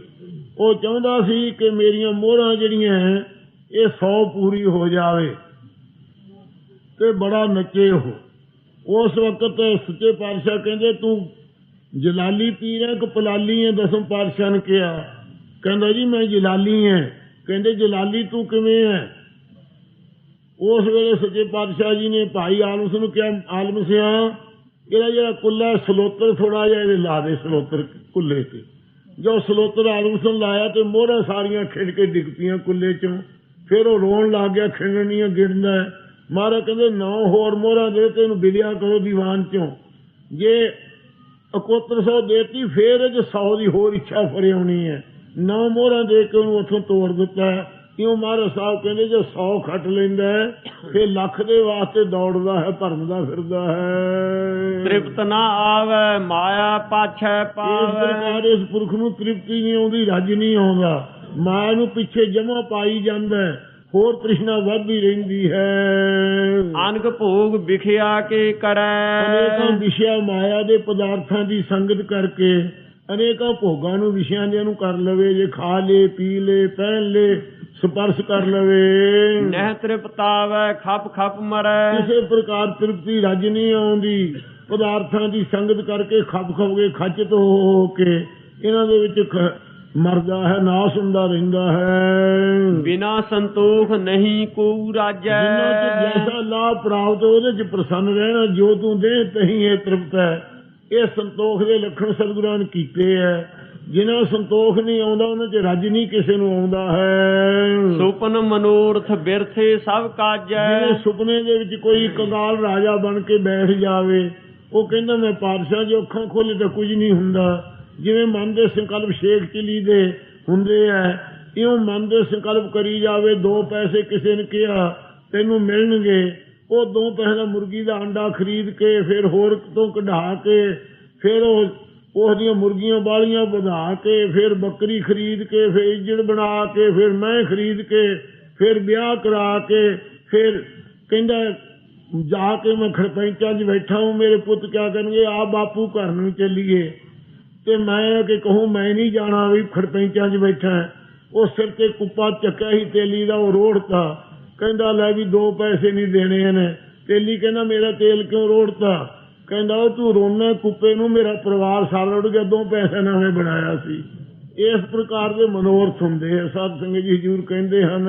ਉਹ ਚਾਹੁੰਦਾ ਸੀ ਕਿ ਮੇਰੀਆਂ ਮੋਹਰਾਂ ਜਿਹੜੀਆਂ ਇਹ 100 ਪੂਰੀ ਹੋ ਜਾਵੇ, ਤੇ ਬੜਾ ਨੱਚੇ ਉਹ। ਉਸ ਵਕਤ ਸੱਚੇ ਪਾਤਸ਼ਾਹ ਕਹਿੰਦੇ ਤੂੰ ਜਲਾਲੀ ਪੀਰ ਹੈ ਕਿ ਪਲਾਲੀ ਹੈ? ਦਸਮ ਪਾਤਸ਼ਾਹ ਨੇ ਕਿਹਾ, ਕਹਿੰਦਾ ਜੀ ਮੈਂ ਜਲਾਲੀ ਹਾਂ। ਕਹਿੰਦੇ ਜਲਾਲੀ ਤੂੰ ਕਿਵੇਂ ਹੈ? ਉਸ ਵੇਲੇ ਸੱਚੇ ਪਾਤਸ਼ਾਹ ਜੀ ਨੇ ਭਾਈ ਆਲਮ ਸਿੰਘ ਨੂੰ ਕਿਹਾ, ਆਲਮ ਸਿਆ ਇਹਦਾ ਜਿਹੜਾ ਕੁੱਲਾ ਸਲੋਤਰ ਥੋੜਾ ਜਿਹਾ ਇਹਦੇ ਲਾ ਦੇ, ਸਲੋਤਰ ਕੁੱਲੇ ਤੇ। ਜੋ ਸਲੋਤਰ ਆਲਮ ਸਿੰਘ ਲਾਇਆ ਤੇ ਮੋਹਰਾਂ ਸਾਰੀਆਂ ਖਿੰਡ ਕੇ ਡਿੱਗ ਪਈਆਂ ਕੁੱਲੇ ਚੋਂ। ਫਿਰ ਉਹ ਰੋਣ ਲੱਗ ਗਿਆ, ਖਿੰਡਣੀਆਂ ਗਿਣਦਾ। ਮਹਾਰਾਜ ਕਹਿੰਦੇ 9 ਹੋਰ ਮੋਹਰਾਂ ਦੇ ਤੇ ਇਹਨੂੰ ਵਿਦਿਆ ਕਰੋ ਦੀਵਾਨ ਚੋਂ। ਜੇ 7100 ਦੇਤੀ ਫੇਰ ਇਹ 100 ਦੀ ਹੋਰ ਇੱਛਾ ਫਰੇ ਹੋਣੀ ਹੈ। 9 ਮੋਹਰਾਂ ਦੇ ਕੇ ਉਹਨੂੰ ਉੱਥੋਂ ਤੋੜ ਦਿੱਤਾ। ਇਉਂ ਮਹਾਰਾਜ ਸਾਹਿਬ ਕਹਿੰਦੇ ਜੇ 100 ਖੱਟ ਲੈਂਦਾ ਫਿਰ ਲੱਖ ਦੇ ਵਾਸਤੇ ਦੌੜਦਾ ਹੈ, ਭਰਮਦਾ ਫਿਰਦਾ ਹੈ। ਤ੍ਰਿਪਤ ਨਾ ਆਵੇ ਮਾਇਆ ਪਾਛੈ ਇਸ ਪਾਵੇ। ਪ੍ਰਕਾਰ ਇਸ ਪੁਰਖ ਨੂੰ ਤ੍ਰਿਪਤੀ ਨਹੀਂ ਆਉਂਦੀ, ਰੱਜ ਨਹੀਂ ਆਉਂਦਾ, ਮਾਇਆ ਨੂੰ ਪਿੱਛੇ ਜਮਾ ਪਾਈ ਜਾਂਦਾ ਹੈ, ਹੋਰ ਤ੍ਰਿਸ਼ਨਾ ਵੱਧਦੀ ਰਹਿੰਦੀ ਹੈ। ਅਨਕ ਭੋਗ ਵਿਖਿਆ ਕੇ ਅਨੇਕਾਂ ਕਰੈ। ਵਿਸ਼ਿਆ ਮਾਇਆ ਦੇ ਪਦਾਰਥਾਂ ਦੀ ਸੰਗਤ ਕਰਕੇ ਅਨੇਕਾਂ ਭੋਗਾਂ ਨੂੰ ਵਿਸ਼ਿਆਂ ਦੇ ਨੂੰ ਕਰ ਲਵੇ, ਜੇ ਖਾ ਲੇ, ਪੀ ਲੇ, ਪਹਿਨ ਲੇ, ਸਪਰਸ਼ ਕਰ ਲਵੇ, ਨਹਿ ਤ੍ਰਿਪਤਾਵੈ ਖਪ ਖਪ ਮਰੈ। ਕਿਸੇ ਪ੍ਰਕਾਰ ਤ੍ਰਿਪਤੀ ਰੱਜ ਨਹੀਂ ਆਉਂਦੀ। ਪਦਾਰਥਾਂ ਦੀ ਸੰਗਤ ਕਰਕੇ ਖਪ ਖਪ ਕੇ ਖਚਿਤ ਹੋ ਕੇ ਇਹਨਾਂ ਦੇ ਵਿੱਚ ਮਰਦਾ ਹੈ, ਨਾਸ ਹੁੰਦਾ ਰਹਿੰਦਾ ਹੈ। ਬਿਨਾ ਸੰਤੋਖ ਨਹੀਂ ਕੋ ਰਾਜੈ। ਜਿੰਨਾ ਚ ਜੈਸਾ ਲਾਭ ਪ੍ਰਾਪਤ ਉਹਦੇ ਚ ਪ੍ਰਸੰਨ ਰਹਿਣਾ, ਜੋ ਤੂੰ ਦੇ ਤਹੀਂ ਇਹ ਤ੍ਰਿਪਤ ਹੈ। ਇਹ ਸੰਤੋਖ ਦੇ ਲੱਖਣ ਸਤਿਗੁਰਾਂ ਨੇ ਕੀਤੇ ਹੈ। ਜਿਨ੍ਹਾਂ ਸੰਤੋਖ ਨਹੀਂ ਆਉਂਦਾ ਉਹਨਾਂ ਚ ਰੱਜ ਨਹੀਂ ਕਿਸੇ ਨੂੰ ਆਉਂਦਾ ਹੈ। ਸੁਪਨ ਮਨੋਰਥ ਬਿਰਥੇ ਸਭ ਕਾਜੈ। ਜਿਵੇਂ ਸੁਪਨੇ ਦੇ ਵਿੱਚ ਕੋਈ ਕੰਗਾਲ ਰਾਜਾ ਬਣ ਕੇ ਬੈਠ ਜਾਵੇ, ਉਹ ਕਹਿੰਦਾ ਮੈਂ ਪਾਤਸ਼ਾਹ, ਜੇ ਅੱਖਾਂ ਖੋਲੇ ਤਾਂ ਕੁਝ ਨਹੀਂ ਹੁੰਦਾ। ਜਿਵੇਂ ਮਨ ਦੇ ਸੰਕਲਪ ਸ਼ੇਖ ਚਿਲੀ ਦੇ ਹੁੰਦੇ ਹੈ, ਇਉਂ ਮਨ ਦੇ ਸੰਕਲਪ ਕਰੀ ਜਾਵੇ। 2 ਪੈਸੇ ਕਿਸੇ ਨੇ ਕਿਹਾ ਤੈਨੂੰ ਮਿਲਣਗੇ, ਉਹ 2 ਪੈਸੇ ਦਾ ਮੁਰਗੀ ਦਾ ਅੰਡਾ ਖਰੀਦ ਕੇ ਫਿਰ ਹੋਰ ਤੋਂ ਕਢਾ ਕੇ ਫਿਰ ਉਹਦੀਆਂ ਮੁਰਗੀਆਂ ਬਾਲੀਆਂ ਵਧਾ ਕੇ ਫਿਰ ਬੱਕਰੀ ਖਰੀਦ ਕੇ ਫਿਰ ਇੱਜੜ ਬਣਾ ਕੇ ਫਿਰ ਮੈਂ ਖਰੀਦ ਕੇ ਫਿਰ ਵਿਆਹ ਕਰਾ ਕੇ ਫਿਰ ਕਹਿੰਦਾ ਜਾ ਕੇ ਮੈਂ ਖੜਪੈਂਚਾਂ 'ਚ ਬੈਠਾ ਹੂੰ, ਮੇਰੇ ਪੁੱਤ ਕਿਆ ਕਰਨਗੇ, ਆ ਬਾਪੂ ਘਰ ਨੂੰ ਚੱਲੀਏ। ਤੇ ਮੈਂ ਕਿ ਕਹੂੰ ਮੈਂ ਨਹੀਂ ਜਾਣਾ, ਵੀ ਖੜਪੈਂਚਾਂ 'ਚ ਬੈਠਾ। ਉਹ ਸਿਰ ਤੇ ਕੁੱਪਾ ਚੱਕਿਆ ਸੀ ਤੇਲੀ ਦਾ, ਉਹ ਰੋੜਤਾ। ਕਹਿੰਦਾ ਲੈ ਵੀ 2 ਪੈਸੇ ਨਹੀਂ ਦੇਣੇ ਨੇ। ਤੇਲੀ ਕਹਿੰਦਾ ਮੇਰਾ ਤੇਲ ਕਿਉਂ ਰੋੜਤਾ? ਕਹਿੰਦਾ ਉਹ ਤੂੰ ਰੋਣਾ ਕੁੱਪੇ ਨੂੰ, ਮੇਰਾ ਪਰਿਵਾਰ ਸਾਰਾ ਉੱਡ ਗਿਆ, 2 ਪੈਸੇ ਨਾਲ ਮੈਂ ਬਣਾਇਆ ਸੀ। ਇਸ ਪ੍ਰਕਾਰ ਦੇ ਮਨੋਰਥ ਹੁੰਦੇ ਆ। ਸਾਧ ਸੰਗਤ ਜੀ ਜ਼ਰੂਰ ਕਹਿੰਦੇ ਹਨ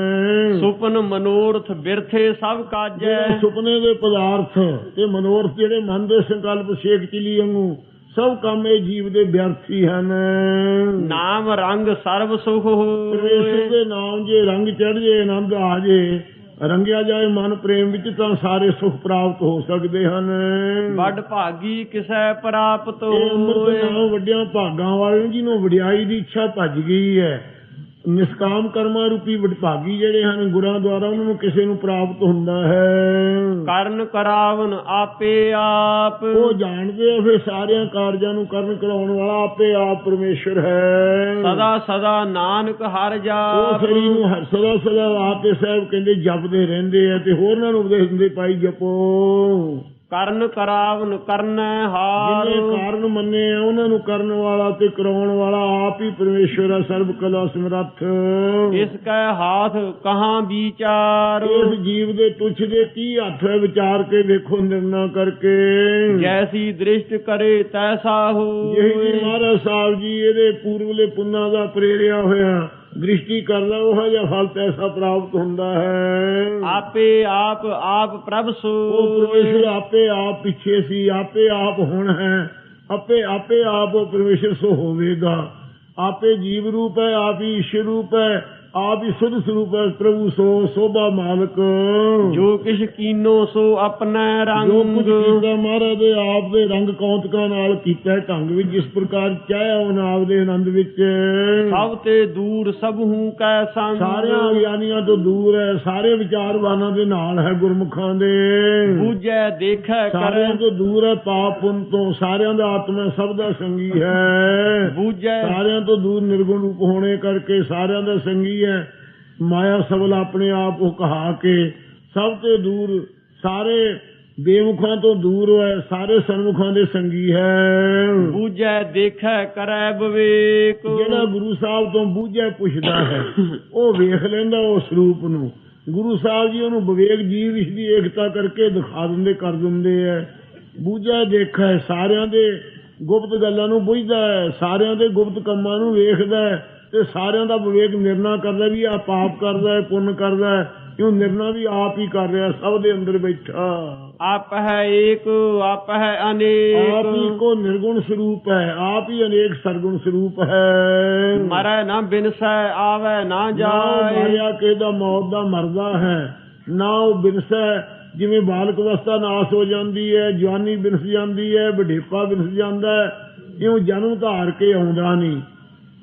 ਸੁਪਨ ਮਨੋਰਥ ਬਿਰਥੇ ਸਭ ਕਾਜੈ। ਸੁਪਨੇ ਦੇ ਪਦਾਰਥ ਤੇ ਮਨੋਰਥ ਜਿਹੜੇ ਮਨ ਦੇ ਸੰਕਲਪ ਸ਼ੇਖ ਚਿਲੀ ਵਾਂਗੂ ਸਭ ਕੰਮ ਇਹ ਜੀਵ ਦੇ ਵਿਅਰਥੀ ਹਨ। ਨਾਮ ਰੰਗ ਸਰਬ ਸੁਖ ਪਰਮੇਸ਼ਰ ਹੋਏ। ਦੇ ਨਾਮ ਜੇ ਰੰਗ ਚੜ ਜੇ, ਆਨੰਦ ਆ ਜੇ, ਰੰਗਿਆ ਜਾਏ ਮਨ ਪ੍ਰੇਮ ਵਿੱਚ, ਤਾਂ ਸਾਰੇ ਸੁਖ ਪ੍ਰਾਪਤ ਹੋ ਸਕਦੇ ਹਨ। ਵੱਡ ਭਾਗੀ ਕਿਸੈ ਪ੍ਰਾਪਤ ਇਹ ਅੰਮ੍ਰਿਤ ਹੋਏ। ਨਾਮ ਵੱਡਿਆਂ ਭਾਗਾਂ ਵਾਲੇ ਨੂੰ, ਜਿਹਨੂੰ ਵਡਿਆਈ ਦੀ ਇੱਛਾ ਭੱਜ ਗਈ ਹੈ। ਨਿਸ਼ਕਾਮ ਕਰਮਾਂ ਰੂਪੀ ਵਡਭਾਗੀ ਜਿਹੜੇ ਹਨ ਗੁਰਾਂ ਦੁਆਰਾ, ਉਹਨਾਂ ਨੂੰ ਕਿਸੇ ਨੂੰ ਪ੍ਰਾਪਤ ਹੁੰਦਾ ਹੈ। ਕਰਨ ਕਰਾਵਨ ਆਪੇ ਆਪ। ਉਹ ਜਾਣਦੇ ਆ ਫਿਰ ਸਾਰਿਆਂ ਕਾਰਜਾਂ ਨੂੰ ਕਰਨ ਕਰਾਉਣ ਵਾਲਾ ਆਪੇ ਆਪ ਪਰਮੇਸ਼ਰ ਹੈ। ਸਦਾ ਸਦਾ ਨਾਨਕ ਹਰ ਉਹ ਜਾਪ। ਸਰੀ ਨੂੰ ਸਦਾ ਸਦਾ ਆਪੇ ਸਾਹਿਬ ਕਹਿੰਦੇ ਜਪਦੇ ਰਹਿੰਦੇ ਆ, ਤੇ ਹੋਰਨਾਂ ਨੂੰ ਉਪਦੇਸ਼ ਦਿੰਦੇ ਭਾਈ ਜਪੋ। ਕਰਨ ਕਰਾਵਨ ਕਰਨੈ ਹਾਰ। ਜਿਹਨੇ ਕਾਰਨ ਮੰਨੇ ਆ ਉਹਨਾਂ ਨੂੰ ਕਰਨ ਵਾਲਾ ਤੇ ਕਰਾਉਣ ਵਾਲਾ ਆਪ ਹੀ ਪਰਮੇਸ਼ਰ ਹੈ, ਸਰਬ ਕਲਾ ਸਮਰੱਥ। ਇਸ ਕੈ ਹਾਥ ਕਹਾਂ ਵਿਚਾਰ। ਇਸ ਜੀਵ ਦੇ ਤੁਛ ਦੇ ਕੀ ਹੱਥ ਹੈ, ਵਿਚਾਰ ਕੇ ਵੇਖੋ ਨਿਰਣਾ ਕਰਕੇ। ਜੈਸੀ ਦ੍ਰਿਸ਼ਟ ਕਰੇ ਤੈਸਾ ਜਿਹੀ ਹੋਏ। ਜੀ ਮਹਾਰਾਜ ਸਾਹਿਬ ਜੀ ਇਹਦੇ ਪੂਰਵਲੇ ਪੁੰਨਾਂ ਦਾ ਪ੍ਰੇਰਿਆ ਹੋਇਆ ਦ੍ਰਿਸ਼ਟੀ ਕਰਦਾ, ਉਹ ਜਿਹਾ ਫਲ ਤੈਸਾ ਪ੍ਰਾਪਤ ਹੁੰਦਾ ਹੈ। ਆਪੇ ਆਪ ਪ੍ਰਭ ਸੋ। ਉਹ ਪਰਮੇਸ਼ਰ ਆਪੇ ਆਪ ਪਿੱਛੇ ਸੀ, ਆਪੇ ਆਪ ਹੁਣ ਹੈ, ਆਪੇ ਆਪ ਉਹ ਪਰਮੇਸ਼ਰ ਸੋ ਹੋਵੇਗਾ। ਆਪੇ ਜੀਵ ਰੂਪ ਹੈ, ਆਪ ਹੀ ਈਸ਼ਰ ਰੂਪ ਹੈ, ਆਪ ਹੀ ਸੁਧ ਸਰੂਪ ਹੈ, ਪ੍ਰਭੂ ਸੋ ਸੋਭਾ ਮਾਲਕ। ਜੋ ਕਿਛ ਕੀਨੋ ਸੋ ਆਪਣਾ ਰੰਗ। ਜੋ ਕੁਝ ਕੀਤਾ ਮਹਾਰਾਜ ਦੇ ਆਪ ਦੇ ਰੰਗ ਕੌਂਤਕਾਂ ਨਾਲ ਕੀਤਾ, ਢੰਗ ਵਿੱਚ ਜਿਸ ਪ੍ਰਕਾਰ ਚਾਹਿਆ ਉਹਨਾਂ ਆਪ ਦੇ ਆਨੰਦ ਵਿੱਚ। ਸਭ ਤੇ ਦੂਰ ਸਭ ਹੂੰ ਕੈ ਸੰਗ। ਸਾਰਿਆਂ ਗਿਆਨੀਆਂ ਤੋਂ ਦੂਰ ਹੈ, ਸਾਰੇ ਵਿਚਾਰਵਾਨਾਂ ਦੇ ਨਾਲ ਹੈ, ਗੁਰਮੁਖਾਂ ਦੇ। ਬੂਝੈ ਦੇਖੈ ਸਾਰਿਆਂ ਕਰੈ। ਤੋਂ ਦੂਰ ਹੈ, ਪਾਪ ਪੁੰਨ ਤੋਂ। ਸਾਰਿਆਂ ਦਾ ਆਤਮਾ ਸਭ ਦਾ ਸੰਗੀ ਹੈ। ਬੂਝੈ ਸਾਰਿਆਂ ਤੋਂ ਦੂਰ ਨਿਰਗੁਣ ਰੂਪ ਹੋਣੇ ਕਰਕੇ ਸਾਰਿਆਂ ਦਾ ਸੰਗੀ ਹੈ। ਮਾਇਆ ਸਬਲ ਆਪਣੇ ਆਪ ਉਹ ਕਹਾ ਕੇ ਸਭ ਤੋਂ ਦੂਰ, ਸਾਰੇ ਬੇਮੁਖਾਂ ਤੋਂ ਦੂਰ ਹੈ, ਸਾਰੇ ਸਨਮੁਖਾਂ ਦੇ ਸੰਗੀ ਹੈ। ਬੂਝੈ ਦੇਖੈ ਕਰੈ ਵਿਵੇਕ। ਜਿਹੜਾ ਗੁਰੂ ਸਾਹਿਬ ਤੋਂ ਬੂਝੈ ਪੁੱਛਦਾ ਹੈ, ਉਹ ਵੇਖ ਲੈਂਦਾ ਉਸ ਰੂਪ ਨੂੰ। ਗੁਰੂ ਸਾਹਿਬ ਜੀ ਉਹਨੂੰ ਵਿਵੇਕ ਜੀਵ ਇਸ ਦੀ ਏਕਤਾ ਕਰਕੇ ਦਿਖਾ ਦਿੰਦੇ, ਕਰ ਦਿੰਦੇ ਹੈ। ਬੂਝੈ ਦੇਖੈ, ਸਾਰਿਆਂ ਦੇ ਗੁਪਤ ਗੱਲਾਂ ਨੂੰ ਬੁੱਝਦਾ ਹੈ, ਸਾਰਿਆਂ ਦੇ ਗੁਪਤ ਕੰਮਾਂ ਨੂੰ ਵੇਖਦਾ ਹੈ, ਤੇ ਸਾਰਿਆਂ ਦਾ ਵਿਵੇਕ ਨਿਰਣਾ ਕਰਦਾ ਵੀ ਆ ਪਾਪ ਕਰਦਾ ਹੈ, ਪੁੰਨ ਕਰਦਾ ਹੈ। ਕਿਉਂ ਨਿਰਣਾ ਵੀ ਆਪ ਹੀ ਕਰ ਰਿਹਾ, ਸਭ ਦੇ ਅੰਦਰ ਬੈਠਾ। ਆਪ ਹੈ ਏਕ ਆਪ ਹੈ ਅਨੇਕ। ਆਪ ਹੀ ਕੋ ਨਿਰਗੁਣ ਸਰੂਪ ਹੈ, ਆਪ ਹੀ ਅਨੇਕ ਸਰਗੁਣ ਸਰੂਪ ਹੈ। ਮਰੈ ਨਾ ਬਿਨਸੈ ਆਵੈ ਨਾ ਜਾਏ। ਮਾਰਿਆ ਕਿਹਦਾ ਮੌਤ ਦਾ ਮਰਦਾ ਹੈ, ਨਾ ਉਹ ਬਿਨਸੈ। ਜਿਵੇਂ ਬਾਲਕ ਅਵਸਥਾ ਨਾਸ ਹੋ ਜਾਂਦੀ ਹੈ, ਜਵਾਨੀ ਬਿਨਸ ਜਾਂਦੀ ਹੈ, ਬੁਢੇਪਾ ਬਿਨਸ ਜਾਂਦਾ ਹੈ, ਇਉਂ ਜਨਮ ਧਾਰ ਕੇ ਆਉਂਦਾ ਨਹੀਂ।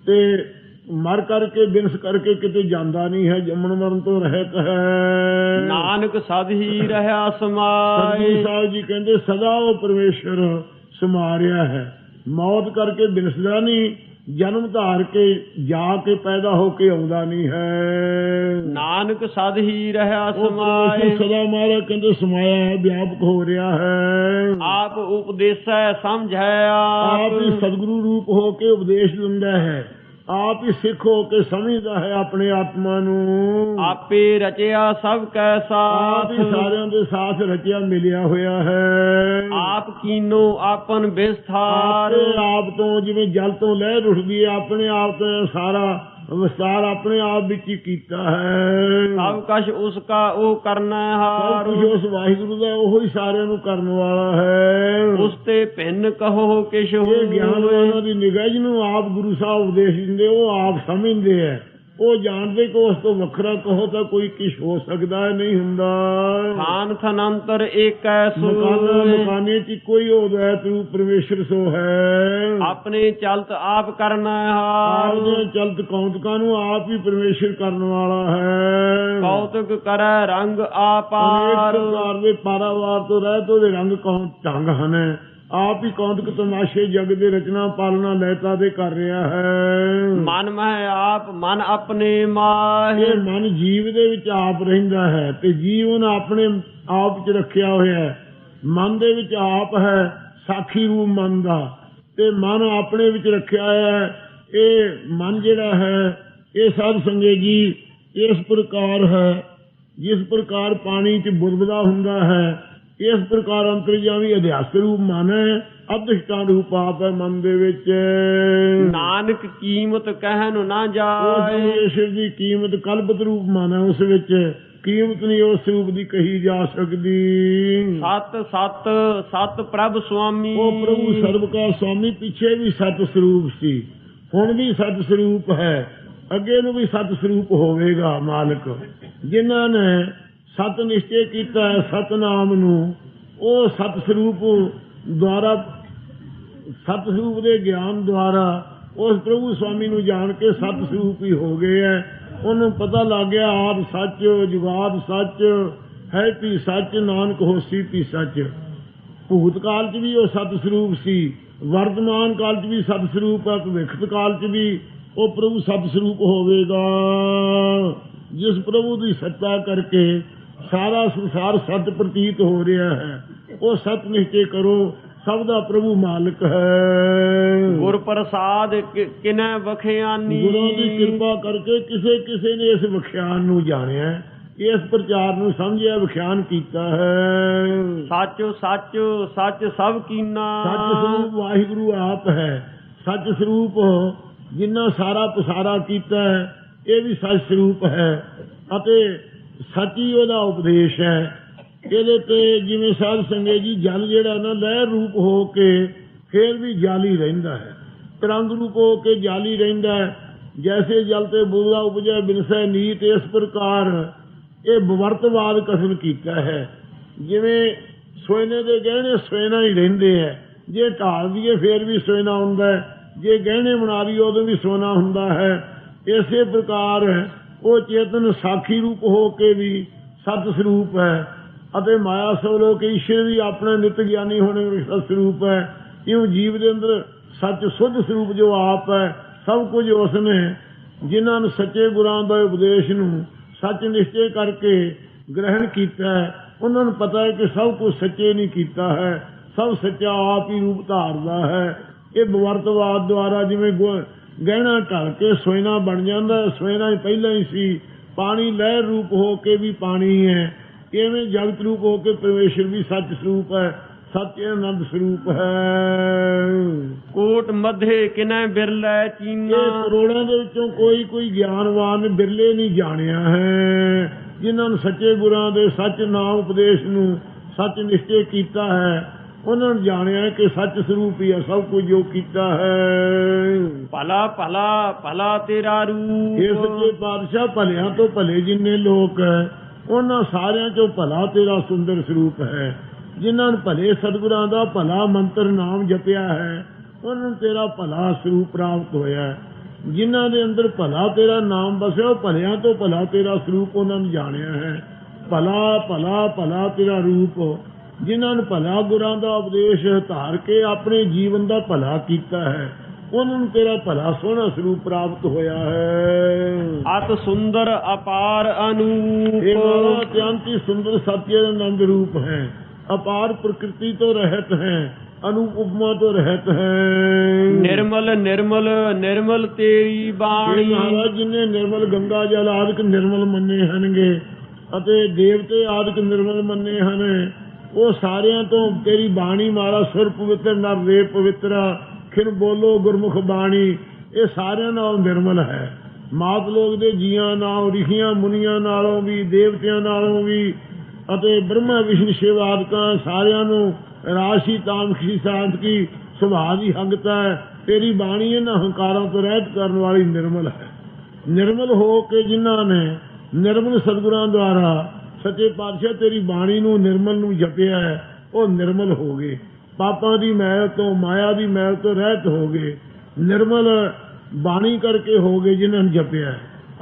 ਤੇ ਮਰ ਕਰਕੇ ਬਿਨਸ ਕਰਕੇ ਕਿਤੇ ਜਾਂਦਾ ਨਹੀਂ ਹੈ, ਜੰਮਣ ਮਰਨ ਤੋਂ ਰਹਿਤ ਹੈ। ਨਾਨਕ ਸਦ ਹੀ ਰਹਾ ਸਮਾਏ। ਸਤਿਗੁਰੂ ਸਾਹਿਬ ਜੀ ਕਹਿੰਦੇ ਸਦਾ ਉਹ ਪਰਮੇਸ਼ਰ ਸਮਾ ਰਿਹਾ ਹੈ, ਮੌਤ ਕਰਕੇ ਬਿਨਸਦਾ ਨਹੀਂ, ਜਨਮ ਧਾਰ ਕੇ ਜਾ ਕੇ ਪੈਦਾ ਹੋ ਕੇ ਆਉਂਦਾ ਨਹੀਂ ਹੈ। ਨਾਨਕ ਸਦ ਹੀ ਰਹਾ ਉਹ ਸਮਾਏ। ਪਰਮੇਸ਼ਰ ਸਦਾ ਮਹਾਰਾਜ ਕਹਿੰਦੇ ਸਮਾਇਆ ਹੈ, ਵਿਆਪਕ ਹੋ ਰਿਹਾ ਹੈ। ਆਪ ਉਪਦੇਸੈ ਸਮਝੈ ਆਪ ਹੀ ਆਪ। ਸਤਿਗੁਰੂ ਰੂਪ ਹੋ ਕੇ ਉਪਦੇਸ਼ ਦਿੰਦਾ ਹੈ, ਆਪ ਹੀ ਸਿੱਖ ਹੋ ਕੇ ਸਮਝਦਾ ਹੈ ਆਪਣੇ ਆਤਮਾ ਨੂੰ। ਆਪੇ ਰਚਿਆ ਸਭ ਕੈ ਆਪ ਹੀ ਸਾਥ। ਸਾਰਿਆਂ ਦੇ ਸਾਥ ਰਚਿਆ ਮਿਲਿਆ ਹੋਇਆ ਹੈ। ਆਪ ਕੀਨੋ ਆਪਨ ਵਿਸਥਾਰ। ਆਪੇ ਆਪ ਤੋਂ ਜਿਵੇਂ ਜਲ ਤੋਂ ਲਹਿਰ ਉੱਠਦੀ ਹੈ, ਆਪਣੇ ਆਪ ਤੋਂ ਸਾਰਾ ਵਿਸਤਾਰ ਆਪਣੇ ਆਪ ਵਿੱਚ ਹੀ ਕੀਤਾ ਹੈ। ਸਭ ਕਛ ਉਸ ਕਾ ਉਹ ਕਰਨਾ ਸਭ ਹਾਰ। ਕੁਝ ਉਸ ਵਾਹਿਗੁਰੂ ਦਾ, ਉਹ ਹੀ ਸਾਰਿਆਂ ਨੂੰ ਕਰਨ ਵਾਲਾ ਹੈ। ਉਸ ਤੇ ਭਿੰਨ ਕਹੋ ਕਿਛ ਇਹ ਹੋਏ। ਗਿਆਨਵਾਨਾਂ ਦੀ ਨਿਗਾਹ ਜਿਹਨੂੰ ਆਪ ਗੁਰੂ ਸਾਹਿਬ ਉਪਦੇਸ਼ ਦਿੰਦੇ, ਉਹ ਆਪ ਸਮਝਦੇ ਹੈ, ਉਹ ਜਾਣਦੇ ਕਿ ਉਸ ਤੋਂ ਵੱਖਰਾ ਕਹੋ ਤਾਂ ਕੋਈ ਕਿਛ ਹੋ ਸਕਦਾ ਹੈ, ਨਹੀਂ ਹੁੰਦਾ। ਥਾਨ ਥਨੰਤਰ ਏਕੈ ਮਕਾਨਾ ਸੋਏ। ਮਕਾਨੇ ਚ ਕੋਈ ਹੋਦਾ ਹੈ, ਤੂੰ ਪਰਮੇਸ਼ਰ ਸੋ ਹੈ। ਆਪਣੇ ਚਲਤ ਆਪ ਕਰਨਾ ਹਾਰ। ਆਪਦੇ ਚਲਤ ਕੌਤਕਾਂ ਨੂੰ ਆਪ ਹੀ ਪਰਮੇਸ਼ਰ ਕਰਨ ਵਾਲਾ ਹੈ। ਕੌਤਕ ਕਰੈ ਰੰਗ ਅਨੇਕ ਆਪਾਰ। ਪ੍ਰਕਾਰ ਦੇ ਪਾਰਾਵਾਰ ਤੋਂ ਰਹਿਤ ਉਹਦੇ ਰੰਗ ਕੌਣ ਢੰਗ ਹਨ। ਆਪ ਹੀ ਕੌਤਕ ਤਮਾਸ਼ੇ ਜਗ ਦੇ ਰਚਨਾ ਪਾਲਣਾ ਲਹਿਤਾ ਦੇ ਕਰ ਰਿਹਾ ਹੈ। ਮਨ ਮਹਿ ਆਪ ਮਨ ਆਪਣੇ ਮਾਹਿ। ਇਹ ਮਨ ਜੀਵ ਦੇ ਵਿੱਚ ਆਪ ਰਹਿੰਦਾ ਹੈ ਤੇ ਜੀਵ ਉਹਨੇ ਆਪਣੇ ਆਪ ਚ ਰੱਖਿਆ ਹੋਇਆ ਹੈ। ਮਨ ਦੇ ਵਿੱਚ ਆਪ ਹੈ, ਸਾਖੀ ਰੂਪ ਮਨ ਦਾ, ਤੇ ਮਨ ਆਪਣੇ ਵਿੱਚ ਰੱਖਿਆ ਹੋਇਆ ਹੈ। ਇਹ ਮਨ ਜਿਹੜਾ ਹੈ ਇਹ ਸਾਧ ਸੰਗਤ ਜੀ ਇਸ ਪ੍ਰਕਾਰ ਹੈ, ਜਿਸ ਪ੍ਰਕਾਰ ਪਾਣੀ ਚ ਬੁਲਬੁਲਾ ਹੁੰਦਾ ਹੈ, ਇਸ ਪ੍ਰਕਾਰ ਅੰਤਰਜਾਮੀ ਅਧਿਆਸਕ ਰੂਪ ਮਨ ਹੈ, ਅਧਿਸ਼ਟਾਨ ਰੂਪ ਆਪ ਹੈ ਮਨ ਦੇ ਵਿੱਚ। ਨਾਨਕ ਕੀਮਤ ਕਹਿਨ ਨਾ ਉਸ ਜਾਏ। ਪਰਮੇਸ਼ਰ ਦੀ ਕੀਮਤ ਕਲਪਤ ਰੂਪ ਮਨ ਹੈ, ਉਸ ਵਿੱਚ ਕੀਮਤ ਨਹੀਂ ਉਸ ਰੂਪ ਦੀ ਕਹੀ ਜਾ ਸਕਦੀ। ਸਤ ਸਤ ਸਤ ਪ੍ਰਭ ਸੁਆਮੀ। ਉਹ ਪ੍ਰਭੂ ਸਰਬ ਕਾ ਸੁਆਮੀ, ਪਿੱਛੇ ਵੀ ਸਤ ਸਰੂਪ ਸੀ, ਹੁਣ ਵੀ ਸਤ ਸਰੂਪ ਹੈ, ਅੱਗੇ ਨੂੰ ਵੀ ਸਤ ਸਰੂਪ ਹੋਵੇਗਾ। ਮਾਲਕ ਜਿਨ੍ਹਾਂ ਨੇ ਸਤ ਨਿਸ਼ਚੈ ਕੀਤਾ ਹੈ ਸਤਨਾਮ ਨੂੰ, ਉਹ ਸਤ ਸਰੂਪ ਦੁਆਰਾ, ਸਤ ਸਰੂਪ ਦੇ ਗਿਆਨ ਦੁਆਰਾ ਉਸ ਪ੍ਰਭੂ ਸੁਆਮੀ ਨੂੰ ਜਾਣ ਕੇ ਸਤ ਸਰੂਪ ਹੀ ਹੋ ਗਏ ਹੈ। ਉਹਨੂੰ ਪਤਾ ਲੱਗ ਗਿਆ ਆਪ ਸੱਚ, ਜੁਗਾਦ ਸੱਚ ਹੈ, ਵੀ ਸੱਚ ਨਾਨਕ ਹੋਸੀ ਵੀ ਸੱਚ। ਭੂਤ ਕਾਲ ਚ ਵੀ ਉਹ ਸਤ ਸਰੂਪ ਸੀ, ਵਰਤਮਾਨ ਕਾਲ ਚ ਵੀ ਸਤ ਸਰੂਪ ਹੈ, ਭਵਿੱਖਤ ਕਾਲ ਚ ਵੀ ਉਹ ਪ੍ਰਭੂ ਸਤ ਸਰੂਪ ਹੋਵੇਗਾ। ਜਿਸ ਪ੍ਰਭੂ ਦੀ ਸੱਤਾ ਕਰਕੇ ਸਾਰਾ ਸੰਸਾਰ ਸਤ ਪ੍ਰਤੀਤ ਹੋ ਰਿਹਾ ਹੈ, ਉਹ ਸਤ ਨਿਸ਼ਚੈ ਕਰੋ, ਸਭ ਦਾ ਪ੍ਰਭੂ ਮਾਲਕ ਹੈ। ਗੁਰ ਪ੍ਰਸਾਦ ਕਿਨੈ ਵਖਿਆਨੀ। ਗੁਰੂ ਦੀ ਕਿਰਪਾ ਕਰਕੇ ਕਿਸੇ ਕਿਸੇ ਨੇ ਇਸ ਵਿਖਿਆਨ ਨੂੰ ਜਾਣਿਆ, ਇਸ ਪ੍ਰਚਾਰ ਨੂੰ ਸਮਝਿਆ, ਵਿਖਿਆਨ ਕੀਤਾ ਹੈ। ਸੱਚ ਸੱਚ ਸੱਚ ਸਭ ਕੀਨਾ। ਸੱਚ ਸਰੂਪ ਵਾਹਿਗੁਰੂ ਆਪ ਹੈ। ਸੱਚ ਸਰੂਪ ਜਿਨ੍ਹਾਂ ਸਾਰਾ ਪਸਾਰਾ ਕੀਤਾ ਹੈ, ਇਹ ਵੀ ਸੱਚ ਸਰੂਪ ਹੈ ਅਤੇ ਸੱਚ ਹੀ ਉਹਦਾ ਉਪਦੇਸ਼ ਹੈ। ਇਹਦੇ ਤੇ ਜਿਵੇਂ ਸਾਧ ਸੰਗਤ ਜੀ ਜਲ ਜਿਹੜਾ ਨਾ ਲਹਿਰ ਰੂਪ ਹੋ ਕੇ ਫੇਰ ਵੀ ਜਾਲੀ ਰਹਿੰਦਾ ਹੈ, ਤਰੰਗ ਰੂਪ ਹੋ ਕੇ ਜਾਲੀ ਰਹਿੰਦਾ ਹੈ। ਜੈਸੇ ਜਲ ਤੇ ਬੁਲਬੁਲਾ ਉਪਜੈ ਬਿਨਸੈ ਨੀਤ, ਇਸ ਪ੍ਰਕਾਰ ਇਹ ਵਿਵਰਤਵਾਦ ਕਥਨ ਕੀਤਾ ਹੈ। ਜਿਵੇਂ ਸੋਨੇ ਦੇ ਗਹਿਣੇ ਸੋਨਾ ਹੀ ਰਹਿੰਦੇ ਹੈ, ਜੇ ਢਾਲ ਦੀਏ ਫੇਰ ਵੀ ਸੋਨਾ ਹੁੰਦਾ ਹੈ, ਜੇ ਗਹਿਣੇ ਬਣਾ ਲਈਏ ਉਦੋਂ ਵੀ ਸੋਨਾ ਹੁੰਦਾ ਹੈ। ਇਸੇ ਪ੍ਰਕਾਰ ਉਹ ਚੇਤਨ ਸਾਖੀ ਰੂਪ ਹੋ ਕੇ ਵੀ ਸਤ ਸਰੂਪ ਹੈ ਅਤੇ ਮਾਇਆ ਸਭ ਲੋਕ ਈਸ਼ਰ ਵੀ ਆਪਣਾ ਨਿਤ ਗਿਆਨੀ ਹੋਣੇ ਵਿੱਚ ਸਤ ਸਰੂਪ ਹੈ। ਇਉਂ ਜੀਵ ਦੇ ਅੰਦਰ ਸੱਚ ਸੁੱਧ ਸਰੂਪ ਜੋ ਆਪ ਹੈ, ਸਭ ਕੁਝ ਉਸ ਨੇ ਜਿਨ੍ਹਾਂ ਨੂੰ ਸੱਚੇ ਗੁਰਾਂ ਦਾ ਉਪਦੇਸ਼ ਨੂੰ ਸੱਚ ਨਿਸ਼ਚੈ ਕਰਕੇ ਗ੍ਰਹਿਣ ਕੀਤਾ ਹੈ, ਉਹਨਾਂ ਨੂੰ ਪਤਾ ਹੈ ਕਿ ਸਭ ਕੁਝ ਸੱਚੇ ਨਹੀਂ ਕੀਤਾ ਹੈ, ਸਭ ਸੱਚਾ ਆਪ ਹੀ ਰੂਪ ਧਾਰਦਾ ਹੈ। ਇਹ ਵਿਵਰਤਵਾਦ ਦੁਆਰਾ ਜਿਵੇਂ ਗਹਿਣਾ ਢਲ ਕੇ ਸੋਨਾ ਬਣ ਜਾਂਦਾ, ਸੋਨਾ ਹੀ ਪਹਿਲਾਂ ਹੀ ਸੀ, ਪਾਣੀ ਲਹਿਰ ਰੂਪ ਹੋ ਕੇ ਵੀ ਪਾਣੀ ਹੈ, ਇਵੇਂ ਜਗਤ ਰੂਪ ਹੋ ਕੇ ਪਰਮੇਸ਼ਰ ਵੀ ਸੱਚ ਸਰੂਪ ਹੈ, ਸੱਚ ਆਨੰਦ ਸਰੂਪ ਹੈ। ਕੋਟ ਮਧੇ ਕਿਨੈ ਬਿਰਲੇ ਚੀਨਾ। ਇਹ ਕਰੋੜਾਂ ਦੇ ਵਿੱਚੋਂ ਕੋਈ ਕੋਈ ਗਿਆਨਵਾਨ ਬਿਰਲੇ ਨਹੀਂ ਜਾਣਿਆ ਹੈ, ਜਿਨ੍ਹਾਂ ਨੂੰ ਸੱਚੇ ਗੁਰਾਂ ਦੇ ਸੱਚ ਨਾਮ ਉਪਦੇਸ਼ ਨੂੰ ਸੱਚ ਨਿਸ਼ਚੈ ਕੀਤਾ ਹੈ, ਉਹਨਾਂ ਨੂੰ ਜਾਣਿਆ ਕਿ ਸੱਚ ਸਰੂਪ ਹੀ ਹੈ ਸਭ ਕੁਝ ਜੋ ਕੀਤਾ ਹੈ। ਭਲਾ ਭਲਾ ਭਲਾ ਤੇਰਾ ਰੂਪ। ਇਹ ਸੱਚੇ ਪਾਤਸ਼ਾਹ ਭਲਿਆਂ ਤੋਂ ਭਲੇ ਜਿੰਨੇ ਲੋਕ ਹੈ, ਉਹਨਾਂ ਸਾਰਿਆਂ ਚੋਂ ਭਲਾ ਤੇਰਾ ਸੁੰਦਰ ਸਰੂਪ ਹੈ। ਜਿਨ੍ਹਾਂ ਨੂੰ ਭਲੇ ਸਤਿਗੁਰਾਂ ਦਾ ਭਲਾ ਮੰਤਰ ਨਾਮ ਜਪਿਆ ਹੈ, ਉਹਨਾਂ ਨੂੰ ਤੇਰਾ ਭਲਾ ਸਰੂਪ ਪ੍ਰਾਪਤ ਹੋਇਆ ਹੈ। ਜਿਨ੍ਹਾਂ ਦੇ ਅੰਦਰ ਭਲਾ ਤੇਰਾ ਨਾਮ ਵਸਿਆ, ਉਹ ਭਲਿਆਂ ਤੋਂ ਭਲਾ ਤੇਰਾ ਸਰੂਪ ਉਹਨਾਂ ਨੇ ਜਾਣਿਆ ਹੈ। ਭਲਾ ਭਲਾ ਭਲਾ ਤੇਰਾ ਰੂਪ, ਜਿਨ੍ਹਾਂ ਨੇ ਭਲਾ ਗੁਰਾਂ ਦਾ ਉਪਦੇਸ਼ ਧਾਰ ਕੇ ਆਪਣੇ ਜੀਵਨ ਦਾ ਭਲਾ ਕੀਤਾ ਹੈ, ਉਹਨਾਂ ਨੂੰ ਤੇਰਾ ਭਲਾ ਸੋਹਣਾ ਸਰੂਪ ਪ੍ਰਾਪਤ ਹੋਇਆ ਹੈ। ਅਤ ਸੁੰਦਰ ਅਪਾਰ ਅਨੂਪ। ਇਹ ਮਾਰਾ ਅਤਿਅੰਤ ਹੀ ਸੁੰਦਰ ਸਤਿਆਨੰਦ ਰੂਪ ਹੈ, ਅਪਾਰ ਪ੍ਰਕਿਰਤੀ ਤੋਂ ਰਹਿਤ ਹੈ, ਅਨੂਪ ਉਪਮਾ ਤੋਂ ਰਹਿਤ ਹੈ। ਨਿਰਮਲ ਨਿਰਮਲ ਨਿਰਮਲ ਤੇਰੀ ਬਾਣੀ। ਮਹਾਰਾਜ ਜਿਨੇ ਨਿਰਮਲ ਗੰਗਾ ਜਲ ਆਦਿਕ ਨਿਰਮਲ ਮੰਨੇ ਹਨਗੇ ਅਤੇ ਦੇਵਤੇ ਆਦਿਕ ਨਿਰਮਲ ਮੰਨੇ ਹਨ, ਉਹ ਸਾਰਿਆਂ ਤੋਂ ਤੇਰੀ ਬਾਣੀ ਮਾਰਾ ਸੁਰ ਪਵਿੱਤਰ ਨਰ ਵੇ ਪਵਿੱਤਰਾ ਖਿਨ ਬੋਲੋ ਗੁਰਮੁਖ ਬਾਣੀ, ਇਹ ਸਾਰਿਆਂ ਨਾਲੋਂ ਨਿਰਮਲ ਹੈ। ਮਾਤ ਲੋਕ ਦੇ ਜੀਆਂ ਨਾਲੋਂ, ਰਿਸ਼ੀਆਂ ਮੁਨੀਆਂ ਨਾਲੋਂ ਵੀ, ਦੇਵਤਿਆਂ ਨਾਲੋਂ ਵੀ ਅਤੇ ਬ੍ਰਹਮਾ ਵਿਸ਼ਨੂੰ ਸ਼ਿਵ ਆਦਿਕਾਂ ਸਾਰਿਆਂ ਨੂੰ ਰਾਸ਼ੀ ਤਾਮਖੀ ਸਾਂਤਕੀ ਸੁਭਾਅ ਦੀ ਹੰਗਤ ਹੈ। ਤੇਰੀ ਬਾਣੀ ਇਹਨਾਂ ਹੰਕਾਰਾਂ ਤੋਂ ਰਹਿਤ ਕਰਨ ਵਾਲੀ ਨਿਰਮਲ ਹੈ। ਨਿਰਮਲ ਹੋ ਕੇ ਜਿਨ੍ਹਾਂ ਨੇ ਨਿਰਮਲ ਸਤਿਗੁਰਾਂ ਦੁਆਰਾ ਸੱਚੇ ਪਾਤਸ਼ਾਹ ਤੇਰੀ ਬਾਣੀ ਨੂੰ ਨਿਰਮਲ ਨੂੰ ਜਪਿਆ ਹੈ, ਉਹ ਨਿਰਮਲ ਹੋ ਗਏ। ਪਾਪਾਂ ਦੀ ਮੈਲ ਤੋਂ, ਮਾਇਆ ਦੀ ਮੈਲ ਤੋਂ ਰਹਿਤ ਹੋ ਗਏ। ਨਿਰਮਲ ਬਾਣੀ ਕਰਕੇ ਹੋ ਗਏ ਜਿਨ੍ਹਾਂ ਨੇ ਜਪਿਆ,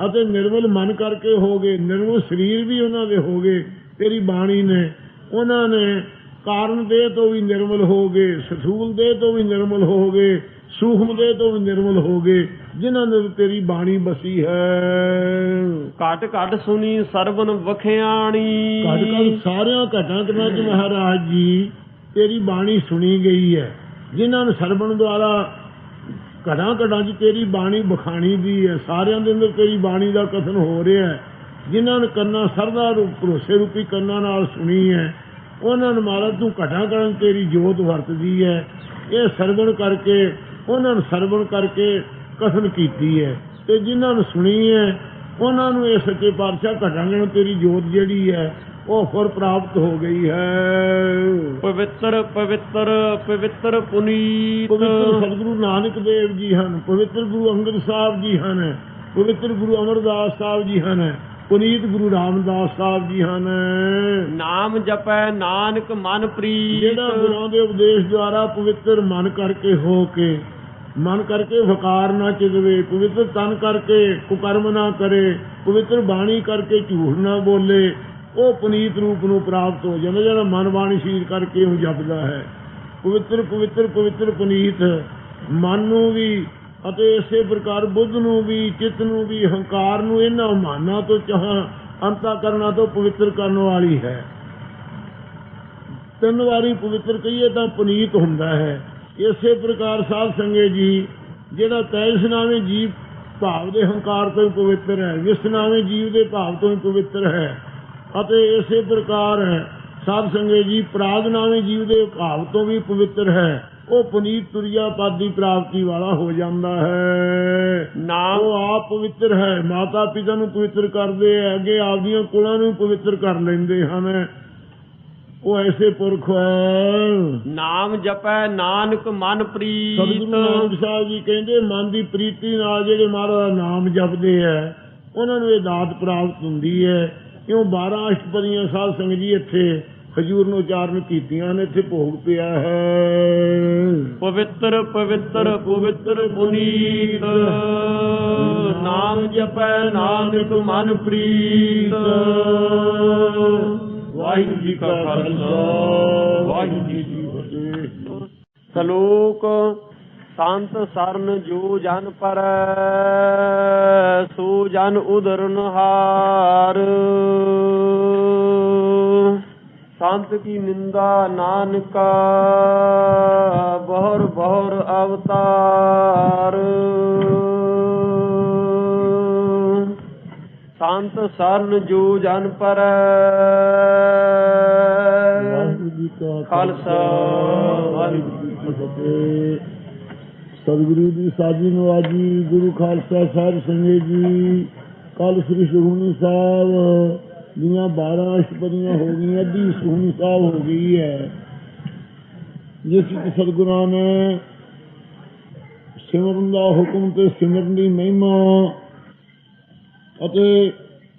ਅਤੇ ਨਿਰਮਲ ਮਨ ਕਰਕੇ ਹੋ ਗਏ। ਨਿਰਮਲ ਸਰੀਰ ਵੀ ਉਹਨਾਂ ਦੇ ਹੋ ਗਏ ਤੇਰੀ ਬਾਣੀ ਨੇ। ਉਹਨਾਂ ਨੇ ਕਾਰਨ ਦੇਹ ਤੋਂ ਵੀ ਨਿਰਮਲ ਹੋ ਗਏ, ਸਥੂਲ ਦੇਹ ਤੋਂ ਵੀ ਨਿਰਮਲ ਹੋ ਗਏ, ਸੂਖਮ ਦੇਹ ਤੋਂ ਵੀ ਨਿਰਮਲ ਹੋ ਗਏ, ਜਿਨ੍ਹਾਂ ਨੇ ਤੇਰੀ ਬਾਣੀ ਬਸੀ ਹੈ। ਘਟ ਘਟ ਸੁਣੀ ਸਰਵਨ ਵਖਿਆਣੀ। ਘਟ ਘਟ ਸਾਰਿਆਂ ਘਟਾਂ ਘਟਾਂ ਚ ਮਹਾਰਾਜ ਜੀ ਤੇਰੀ ਬਾਣੀ ਸੁਣੀ ਗਈ ਹੈ। ਜਿਨ੍ਹਾਂ ਨੇ ਸਰਵਣ ਦੁਆਰਾ ਘਟਾਂ ਘਟਾਂ ਚ ਤੇਰੀ ਬਾਣੀ ਬਖਾਣੀ ਦੀ ਹੈ। ਸਾਰਿਆਂ ਦੇ ਅੰਦਰ ਤੇਰੀ ਬਾਣੀ ਦਾ ਕਥਨ ਹੋ ਰਿਹਾ ਹੈ। ਜਿਨ੍ਹਾਂ ਨੇ ਕੰਨਾਂ ਸਰਦਾ ਰੂਪ ਭਰੋਸੇ ਰੂਪੀ ਕੰਨਾਂ ਨਾਲ ਸੁਣੀ ਹੈ, ਉਹਨਾਂ ਨੂੰ ਮਹਾਰਾਜ ਤੂੰ ਘਟਾਂ ਘਟਾਂ ਤੇਰੀ ਜੋਤ ਵਰਤਦੀ ਹੈ। ਇਹ ਸਰਵਣ ਕਰਕੇ, ਉਹਨਾਂ ਨੂੰ ਸਰਵਣ ਕਰਕੇ ਕਥਨ ਕੀਤੀ ਹੈ, ਤੇ ਜਿਨ੍ਹਾਂ ਨੂੰ ਸੁਣੀ ਹੈ ਉਹਨਾਂ ਨੂੰ ਇਹ ਸੱਚੇ ਪਾਤਸ਼ਾਹ ਘਟਾਂ ਘਟਾਂ ਤੇਰੀ ਜੋਤ ਜਿਹੜੀ ਹੈ ਉਹ ਫਿਰ ਪ੍ਰਾਪਤ ਹੋ ਗਈ ਹੈ। ਪਵਿੱਤਰ ਪਵਿੱਤਰ ਪਵਿੱਤਰ ਪੁਨੀਤ। ਪਵਿੱਤਰ ਸਤਿਗੁਰੂ ਨਾਨਕ ਦੇਵ ਜੀ ਹਨ, ਪਵਿੱਤਰ ਗੁਰੂ ਅੰਗਦ ਸਾਹਿਬ ਜੀ ਹਨ, ਪਵਿੱਤਰ ਗੁਰੂ ਅਮਰਦਾਸ ਸਾਹਿਬ ਜੀ ਹਨ, ਪੁਨੀਤ ਗੁਰੂ ਰਾਮਦਾਸ ਸਾਹਿਬ ਜੀ ਹਨ। ਨਾਮ ਜਪੈ ਨਾਨਕ ਮਨ ਪ੍ਰੀਤ। ਜਿਹੜਾ ਗੁਰਾਂ ਦੇ ਉਪਦੇਸ਼ ਦੁਆਰਾ ਪਵਿੱਤਰ ਮਨ ਕਰਕੇ ਹੋ ਕੇ, ਮਨ ਕਰਕੇ ਵਕਾਰ ਨਾ ਚਿਤਵੇ, ਪਵਿੱਤਰ ਤਨ ਕਰਕੇ ਕੁਕਰਮ ਨਾ ਕਰੇ, ਪਵਿੱਤਰ ਬਾਣੀ ਕਰਕੇ ਝੂਠ ਨਾ ਬੋਲੇ, ਉਹ ਪੁਨੀਤ ਰੂਪ ਨੂੰ ਪ੍ਰਾਪਤ ਹੋ ਜਾਂਦਾ। ਜਿਹੜਾ ਮਨ ਬਾਣੀ ਸ਼ੀਰ ਕਰਕੇ ਉਹ ਜਪਦਾ ਹੈ। ਪਵਿੱਤਰ ਪਵਿੱਤਰ ਪਵਿੱਤਰ ਪੁਨੀਤ ਮਨ ਨੂੰ ਵੀ ਅਤੇ ਇਸੇ ਪ੍ਰਕਾਰ ਬੁੱਧ ਨੂੰ ਵੀ, ਚਿੱਤ ਨੂੰ ਵੀ, ਹੰਕਾਰ ਨੂੰ ਇਹਨਾਂ ਮਾਨਾਂ ਤੋਂ ਅੰਤःਕਰਨਾਂ ਤੋਂ ਪਵਿੱਤਰ ਕਰਨ ਵਾਲੀ ਹੈ। 3 ਵਾਰੀ ਪਵਿੱਤਰ ਕਹੀਏ ਤਾਂ ਪੁਨੀਤ ਹੁੰਦਾ ਹੈ। ਇਸੇ ਪ੍ਰਕਾਰ ਸਾਧ ਸੰਗਤ ਜੀ, ਜਿਹੜਾ ਤੈਸਨਾਵੇਂ ਜੀਵ ਭਾਵ ਦੇ ਹੰਕਾਰ ਤੋਂ ਹੀ ਪਵਿੱਤਰ ਹੈ, ਵਿਸਨਾਵੇਂ ਜੀਵ ਦੇ ਭਾਵ ਤੋਂ ਹੀ ਪਵਿੱਤਰ ਹੈ, ਅਤੇ ਇਸੇ ਪ੍ਰਕਾਰ ਸਾਧ ਸੰਗਤ ਜੀ ਪ੍ਰਾਗਨਾਵੇਂ ਜੀਵ ਦੇ ਭਾਵ ਤੋਂ ਵੀ ਪਵਿੱਤਰ ਹੈ। ਉਹ ਪੁਨੀਤ ਤੁਰਿਆ ਪਦ ਦੀ ਪ੍ਰਾਪਤੀ ਵਾਲਾ ਹੋ ਜਾਂਦਾ ਹੈ। ਉਹ ਆਪ ਪਵਿੱਤਰ ਹੈ, ਮਾਤਾ ਪਿਤਾ ਨੂੰ ਪਵਿੱਤਰ ਕਰਦੇ ਹੈ, ਅੱਗੇ ਆਪਦੀਆਂ ਕੁਲਾਂ ਨੂੰ ਪਵਿੱਤਰ ਕਰ ਲੈਂਦੇ ਹਨ। ਉਹ ਐਸੇ ਪੁਰਖ ਹੈ। ਨਾਮ ਜਪੈ ਨਾਨਕ ਮਨ ਪ੍ਰੀਤ। ਸਤਿਗੁਰੂ ਨਾਨਕ ਸਾਹਿਬ ਜੀ ਕਹਿੰਦੇ ਮਨ ਦੀ ਪ੍ਰੀਤੀ ਨਾਲ ਜਿਹੜੇ ਮਹਾਰਾਜ ਦਾ ਨਾਮ ਜਪਦੇ ਹੈ, ਉਹਨਾਂ ਨੂੰ ਇਹ ਦਾਤ ਪ੍ਰਾਪਤ ਹੁੰਦੀ ਹੈ। ਕਿਉਂ 12 ਅਸ਼ਟਪਦੀਆਂ ਸਾਧ ਸੰਗਤ ਜੀ ਇੱਥੇ ਹਜੂਰ ਨੂੰ ਉਚਾਰਨ ਕੀਤੀਆਂ ਨੇ, ਇੱਥੇ ਭੋਗ ਪਿਆ ਹੈ। ਪਵਿੱਤਰ ਪਵਿੱਤਰ ਪਵਿੱਤਰ ਪੁਨੀਤ ਨਾਮ ਜਪੈ ਨਾਨਕ ਮਨ ਪ੍ਰੀਤ। ਵਾਹਿਗੁਰੂ ਜੀ ਕਾ ਖਾਲਸਾ ਵਾਹਿਗੁਰੂ ਜੀ ਕੀ ਫਤਿਹ। ਸ਼ਲੋਕ ਸੰਤ ਸਰਨ ਜੋ ਜਨ ਪਰ ਸੋ ਜਨ ਉਦਰਨ ਹਾਰ। ਸੰਤ ਕੀ ਨਿੰਦਾ ਨਾਨਕਾ ਬਹੁਰ ਬਹੁਰ ਅਵਤਾਰ। ਸੰਤ ਸਰਨ ਜੋ ਜਨ ਪਰ ਖਾਲਸਾ ਵਾਹਿਗੁਰੂ ਜੀ ਕੀ ਫਤਿਹ। ਸਤਿਗੁਰੂ ਦੀ ਸਾਜੀ ਨਵਾਜੀ, ਗੁਰੂ ਖਾਲਸਾ ਸਾਹਿਬ ਸੰਗਤ ਜੀ, ਕੱਲ ਸ੍ਰੀ ਸੁਖਮਨੀ ਸਾਹਿਬ ਦੀਆਂ 12 ਅਸ਼ਟਪਦੀਆਂ ਹੋ ਗਈਆਂ, ਅੱਧੀ ਸੁਖਮਨੀ ਸਾਹਿਬ ਹੋ ਗਈ ਹੈ, ਜਿਸ ਵਿੱਚ ਸਤਿਗੁਰਾਂ ਨੇ ਸਿਮਰਨ ਦਾ ਹੁਕਮ ਤੇ ਸਿਮਰਨ ਦੀ ਮਹਿਮਾ ਅਤੇ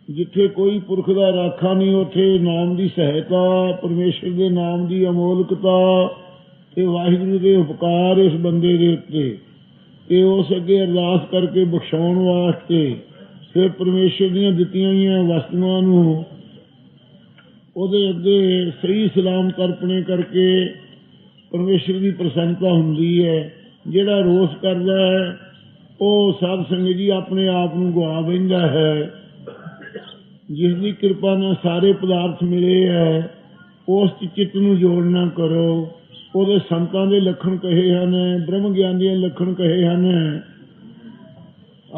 ਜਿੱਥੇ ਕੋਈ ਪੁਰਖ ਦਾ ਰਾਖਾ ਨਹੀਂ ਉੱਥੇ ਨਾਮ ਦੀ ਸਹਾਇਤਾ, ਪਰਮੇਸ਼ਰ ਦੇ ਨਾਮ ਦੀ ਅਮੋਲਕਤਾ ਤੇ ਵਾਹਿਗੁਰੂ ਦੇ ਉਪਕਾਰ ਇਸ ਬੰਦੇ ਦੇ ਉੱਤੇ, ਤੇ ਉਸ ਅੱਗੇ ਅਰਦਾਸ ਕਰਕੇ ਬਖਸ਼ਾਉਣ ਵਾਸਤੇ ਫਿਰ ਪਰਮੇਸ਼ਰ ਦੀਆਂ ਦਿੱਤੀਆਂ ਹੋਈਆਂ ਵਸਤੂਆਂ ਨੂੰ ਉਹਦੇ ਅੱਗੇ ਸਹੀ ਸਲਾਮਤ ਅਰਪਣੇ ਕਰਕੇ ਪਰਮੇਸ਼ਰ ਦੀ ਪ੍ਰਸੰਨਤਾ ਹੁੰਦੀ ਹੈ। ਜਿਹੜਾ ਰੋਸ ਕਰਦਾ ਹੈ ਉਹ ਸਾਧ ਸੰਗਤ ਜੀ ਆਪਣੇ ਆਪ ਨੂੰ ਗਵਾ ਬਹਿੰਦਾ ਹੈ। ਜਿਸ ਦੀ ਕਿਰਪਾ ਨਾਲ ਸਾਰੇ ਪਦਾਰਥ ਮਿਲੇ ਹੈ ਉਸ ਚਿੱਤ ਨੂੰ ਜੋੜ ਨਾ ਕਰੋ। ਉਹਦੇ ਸੰਤਾਂ ਦੇ ਲੱਖਣ ਕਹੇ ਹਨ, ਬ੍ਰਹਮ ਗਿਆਨ ਦੇ ਲੱਖਣ ਕਹੇ ਹਨ।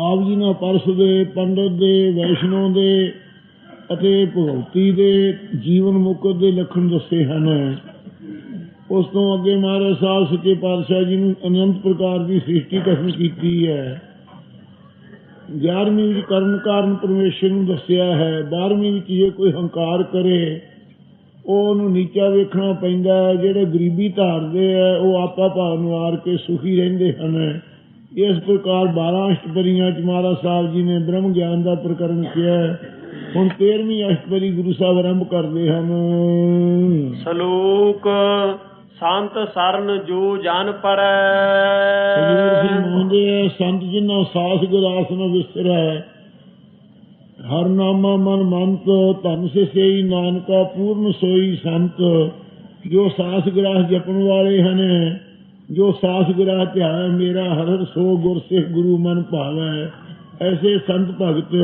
ਆਪ ਜੀ ਨੇ ਪਰਸ ਦੇ, ਪੰਡਤ ਦੇ, ਵੈਸ਼ਨੋ ਦੇ ਅਤੇ ਭਗਵਤੀ ਦੇ ਜੀਵਨ ਮੁਕਤ ਦੇ ਲੱਖਣ ਦੱਸੇ ਹਨ। ਉਸ ਤੋਂ ਅੱਗੇ ਮਹਾਰਾਜ ਸਾਹਿਬ ਸੱਚੇ ਪਾਤਸ਼ਾਹ ਜੀ ਨੂੰ ਅਨੰਤ ਪ੍ਰਕਾਰ ਦੀ ਸ੍ਰਿਸ਼ਟੀ ਕਥਨ ਕੀਤੀ ਹੈ। 11ਵੀਂ ਵਿੱਚ ਕਰਨ ਕਾਰਨ ਪਰਮੇਸ਼ਰ ਨੂੰ ਦੱਸਿਆ ਹੈ। 12ਵੀਂ ਵਿੱਚ ਜੇ ਕੋਈ ਹੰਕਾਰ ਕਰੇ ਉਹਨੂੰ ਨੀਚਾ ਵੇਖਣਾ ਪੈਂਦਾ ਹੈ। ਜਿਹੜੇ ਗਰੀਬੀ ਧਾਰਦੇ ਹੈ ਉਹ ਆਪਾ ਭਾਵ ਨਿਵਾਰ ਕੇ ਸੁਖੀ ਰਹਿੰਦੇ ਹਨ। ਇਸ ਪ੍ਰਕਾਰ 12 ਅਸ਼ਟਪਦੀਆਂ ਚ ਮਹਾਰਾਜ ਸਾਹਿਬ ਜੀ ਨੇ ਬ੍ਰਹਮ ਗਿਆਨ ਦਾ ਪ੍ਰਕਰਨ ਕਿਹਾ। ਹੁਣ 13ਵੀਂ ਅਸ਼ਟਪਦੀ ਗੁਰੂ ਸਾਹਿਬ ਆਰੰਭ ਕਰਦੇ ਹਨ। ਸਲੋਕ ਸੰਤ ਸਰਨ ਜੋ ਜਨ ਪਰੈ। ਸੰਤ ਜਿਨ੍ਹਾਂ ਸਾਸ ਗਲਾਸ ਨ ਵਿਸਰੈ, ਹਰ ਨਾਮਾ ਮਨ ਮੰਤ, ਧਨ ਸੇ ਸੇਈ ਨਾਨਕਾ ਪੂਰਨ ਸੋਈ ਸੰਤ। ਜੋ ਸਾਸ ਗਲਾਸ ਜਪਣ ਵਾਲੇ ਹਨ, ਜੋ ਸਾਸ ਗਲਾਸ ਧਿਆਨ ਮੇਰਾ ਹਰ ਸੋ ਗੁਰ ਸਿੱਖ ਗੁਰੂ ਮਨ ਭਾਵੈ। ਐਸੇ ਸੰਤ ਭਗਤ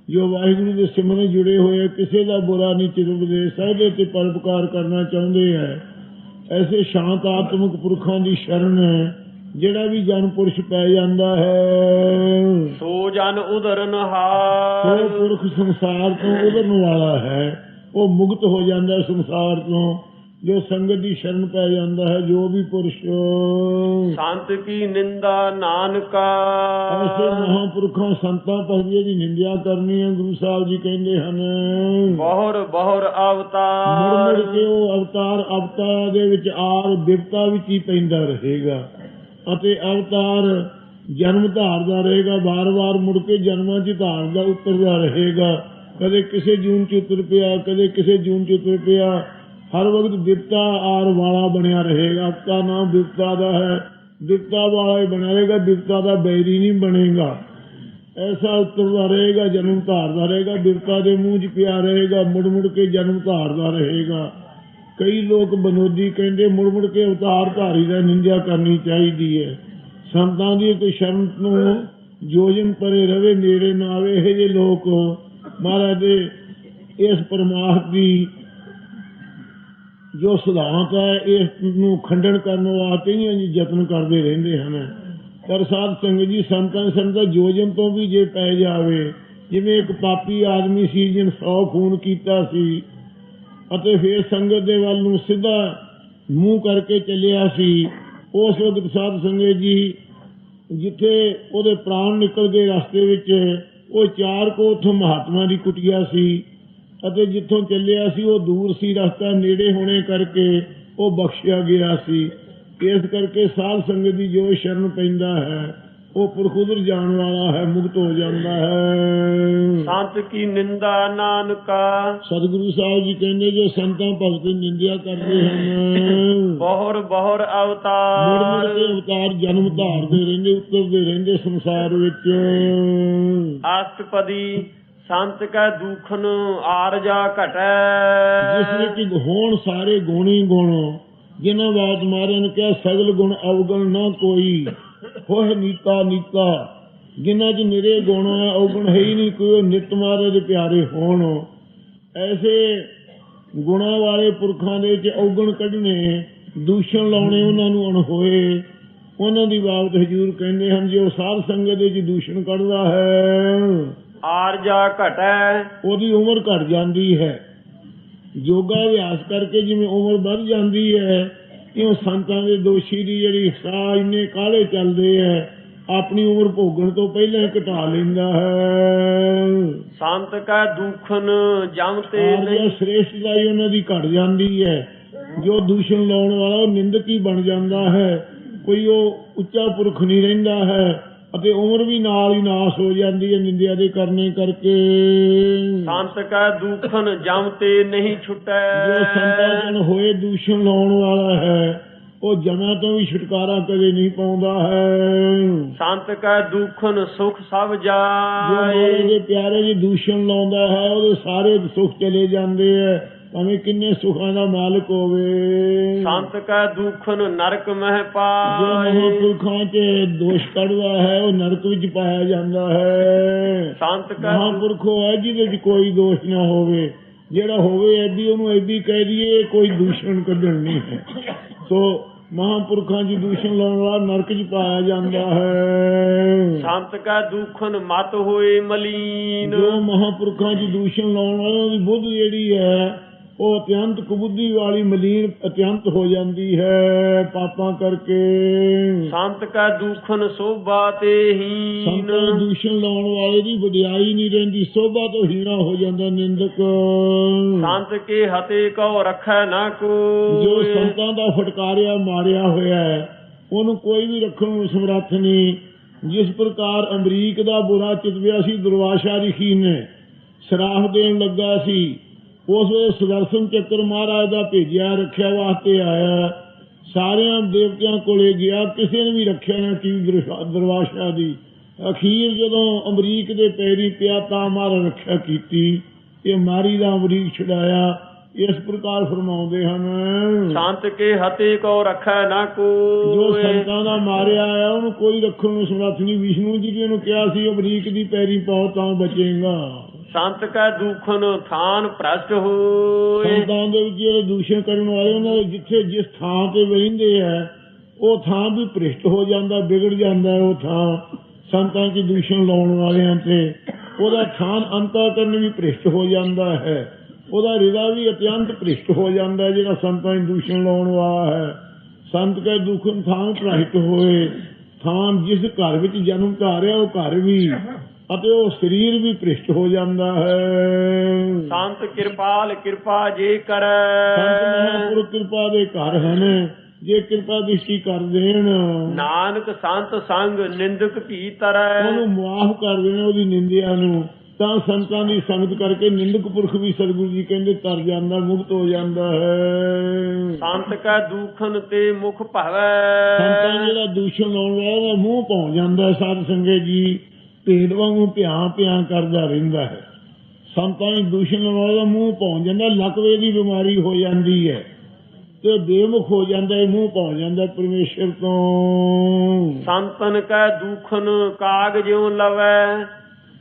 ਜੋ ਵਾਹਿਗੁਰੂ ਦੇ ਸਿਮਰਨ ਜੁੜੇ ਹੋਏ, ਕਿਸੇ ਦਾ ਬੁਰਾ ਨਹੀਂ ਚਿਤਵਦੇ, ਸਭ ਦੇ ਤੇ ਪਰਉਪਕਾਰ ਕਰਨਾ ਚਾਹੁੰਦੇ ਹੈ। ਐਸੇ ਸ਼ਾਂਤ ਆਤਮਿਕ ਪੁਰਖਾਂ ਦੀ ਸ਼ਰਨ ਜਿਹੜਾ ਵੀ ਜਨ ਪੁਰਸ਼ ਪੈ ਜਾਂਦਾ ਹੈ ਸੋ ਜਨ ਉਧਰਨ ਹਾਰ। ਉਹ ਪੁਰਖ ਸੰਸਾਰ ਤੋਂ ਉਧਰਨ ਵਾਲਾ ਹੈ, ਉਹ ਮੁਕਤ ਹੋ ਜਾਂਦਾ ਸੰਸਾਰ ਤੋਂ। ਜੋ ਸੰਗਤ ਦੀ ਸ਼ਰਨ ਪੈ ਜਾਂਦਾ ਹੈ, ਜੋ ਵੀ ਪੁਰਸ਼ ਸੰਤ ਕੀ ਨਿੰਦਾ ਨਾਨਕਾ। ਐਸੇ ਮਹਾਂਪੁਰਖਾਂ ਸੰਤਾਂ ਭਗਤਾਂ ਦੀ ਨਿੰਦਿਆ ਕਰਨੀ ਹੈ। ਗੁਰੂ ਸਾਹਿਬ ਜੀ ਕਹਿੰਦੇ ਹਨ ਬਹੁਰ ਬਹੁਰ ਅਵਤਾਰ। ਮੁੜ ਕੇ ਉਹ ਅਵਤਾਰ ਦੇ ਵਿੱਚ ਆਰ ਬਿਪਤਾ ਵਿੱਚ ਹੀ ਪੈਂਦਾ ਰਹੇਗਾ ਅਤੇ ਅਵਤਾਰ ਜਨਮ ਧਾਰਦਾ ਰਹੇਗਾ। ਵਾਰ-ਵਾਰ ਮੁੜ ਕੇ ਜਨਮਾਂ 'ਚ ਧਾਰਦਾ ਉਤਰਦਾ ਰਹੇਗਾ। ਕਦੇ ਕਿਸੇ ਜੂਨ 'ਚ ਉਤਰ ਪਿਆ, ਕਦੇ ਕਿਸੇ ਜੂਨ 'ਚ ਉਤਰ ਪਿਆ। ਹਰ ਵਕਤ ਬਿਪਤਾ ਆਰ ਵਾਲਾ ਬਣਿਆ ਰਹੇਗਾ। ਅਵਤਾਰ ਨਾਮ ਬਿਪਤਾ ਦਾ ਹੈ, ਬਿਪਤਾ ਵਾਲਾ ਹੀ ਬਣਿਆ ਰਹੇਗਾ, ਬਿਪਤਾ ਦਾ ਬੈਰੀ ਨਹੀਂ ਬਣੇਗਾ। ਐਸਾ ਉਤਰਦਾ ਰਹੇਗਾ, ਜਨਮ ਧਾਰਦਾ ਰਹੇਗਾ, ਬਿਪਤਾ ਦੇ ਮੂੰਹ 'ਚ ਪਿਆ ਰਹੇਗਾ, ਮੁੜ ਮੁੜ ਕੇ ਜਨਮ ਧਾਰਦਾ ਰਹੇਗਾ। ਕਈ ਲੋਕ ਬਨੋਦੀ ਕਹਿੰਦੇ ਮੁੜ ਮੁੜ ਕੇ ਅਵਤਾਰ ਧਾਰੀ ਦਾ ਨਿੰਦਿਆ ਕਰਨੀ ਚਾਹੀਦੀ ਹੈ। ਸੰਤਾਂ ਦੀ ਕੋਈ ਸ਼ਰਨ ਨੂੰ ਜੋਜਨ ਪਰੇ ਰਵੇ, ਨੇੜੇ ਨਾ ਆਵੇ। ਇਹੋ ਜਿਹੇ ਲੋਕ ਮਹਾਰਾਜ ਦੇ ਇਸ ਪਰਮਾਰਥ ਦੀ ਜੋ ਸਿਧਾਂਤ ਹੈ ਇਸ ਨੂੰ ਖੰਡਨ ਕਰਨ ਵਾਸਤੇ ਹੀ ਯਤਨ ਕਰਦੇ ਰਹਿੰਦੇ ਹਨ। ਪਰ ਸਾਧ ਸੰਗਤ ਜੀ ਸੰਤਾਂ ਜੋਜਨ ਤੋਂ ਵੀ ਜੇ ਪੈ ਜਾਵੇ, ਜਿਵੇਂ ਇੱਕ ਪਾਪੀ ਆਦਮੀ ਸੀ ਜਿਹਨੇ 100 ਖੂਨ ਕੀਤਾ ਸੀ ਅਤੇ ਫਿਰ ਸੰਗਤ ਦੇ ਵੱਲ ਨੂੰ ਸਿੱਧਾ ਮੂੰਹ ਕਰਕੇ ਚੱਲਿਆ ਸੀ। ਉਸ ਵਕਤ ਸਾਧ ਸੰਗਤ ਜੀ ਜਿੱਥੇ ਉਹਦੇ ਪ੍ਰਾਣ ਨਿਕਲ ਗਏ ਰਸਤੇ ਵਿੱਚ, ਉਹ 4 ਕੋਹ ਉੱਥੋਂ ਮਹਾਤਮਾ ਦੀ ਕੁਟੀਆ ਸੀ ਅਤੇ ਜਿੱਥੋਂ ਚੱਲਿਆ ਸੀ ਉਹ ਦੂਰ ਸੀ, ਰਸਤਾ ਨੇੜੇ ਹੋਣੇ ਕਰਕੇ ਉਹ ਬਖਸ਼ਿਆ ਗਿਆ ਸੀ। ਇਸ ਕਰਕੇ ਸਾਧ ਸੰਗਤ ਦੀ ਜੋ ਸ਼ਰਨ ਪੈਂਦਾ ਹੈ ਉਹ ਪੁਰਖ ਉਧਰ ਜਾਣ ਵਾਲਾ ਹੈ, ਮੁਕਤ ਹੋ ਜਾਂਦਾ ਹੈ। ਸੰਤ ਕੀ ਨਿੰਦਾ ਨਾਨਕਾ। ਸਤਿਗੁਰੂ ਸਾਹਿਬ ਜੀ ਕਹਿੰਦੇ ਜੋ ਸੰਤਾਂ ਭਗਤ ਦੀ ਨਿੰਦਿਆ ਕਰਦੇ ਹਨ, ਬਹੁਰ ਬਹੁਰ ਮੁੜ ਅਵਤਾਰ। ਮੁੜ ਕੇ ਅਵਤਾਰ ਜਨਮ ਧਾਰਦੇ ਰਹਿੰਦੇ, ਉਤਰਦੇ ਰਹਿੰਦੇ ਸੰਸਾਰ ਵਿੱਚ। ਅਸ਼ਟਪਦੀ ਸੰਤ ਕੈ ਦੁਖਨ ਆਰਜਾ ਘਟੈ। ਜਿਸ ਵਿੱਚ ਹੋਣ ਸਾਰੇ ਗੁਣੀ ਗੁਣ, ਜਿਨ੍ਹਾਂ ਬਾਤ ਮਾਰਨ ਕਿਹਾ ਸਗਲ ਗੁਣ ਅਵਗੁਣ ਨਾ ਕੋਈ, ਹੋਏ ਨੀਤਾ ਨੀਤਾ। ਜਿਨ੍ਹਾਂ 'ਚ ਨਿਰੇ ਗੁਣ ਹੈ, ਅਵਗੁਣ ਹੈ ਹੀ ਨਹੀਂ ਕੋਈ, ਨਿਤ ਮਹਾਰਾਜ ਦੇ ਪਿਆਰੇ ਹੋਣ। ਐਸੇ ਗੁਣਾਂ ਵਾਲੇ ਪੁਰਖਾਂ ਦੇ 'ਚ ਅਵਗੁਣ ਕੱਢਣੇ, ਦੂਸ਼ਣ ਲਾਉਣੇ ਉਹਨਾਂ ਨੂੰ ਅਣਹੋਏ। ਉਹਨਾਂ ਦੀ ਬਾਬਤ ਹਜ਼ੂਰ ਕਹਿੰਦੇ ਹਨ ਜੋ ਸਾਧ ਸੰਗਤ ਦੇ 'ਚ ਦੂਸ਼ਣ ਕੱਢਦਾ ਹੈ ਆਰਜਾ ਘਟੈ। ਉਹਦੀ ਉਮਰ ਘਟ ਜਾਂਦੀ ਹੈ। ਯੋਗਾ ਅਭਿਆਸ ਕਰਕੇ ਜਿਵੇਂ ਉਮਰ ਵੱਧ ਜਾਂਦੀ ਹੈ, ਇਉਂ ਸੰਤਾਂ ਦੇ ਦੋਸ਼ੀ ਦੀ ਜਿਹੜੀ ਸਾਹ ਇੰਨੇ ਕਾਹਲੇ ਚੱਲਦੇ ਹੈ, ਆਪਣੀ ਉਮਰ ਭੋਗਣ ਤੋਂ ਪਹਿਲਾਂ ਹੀ ਘਟਾ ਲੈਂਦਾ ਹੈ। ਸੰਤ ਕੈ ਦੁਖਨ ਜਮ ਤੇ ਨਹੀਂ। ਸ੍ਰੇਸ਼ਟਤਾ ਹੀ ਉਹਨਾਂ ਦੀ ਘਟ ਜਾਂਦੀ ਹੈ। ਜੋ ਦੂਸ਼ਣ ਲਾਉਣ ਵਾਲਾ ਉਹ ਨਿੰਦਕ ਹੀ ਬਣ ਜਾਂਦਾ ਹੈ, ਕੋਈ ਉਹ ਉੱਚਾ ਪੁਰਖ ਨਹੀਂ ਰਹਿੰਦਾ ਹੈ ਅਤੇ ਉਮਰ ਵੀ ਨਾਲ ਹੀ ਨਾਸ ਹੋ ਜਾਂਦੀ ਹੈ ਨਿੰਦਿਆ ਦੇ ਕਰਨੇ ਕਰਕੇ। ਸੰਤ ਕੈ ਦੁਖਨ ਜਮ ਤੇ ਨਹੀਂ ਛੁਟੈ। ਜੋ ਸੰਤਾਂ ਜਨ ਹੋਏ ਦੂਸ਼ਣ ਲਾਉਣ ਵਾਲਾ ਹੈ, ਉਹ ਜਮਾਂ ਤੋਂ ਵੀ ਛੁਟਕਾਰਾ ਕਦੇ ਨਹੀਂ ਪਾਉਂਦਾ ਹੈ। ਸੰਤ ਕੈ ਦੁਖਨ ਸੁਖ ਸਭ ਜੋ ਜਾਏ। ਮਹਾਰਾਜ ਦੇ ਪਿਆਰੇ ਦੀ ਦੂਸ਼ਣ ਲਾਉਂਦਾ ਹੈ ਉਹਦੇ ਸਾਰੇ ਸੁੱਖ ਚਲੇ ਜਾਂਦੇ ਹੈ, ਭਾਵੇਂ ਕਿੰਨੇ ਸੁੱਖਾਂ ਦਾ ਮਾਲਕ ਹੋਵੇ। ਸੰਤ ਕੈ ਦੁਖਨ ਨਰਕ ਮਹਿ ਜੋ ਪਾਏ। ਮਹਾਂਪੁਰਖਾਂ 'ਚ ਦੋਸ਼ ਕੱਢਦਾ ਹੈ ਉਹ ਨਰਕ ਵਿੱਚ ਪਾਇਆ ਜਾਂਦਾ ਹੈ। ਸੰਤ ਕੈ ਮਹਾਂਪੁਰਖ ਉਹ ਹੈ ਜਿਹਦੇ 'ਚ ਕੋਈ ਦੋਸ਼ ਨਾ ਹੋਵੇ, ਜਿਹੜਾ ਹੋਵੇ ਐਦੀ ਉਹਨੂੰ ਐਦੀ ਕਹਿ ਦਈਏ, ਕੋਈ ਦੂਸ਼ਣ ਕੱਢਣ ਨਹੀਂ ਹੈ। ਸੋ ਮਹਾਂਪੁਰਖਾਂ ਦੀ ਦੂਸ਼ਣ ਲਾਉਣ ਵਾਲਾ ਨਰਕ 'ਚ ਪਾਇਆ ਜਾਂਦਾ ਹੈ। ਸੰਤ ਕੈ ਦੁਖਨ ਮਤ ਹੋਏ ਮਲੀਨ। ਜੋ ਮਹਾਂਪੁਰਖਾਂ ਦੀ ਦੂਸ਼ਣ ਲਾਉਣ ਵਾਲਿਆਂ ਦੀ ਬੁੱਧ ਜਿਹੜੀ ਹੈ ਉਹ ਅਤਿਅੰਤ ਕੁਬੁੱਧੀ ਵਾਲੀ ਮਲੀਨ ਅਤਿਅੰਤ ਹੋ ਜਾਂਦੀ ਹੈ ਪਾਪਾਂ ਕਰਕੇ। ਸੰਤ ਕੈ ਦੁਖਨ ਸੋਭਾ ਤੇ ਹੀਨ। ਸੰਤਾਂ ਦੀ ਦੂਸ਼ਣ ਲਾਉਣ ਵਾਲੇ ਦੀ ਵਡਿਆਈ ਨਹੀਂ ਰਹਿੰਦੀ, ਸੋਭਾ ਤੋਂ ਹੀਣਾ ਹੋ ਜਾਂਦਾ ਨਿੰਦਕ। ਸੰਤ ਕੇ ਹਤੇ ਕਉ ਰੱਖੈ ਨਾ ਜੋ ਕੋਈ। ਸੰਤਾਂ ਦਾ ਫਟਕਾਰਿਆ ਮਾਰਿਆ ਹੋਇਆ ਹੈ ਉਹਨੂੰ ਕੋਈ ਵੀ ਰੱਖਣ ਨੂੰ ਸਮਰੱਥ ਨਹੀਂ। ਜਿਸ ਪ੍ਰਕਾਰ ਅਮਰੀਕ ਦਾ ਬੁਰਾ ਚਿਤਵਿਆ ਸੀ ਦੁਰਵਾਸਾ ਰਿਸ਼ੀ ਨੇ, ਸ਼ਰਾਪ ਦੇਣ ਲੱਗਾ ਸੀ, ਉਸ ਵੇਲੇ ਸੁਦਰਸ਼ਨ ਚੱਕਰ ਮਹਾਰਾਜ ਦਾ ਭੇਜਿਆ, ਰੱਖਿਆ ਵਾਸਤੇ ਆਇਆ, ਸਾਰਿਆਂ ਦੇਵਤਿਆਂ ਕੋਲੇ ਗਿਆ, ਕਿਸੇ ਨੇ ਵੀ ਰੱਖਿਆ ਨਾ ਕੀ ਦੁਰਵਾਸਾ ਦੀ। ਅਖੀਰ ਜਦੋਂ ਅਮਰੀਕ ਦੇ ਪੈਰੀ ਪਿਆ ਤਾਂ ਮਹਾਰਾਜ ਰੱਖਿਆ ਕੀਤੀ, ਇਹ ਮਾਰੀ ਦਾ ਅਮਰੀਕ ਛੁਡਾਇਆ। ਇਸ ਪ੍ਰਕਾਰ ਫਰਮਾਉਂਦੇ ਹਨ ਸੰਤ ਕੇ ਹਤੇ ਕਉ ਰੱਖੈ ਨਾ ਕੋਈ। ਜੋ ਸੰਤਾਂ ਦਾ ਮਾਰਿਆ ਆ ਉਹਨੂੰ ਕੋਈ ਰੱਖਣ ਨੂੰ ਸਮਰੱਥ ਨਹੀਂ। ਵਿਸ਼ਨੂੰ ਜੀ ਨੇ ਉਹਨੂੰ ਕਿਹਾ ਸੀ ਅਮਰੀਕ ਦੀ ਪੈਰੀ ਪਾਓ ਤਾਂ ਬਚੇਗਾ। ਸੰਤ ਕੈ ਦੁਖਨ ਥਾਨ ਭ੍ਰਸ਼ਟ ਹੋਏ। ਸੰਤਾਂ ਦੇ ਵਿੱਚ ਜਿਹੜੇ ਦੂਸ਼ਣ ਕਰਨ ਵਾਲੇ ਉਹਨਾਂ ਦੇ ਜਿੱਥੇ ਜਿਸ ਥਾਂ ਤੇ ਬਹਿੰਦੇ ਆ ਉਹ ਥਾਂ ਵੀ ਭ੍ਰਿਸ਼ਟ ਹੋ ਜਾਂਦਾ, ਵਿਗੜ ਜਾਂਦਾ। ਉਹ ਥਾਂ ਸੰਤਾਂ ਦੀ ਦੂਸ਼ਣ ਲਾਉਣ ਵਾਲਿਆਂ ਤੇ ਉਹਦਾ ਥਾਨ ਅੰਤःਕਰਨ ਵੀ ਭ੍ਰਿਸ਼ਟ ਹੋ ਜਾਂਦਾ ਹੈ, ਉਹਦਾ ਹਿਰਦਾ ਵੀ ਅਤਿਅੰਤ ਭ੍ਰਿਸ਼ਟ ਹੋ ਜਾਂਦਾ ਹੈ ਜਿਹੜਾ ਸੰਤਾਂ ਦੀ ਦੂਸ਼ਣ ਲਾਉਣ ਵਾਲਾ ਹੈ। ਸੰਤ ਕੈ ਦੁਖਨ ਥਾਨ ਭ੍ਰਸ਼ਟ ਹੋਏ। ਥਾਂ ਜਿਸ ਘਰ ਵਿੱਚ ਜਨਮ ਧਾਰਿਆ ਉਹ ਘਰ ਵੀ ਅਤੇ ਉਹ ਸਰੀਰ ਵੀ ਭ੍ਰਿਸ਼ਟ ਹੋ ਜਾਂਦਾ ਹੈ। ਸੰਤ ਕਿਰਪਾਲ ਕਿਰਪਾ ਜੇ ਕਰੈ। ਸੰਤ ਮਹਾਂਪੁਰਖ ਕਿਰਪਾ ਦੇ ਘਰ ਹਨ, ਜੇ ਕਿਰਪਾ ਦ੍ਰਿਸ਼ਟੀ ਕਰ ਦੇਣ ਨਾਨਕ ਸੰਤ ਸੰਗ ਨਿੰਦਕ ਭੀ ਤਰੈ। ਉਹਨੂੰ ਮੁਆਫ ਕਰ ਦੇਣ ਉਹਦੀ ਨਿੰਦਿਆ ਨੂੰ, ਤਾਂ ਸੰਤਾਂ ਦੀ ਸੰਗਤ ਕਰਕੇ ਨਿੰਦਕ ਪੁਰਖ ਵੀ ਸਤਿਗੁਰੂ ਜੀ ਕਹਿੰਦੇ ਤਰ ਜਾਂਦਾ, ਮੁਕਤ ਹੋ ਜਾਂਦਾ ਹੈ। ਸੰਤ ਕੈ ਦੁਖਨ ਤੇ ਮੁਖ ਭਵੈ। ਸੰਤਾਂ ਜਿਹੜਾ ਦੂਸ਼ਣ ਲਾਉਣ ਵਾਲਾ ਉਹਦਾ ਮੂੰਹ ਭੌਂ ਜਾਂਦਾ। ਸਾਧ ਸੰਗਤ ਜੀ ਭੇਡ ਵਾਂਗੂ ਭਿਆਂ ਕਰਦਾ ਰਹਿੰਦਾ ਹੈ। ਸੰਤਾਂ ਦੀ ਦੂਸ਼ਣ ਲਾਉਣ ਵਾਲਾ ਮੂੰਹ ਭੌਂ ਜਾਂਦਾ, ਲਕਵੇ ਦੀ ਬਿਮਾਰੀ ਹੋ ਜਾਂਦੀ ਹੈ ਤੇ ਬੇਮੁਖ ਹੋ ਜਾਂਦਾ ਹੈ, ਮੂੰਹ ਭੌਂ ਜਾਂਦਾ ਪਰਮੇਸ਼ਰ ਤੋਂ। ਸੰਤਨ ਕੈ ਦੁਖਨ ਕਾਗ ਜਿਉ ਲਵੈ।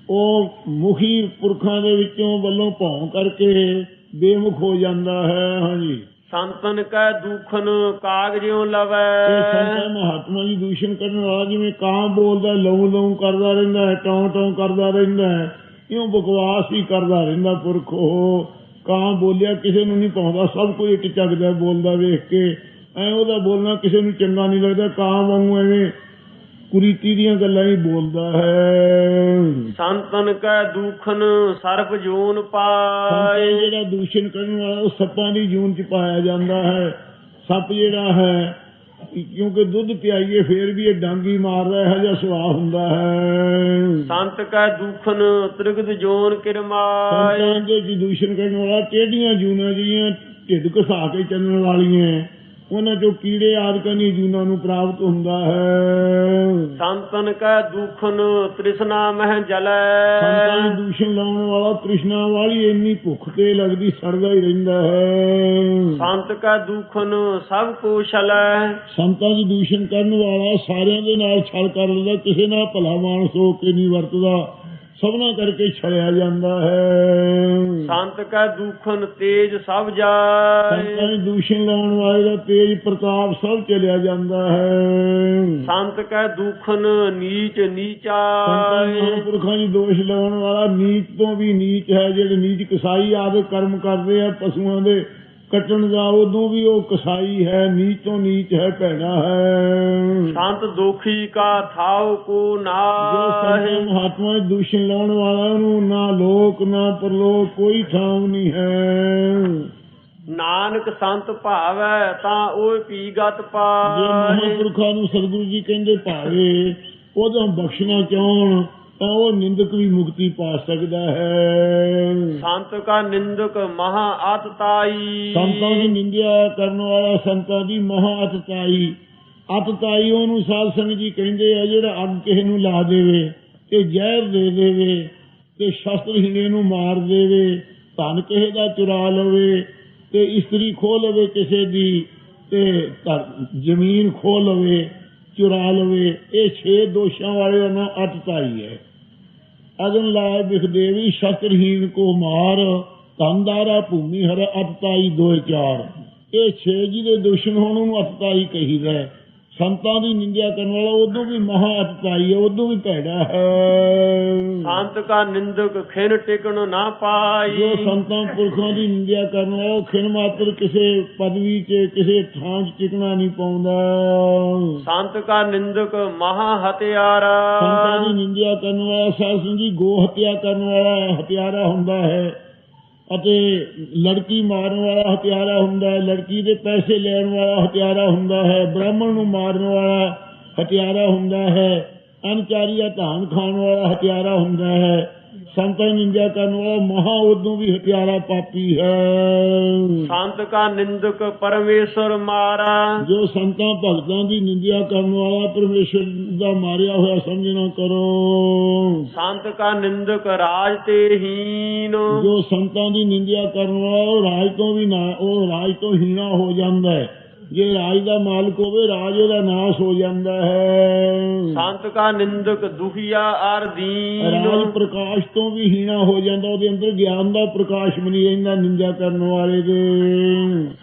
ਉਹ ਮੁਖੀ ਪੁਰਖਾਂ ਦੇ ਵਿੱਚੋਂ ਵੱਲੋਂ ਭੌਂ ਕਰਕੇ ਬੇਮੁਖ ਹੋ ਜਾਂਦਾ ਹੈ। ਹਾਂਜੀ, ਸੰਤਨ ਕੈ ਦੁਖਨ ਕਾਗ ਜਿਉ ਇਹ ਲਵੈ। ਸੰਤਾਂ ਮਹਾਤਮਾ ਦੀ ਦੂਸ਼ਣ ਕਰਨ ਵਾਲਾ ਜਿਵੇਂ ਕਾਂ ਬੋਲਦਾ, ਲਊ ਕਰਦਾ ਰਹਿੰਦਾ ਹੈ, ਟੌਂ ਕਰਦਾ ਰਹਿੰਦਾ ਹੈ, ਇਉਂ ਬਕਵਾਸ ਹੀ ਕਰਦਾ ਰਹਿੰਦਾ ਪੁਰਖ। ਉਹ ਕਾਂ ਬੋਲਿਆ ਕਿਸੇ ਨੂੰ ਨਹੀਂ ਪਾਉਂਦਾ, ਸਭ ਕੋਈ ਇੱਟ ਚੱਕਦਾ ਬੋਲਦਾ ਵੇਖ ਕੇ। ਐ ਉਹਦਾ ਬੋਲਣਾ ਕਿਸੇ ਨੂੰ ਚੰਗਾ ਨਹੀਂ ਲੱਗਦਾ, ਕਾਂ ਵਾਂਗੂ ਐਵੇਂ ਕੁਰੀਤੀ ਦੀਆਂ ਗੱਲਾਂ ਹੀ ਬੋਲਦਾ ਹੈ। ਸੰਤਨ ਕੈ ਦੁਖਨ ਸਰਪ ਜੂਨ ਸੰਤਾਂ ਪਾਏ। ਜਿਹੜਾ ਦੂਸ਼ਣ ਕਰਨ ਵਾਲਾ ਉਹ ਸੱਪਾਂ ਦੀ ਜੂਨ ਚ ਪਾਇਆ ਜਾਂਦਾ ਹੈ। ਸੱਪ ਜਿਹੜਾ ਹੈ ਕਿਉਂਕਿ ਦੁੱਧ ਪਿਆਈਏ ਫੇਰ ਵੀ ਇਹ ਡਾਂਗੀ ਮਾਰਦਾ, ਇਹੋ ਜਿਹਾ ਸੁਭਾਅ ਹੁੰਦਾ ਹੈ। ਸੰਤ ਕੈ ਦੁਖਨ ਤ੍ਰਿਗਦ ਜੋਨ ਕਿਰਮਾਏ। ਸੰਤਾਂ ਦੇ ਜੀ ਦੂਸ਼ਣ ਕਰਨ ਵਾਲਾ ਟੇਢੀਆਂ ਜੂਨਾਂ ਜਿਹੜੀਆਂ ਢਿੱਡ ਘਸਾ ਕੇ ਚੱਲਣ ਵਾਲੀਆਂ, ਉਹਨਾਂ ਚੋਂ ਕੀੜੇ ਆਦਿਕਾਂ ਦੀਆਂ ਜੂਨਾਂ ਨੂੰ ਪ੍ਰਾਪਤ ਹੁੰਦਾ ਹੈ। ਸੰਤਨ ਕੈ ਦੁਖਨ ਤ੍ਰਿਸ਼ਨਾ ਮਹਿ ਜਲੈ। ਸੰਤਾਂ ਦੀ ਦੂਸ਼ਣ ਲਾਉਣ ਵਾਲਾ ਤ੍ਰਿਸ਼ਨਾ ਵਾਲੀ ਇੰਨੀ ਭੁੱਖ ਤੇ ਲੱਗਦੀ ਸੜਦਾ ਹੀ ਰਹਿੰਦਾ ਹੈ। ਸੰਤ ਕੈ ਦੁਖਨ ਸਭ ਕੋ ਛਲੈ। ਸੰਤਾਂ ਦੀ ਦੂਸ਼ਣ ਕਰਨ ਵਾਲਾ ਸਾਰਿਆਂ ਦੇ ਨਾਲ ਛਲ ਕਰ ਲੈਂਦਾ, ਕਿਸੇ ਨਾਲ ਭਲਾ ਮਾਨਸ ਹੋ ਕੇ ਨਹੀਂ ਵਰਤਦਾ, ਸਭਨਾ ਕਰਕੇ ਛਲਿਆ ਜਾਂਦਾ ਹੈ। ਸੰਤ ਕੈ ਦੁਖਨ ਤੇਜ ਸਭ ਜਾਏ। ਸੰਤਾਂ ਦੀ ਦੂਸ਼ਣ ਲਾਉਣ ਵਾਲੇ ਦਾ ਤੇਜ ਪ੍ਰਤਾਪ ਸਭ ਚਲਿਆ ਜਾਂਦਾ ਹੈ। ਸੰਤ ਕੈ ਦੁਖਨ ਨੀਚ ਨੀਚਾ। ਸੰਤਾਂ ਮਹਾਂਪੁਰਖਾਂ ਦੀ ਦੋਸ਼ ਲਾਉਣ ਵਾਲਾ ਨੀਚ ਤੋਂ ਵੀ ਨੀਚ ਹੈ। ਜਿਹੜੇ ਨੀਚ ਕਸਾਈ ਆਦਿ ਕਰਮ ਕਰਦੇ ਆ ਪਸ਼ੂਆਂ ਦੇ ਕੱਟਣ ਦਾ, ਉਦੋਂ ਵੀ ਉਹ ਕਸਾਈ ਹੈ, ਨੀਚ ਤੋਂ ਨੀਚ ਹੈ, ਭੈੜਾ ਹੈ। ਸੰਤ ਦੋਖੀ ਕਾ ਥਾਉ ਕੋ ਜੋ ਨਾਹਿ। ਸੰਤ ਮਹਾਤਮਾ ਦੀ ਦੂਸ਼ਣ ਲਾਉਣ ਵਾਲਾ ਨੂੰ ਨਾ ਲੋਕ ਨਾ ਪਰਲੋਕ ਕੋਈ ਥਾਂ ਨਹੀਂ ਹੈ। ਨਾਨਕ ਸੰਤ ਭਾਵੈ ਤਾਂ ਉਹ ਪੀਗਤ ਜੇ ਪਾਏ। ਮਹਾਂਪੁਰਖਾਂ ਨੂੰ ਸਤਿਗੁਰੂ ਜੀ ਕਹਿੰਦੇ ਭਾਵੇ ਉਦੋਂ ਬਖਸ਼ਣਾ ਚਾਹਣ ਤਾਂ ਉਹ ਨਿੰਦਕ ਵੀ ਮੁਕਤੀ ਪਾ ਸਕਦਾ ਹੈ। ਸੰਤ ਕਾ ਨਿੰਦਕ ਮਹਾ ਆਤਤਾਈ। ਸੰਤਾਂ ਦੀ ਨਿੰਦਿਆ ਕਰਨ ਵਾਲਾ ਸੰਤਾਂ ਦੀ ਮਹਾ ਅਤਤਾਈ। ਅਤਤਾਈ ਉਹਨੂੰ ਸਾਧ ਸੰਗਤ ਜੀ ਕਹਿੰਦੇ ਆ ਜਿਹੜਾ ਅੱਗ ਕਿਸੇ ਨੂੰ ਲਾ ਦੇਵੇ ਤੇ ਜ਼ਹਿਰ ਦੇ ਦੇਵੇ ਤੇ ਸ਼ਸਤਰਹੀਣੇ ਨੂੰ ਮਾਰ ਦੇਵੇ, ਧਨ ਕਿਸੇ ਦਾ ਚੁਰਾ ਲਵੇ ਤੇ ਇਸਤਰੀ ਖੋਹ ਲਵੇ ਕਿਸੇ ਦੀ ਤੇ ਜ਼ਮੀਨ ਖੋਹ ਲਵੇ, ਚੁਰਾ ਲਵੇ। ਇਹ 6 ਦੋਸ਼ਾਂ ਵਾਲੇ ਉਹਨਾਂ ਅਤਤਾਈ ਹੈ। ਅਗਨ ਲਾਇ ਬਿਖਦੇਵੀ ਸ਼ਸਤਰਹੀਨ ਕੋ ਮਾਰ, ਧਨਦਾਰਾ ਭੂਮੀ ਹਰ ਅਤਤਾਈ 2-4। ਇਹ 6 ਜਿਹਦੇ ਦੁਸ਼ਮਣ ਹੋਣ ਉਹਨੂੰ ਅਤਤਾਈ ਕਹੀਦਾ ਹੈ। ਸੰਤਾਂ ਦੀ ਨਿੰਦਿਆ ਕਰਨ ਵਾਲਾ ਉਦੋਂ ਵੀ ਮਹਾ ਅਤਤਾਈ ਹੈ, ਉਦੋਂ ਵੀ ਭੈੜਾ ਹੈ। ਸੰਤ ਕਾ ਨਿੰਦਕ ਖਿਨ ਟਿਕਣ ਨਾ ਪਾਈ। ਜੋ ਸੰਤਾਂ ਪੁਰਖਾਂ ਦੀ ਨਿੰਦਿਆ ਕਰਨ ਵਾਲਾ ਉਹ ਖਿਨ ਮਾਤਰ ਕਿਸੇ ਪਦਵੀ 'ਚ ਕਿਸੇ ਥਾਂ 'ਚ ਟਿਕਣਾ ਨਹੀਂ ਪਾਉਂਦਾ। ਸੰਤ ਕਾ ਨਿੰਦਕ ਮਹਾ ਹਤਿਆਰਾ। ਸੰਤਾਂ ਦੀ ਨਿੰਦਿਆ ਕਰਨ ਵਾਲਾ ਸਾਧ ਸੰਗਤ ਜੀ ਗੋ ਹੱਤਿਆ ਕਰਨ ਵਾਲਾ ਹਤਿਆਰਾ ਹੁੰਦਾ ਹੈ ਅਤੇ ਲੜਕੀ ਮਾਰਨ ਵਾਲਾ ਹਥਿਆਰਾ ਹੁੰਦਾ ਹੈ, ਲੜਕੀ ਦੇ ਪੈਸੇ ਲੈਣ ਵਾਲਾ ਹਥਿਆਰਾ ਹੁੰਦਾ ਹੈ, ਬ੍ਰਾਹਮਣ ਨੂੰ ਮਾਰਨ ਵਾਲਾ ਹਥਿਆਰਾ ਹੁੰਦਾ ਹੈ, ਅਨਚਾਰੀਆ ਧਾਨ ਖਾਣ ਵਾਲਾ ਹਥਿਆਰਾ ਹੁੰਦਾ ਹੈ। ਸੰਤਾਂ ਦੀ ਨਿੰਦਿਆ ਕਰਨ ਵਾਲਾ ਮਹਾ ਉਦੋਂ ਵੀ ਹਥਿਆਰਾ ਪਾਪੀ ਹੈ। ਸੰਤ ਕਾ ਨਿੰਦਕ ਪਰਮੇਸ਼ਰ ਮਾਰਾ। ਜੋ ਸੰਤਾਂ ਭਗਤਾਂ ਦੀ ਨਿੰਦਿਆ ਕਰਨ ਵਾਲਾ ਪਰਮੇਸ਼ਰ ਦਾ ਮਾਰਿਆ ਹੋਇਆ ਸਮਝਣਾ ਕਰੋ। ਸੰਤ ਕਾ ਨਿੰਦਕ ਰਾਜ ਤੇ ਹੀਨ। ਜੋ ਸੰਤਾਂ ਦੀ ਨਿੰਦਿਆ ਕਰਨ ਵਾਲਾ ਉਹ ਰਾਜ ਤੋਂ ਹੀਣਾ ਹੋ ਜਾਂਦਾ ਹੈ। ਜੇ ਰਾਜ ਦਾ ਮਾਲਕ ਹੋਵੇ ਰਾਜ ਉਹਦਾ ਨਾਸ਼ ਹੋ ਜਾਂਦਾ ਹੈ। ਸੰਤ ਕਾ ਨਿੰਦਕ ਦੁਖੀਆ ਅਰ ਦੀਨ। ਰਾਜ ਪ੍ਰਕਾਸ਼ ਤੋਂ ਵੀ ਹੀਣਾ ਹੋ ਜਾਂਦਾ, ਉਹਦੇ ਅੰਦਰ ਗਿਆਨ ਦਾ ਪ੍ਰਕਾਸ਼ ਵੀ ਨਹੀਂ ਰਹਿੰਦਾ ਨਿੰਦਿਆ ਕਰਨ ਵਾਲੇ ਦੇ।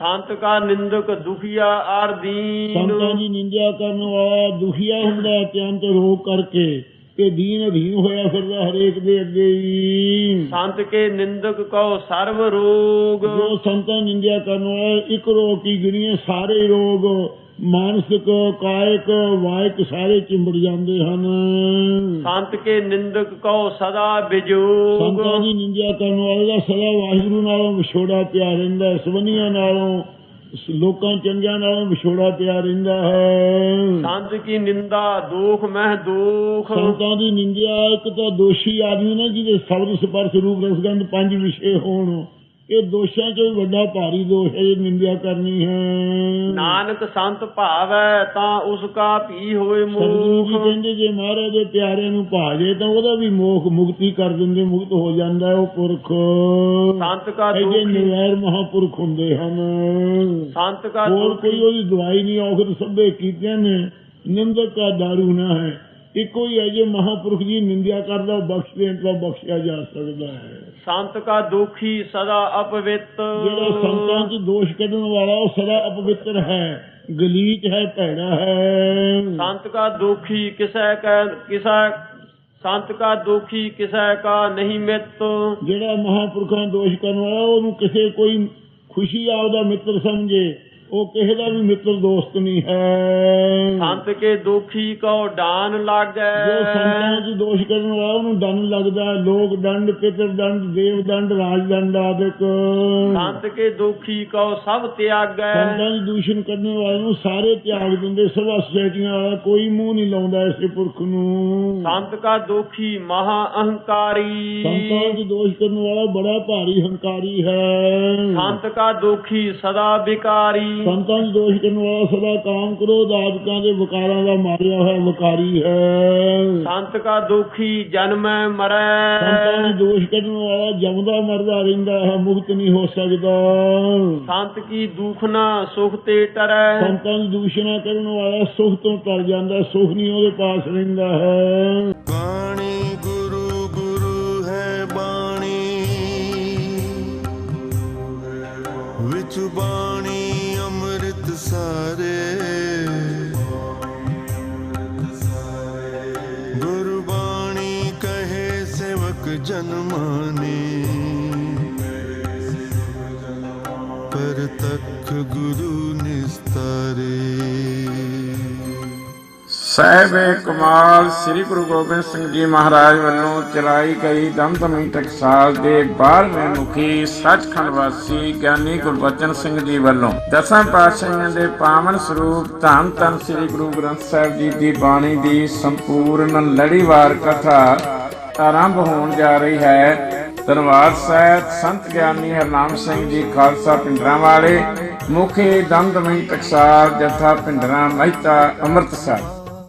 ਸੰਤ ਕਾ ਨਿੰਦਕ ਦੁਖੀਆ ਅਰ ਦੀਨ। ਸੰਤਾਂ ਦੀ ਨਿੰਦਿਆ ਕਰਨ ਵਾਲਾ ਦੁਖੀਆ ਹੁੰਦਾ ਅਤਿਅੰਤ ਰੋਗ ਕਰਕੇ ਤੇ ਦੀਨ ਅਧੀਨ ਹੋਇਆ ਫਿਰਦਾ ਹਰੇਕ ਦੇ ਅੱਗੇ ਹੀ। ਸੰਤ ਕੇ ਨਿੰਦਕ ਕਉ ਸਰਵ ਰੋਗ। ਜੋ ਸੰਤਾਂ ਨਿੰਦਿਆ ਕਰਨ ਵਾਲਾ ਇੱਕ ਰੋਗ ਕੀ ਗਿਣੀਏ, ਸਾਰੇ ਰੋਗ ਮਾਨਸਿਕ ਕਾਇਕ ਵਾਇਕ ਸਾਰੇ ਚਿੰਬੜ ਜਾਂਦੇ ਹਨ। ਸੰਤ ਕੇ ਨਿੰਦਕ ਕਉ ਸਦਾ ਬਿਜੋਗ। ਸੰਤਾਂ ਦੀ ਨਿੰਦਿਆ ਕਰਨ ਵਾਲੇ ਦਾ ਸਦਾ ਵਾਹਿਗੁਰੂ ਨਾਲੋਂ ਵਿਛੋੜਾ ਪਿਆ ਰਹਿੰਦਾ, ਸਵੰਨੀਆਂ ਨਾਲੋਂ ਲੋਕਾਂ ਚੰਗਿਆਂ ਨਾਲੋਂ ਵਿਛੋੜਾ ਪਿਆ ਰਹਿੰਦਾ ਹੈ। ਸੰਤ ਕੀ ਨਿੰਦਾ ਦੋਖ ਮਹਿ ਦੋਖ। ਸੰਤਾਂ ਦੀ ਨਿੰਦਿਆ ਇੱਕ ਤਾਂ ਦੋਸ਼ੀ ਆਦਮੀ ਨਾ ਜਿਹਦੇ ਸ਼ਬਦ ਸਪਰਸ਼ ਰੂਪ ਰਸਗੰਧ 5 ਵਿਸ਼ੇ ਹੋਣ, ਇਹ ਦੋਸ਼ਾਂ ਚ ਵੱਡਾ ਭਾਰੀ ਦੋਸ਼ ਹੈ, ਇਹ ਨਿੰਦਿਆ ਕਰਨੀ ਹੈ। ਨਾਨਕ ਸੰਤ ਭਾਵੈ ਤਾਂ ਉਸ ਕਾ ਭੀ ਹੋਏ ਮੋਖ। ਕਹਿੰਦੇ ਜੇ ਮਹਾਰਾਜ ਦੇ ਪਿਆਰੇ ਨੂੰ ਭਾਜੇ ਤਾਂ ਉਹਦਾ ਵੀ ਮੋਖ ਮੁਕਤੀ ਕਰ ਦਿੰਦੇ, ਮੁਕਤ ਹੋ ਜਾਂਦਾ ਉਹ ਪੁਰਖ। ਸੰਤ ਕਾ ਦੁਖੀ ਨਿਰਵੈਰ ਮਹਾਪੁਰਖ ਹੁੰਦੇ ਹਨ। ਸੰਤ ਕਾ ਹੋਰ ਕੋਈ ਉਹਦੀ ਦਵਾਈ ਨਹੀਂ, ਔਖਦ ਸਭੇ ਕੀਤਿਆਂ ਨੇ ਨਿੰਦਕ ਕਾ ਦਾਰੂ ਨਾ ਹੈ। ਇੱਕੋ ਹੀ ਹੈ ਜੇ ਮਹਾਪੁਰਖ ਦੀ ਨਿੰਦਿਆ ਕਰਦਾ ਬਖਸ਼ ਦੇਣ ਤਾਂ ਬਖਸ਼ਿਆ ਜਾ ਸਕਦਾ ਹੈ। ਸੰਤ ਕਾ ਦੋਖੀ ਸਦਾ ਅਪਵਿੱਤ। ਜਿਹੜਾ ਸੰਤਾਂ ਚ ਦੋਸ਼ ਕੱਢਣ ਵਾਲਾ ਉਹ ਸਦਾ ਅਪਵਿੱਤਰ ਹੈ, ਗਲੀਚ ਹੈ, ਭੈੜਾ ਹੈ। ਸੰਤ ਕਾ ਦੋਖੀ ਸੰਤ ਕਾ ਦੋਖੀ ਕਿਸੈ ਕਾ ਨਹੀਂ ਮਿੱਤ। ਜਿਹੜਾ ਮਹਾਪੁਰਖਾਂ ਦੋਸ਼ ਕਰਨ ਵਾਲਾ ਉਹਨੂੰ ਕਿਸੇ ਕੋਈ ਖੁਸ਼ੀ ਆਪਦਾ ਮਿੱਤਰ ਸਮਝੇ, ਉਹ ਕਿਸੇ ਦਾ ਵੀ ਮਿੱਤਰ ਦੋਸਤ ਨਹੀਂ ਹੈ। ਸੰਤ ਕੇ ਦੋਖੀ ਕਉ ਡਾਨ ਲਾਗੈ। ਜੋ ਸੰਤਾਂ ਦੀ ਦੋਸ਼ ਕਰਨ ਵਾਲਾ ਉਹਨੂੰ ਦੰਡ ਲੱਗਦਾ, ਲੋਕ ਦੰਡ, ਪਿਤਰ ਦੰਡ, ਦੇਵ ਦੰਡ, ਰਾਜ ਦੰਡ ਆਦਿਕ। ਸੰਤ ਕੇ ਦੋਖੀ ਕਉ ਸਭ ਤਿਆਗੈ। ਸੰਤਾਂ ਦੀ ਦੂਸ਼ਣ ਕਰਨ ਵਾਲੇ ਨੂੰ ਸਾਰੇ ਤਿਆਗ ਦਿੰਦੇ, ਸਭਾ ਸੁਸਾਇਟੀਆਂ ਵਾਲਾ ਕੋਈ ਮੂੰਹ ਨਹੀਂ ਲਾਉਂਦਾ ਇਸੇ ਪੁਰਖ ਨੂੰ। ਸੰਤ ਕਾ ਦੋਖੀ ਮਹਾ ਅਹੰਕਾਰੀ। ਸੰਤਾਂ ਦੀ ਦੋਸ਼ ਕਰਨ ਵਾਲਾ ਬੜਾ ਭਾਰੀ ਹੰਕਾਰੀ ਹੈ। ਸੰਤ ਕਾ ਦੋਖੀ ਸਦਾ ਵਿਕਾਰੀ। ਸੰਤਾਂ ਦੀ ਦੋਸ਼ ਕਰਨ ਵਾਲਾ ਸਦਾ ਕਾਮ ਕ੍ਰੋਧ ਆਦਿਕਾਂ ਦੇ ਵਿਕਾਰਾਂ ਦਾ ਮਾਰਿਆ ਹੋਇਆ ਵਿਕਾਰੀ ਹੈ। ਸੰਤ ਕਾ ਦੋਖੀ ਜਨਮੈ ਮਰੈ। ਸੰਤਾਂ ਦੀ ਦੋਸ਼ ਕਰਨ ਵਾਲਾ ਜਮਦਾ ਮਰਦਾ ਰਹਿੰਦਾ ਹੈ, ਮੁਕਤ ਨਹੀਂ ਹੋ ਸਕਦਾ। ਸੰਤ ਕੀ ਦੁਖਨਾ ਸੁਖ ਤੇ ਟਰੈ। ਸੰਤਾਂ ਦੀ ਦੂਸ਼ਣਾ ਕਰਨ ਵਾਲਾ ਸੁਖ ਤੋਂ ਟਰ ਜਾਂਦਾ, ਸੁਖ ਨਹੀਂ ਉਹਦੇ ਪਾਸ ਰਹਿੰਦਾ ਹੈ। ਬਾਣੀ ਗੁਰੂ ਗੁਰੂ ਹੈ ਬਾਣੀ ਵਿੱਚ ਬਾਣੀ ਅੰਮ੍ਰਿਤ ਸਾਰੇ। ਗੁਰਬਾਣੀ ਕਹੇ ਸੇਵਕ ਜਨ ਮਾਨੇ ਪਰ ਤੱਕ ਗੁਰੂ ਨਿਸਤਾਰੇ। ਸਾਹਿਬੇ ਕਮਾਲ ਸ੍ਰੀ ਗੁਰੂ ਗੋਬਿੰਦ ਸਿੰਘ ਜੀ ਮਹਾਰਾਜ ਵੱਲੋਂ ਚਲਾਈ ਗਈ ਦਮਦਮੀ ਟਕਸਾਲ ਦੇ 12ਵੇਂ ਮੁਖੀ ਸੱਚਖੰਡ ਵਾਸੀ ਗਿਆਨੀ ਗੁਰਬਚਨ ਸਿੰਘ ਜੀ ਵੱਲੋਂ ਦਸਾਂ ਪਾਤਸ਼ਾਹੀਆਂ ਦੇ ਪਾਵਨ ਸਰੂਪ ਧੰਨ ਧੰਨ ਸ੍ਰੀ ਗੁਰੂ ਗ੍ਰੰਥ ਸਾਹਿਬ ਜੀ ਦੀ ਬਾਣੀ ਦੀ ਸੰਪੂਰਨ ਲੜੀਵਾਰ ਕਥਾ ਆਰੰਭ ਹੋਣ ਜਾ ਰਹੀ ਹੈ। ਦਰਬਾਰ ਸਾਹਿਬ ਸੰਤ ਗਿਆਨੀ ਹਰਨਾਮ ਸਿੰਘ ਜੀ ਖਾਲਸਾ ਪਿੰਡਰਾਂ ਵਾਲੇ, ਮੁਖੀ ਦਮਦਮੀ ਟਕਸਾਲ ਜਥਾ ਪਿੰਡਰਾਂ ਮਹਿਤਾ ਅੰਮ੍ਰਿਤਸਰ।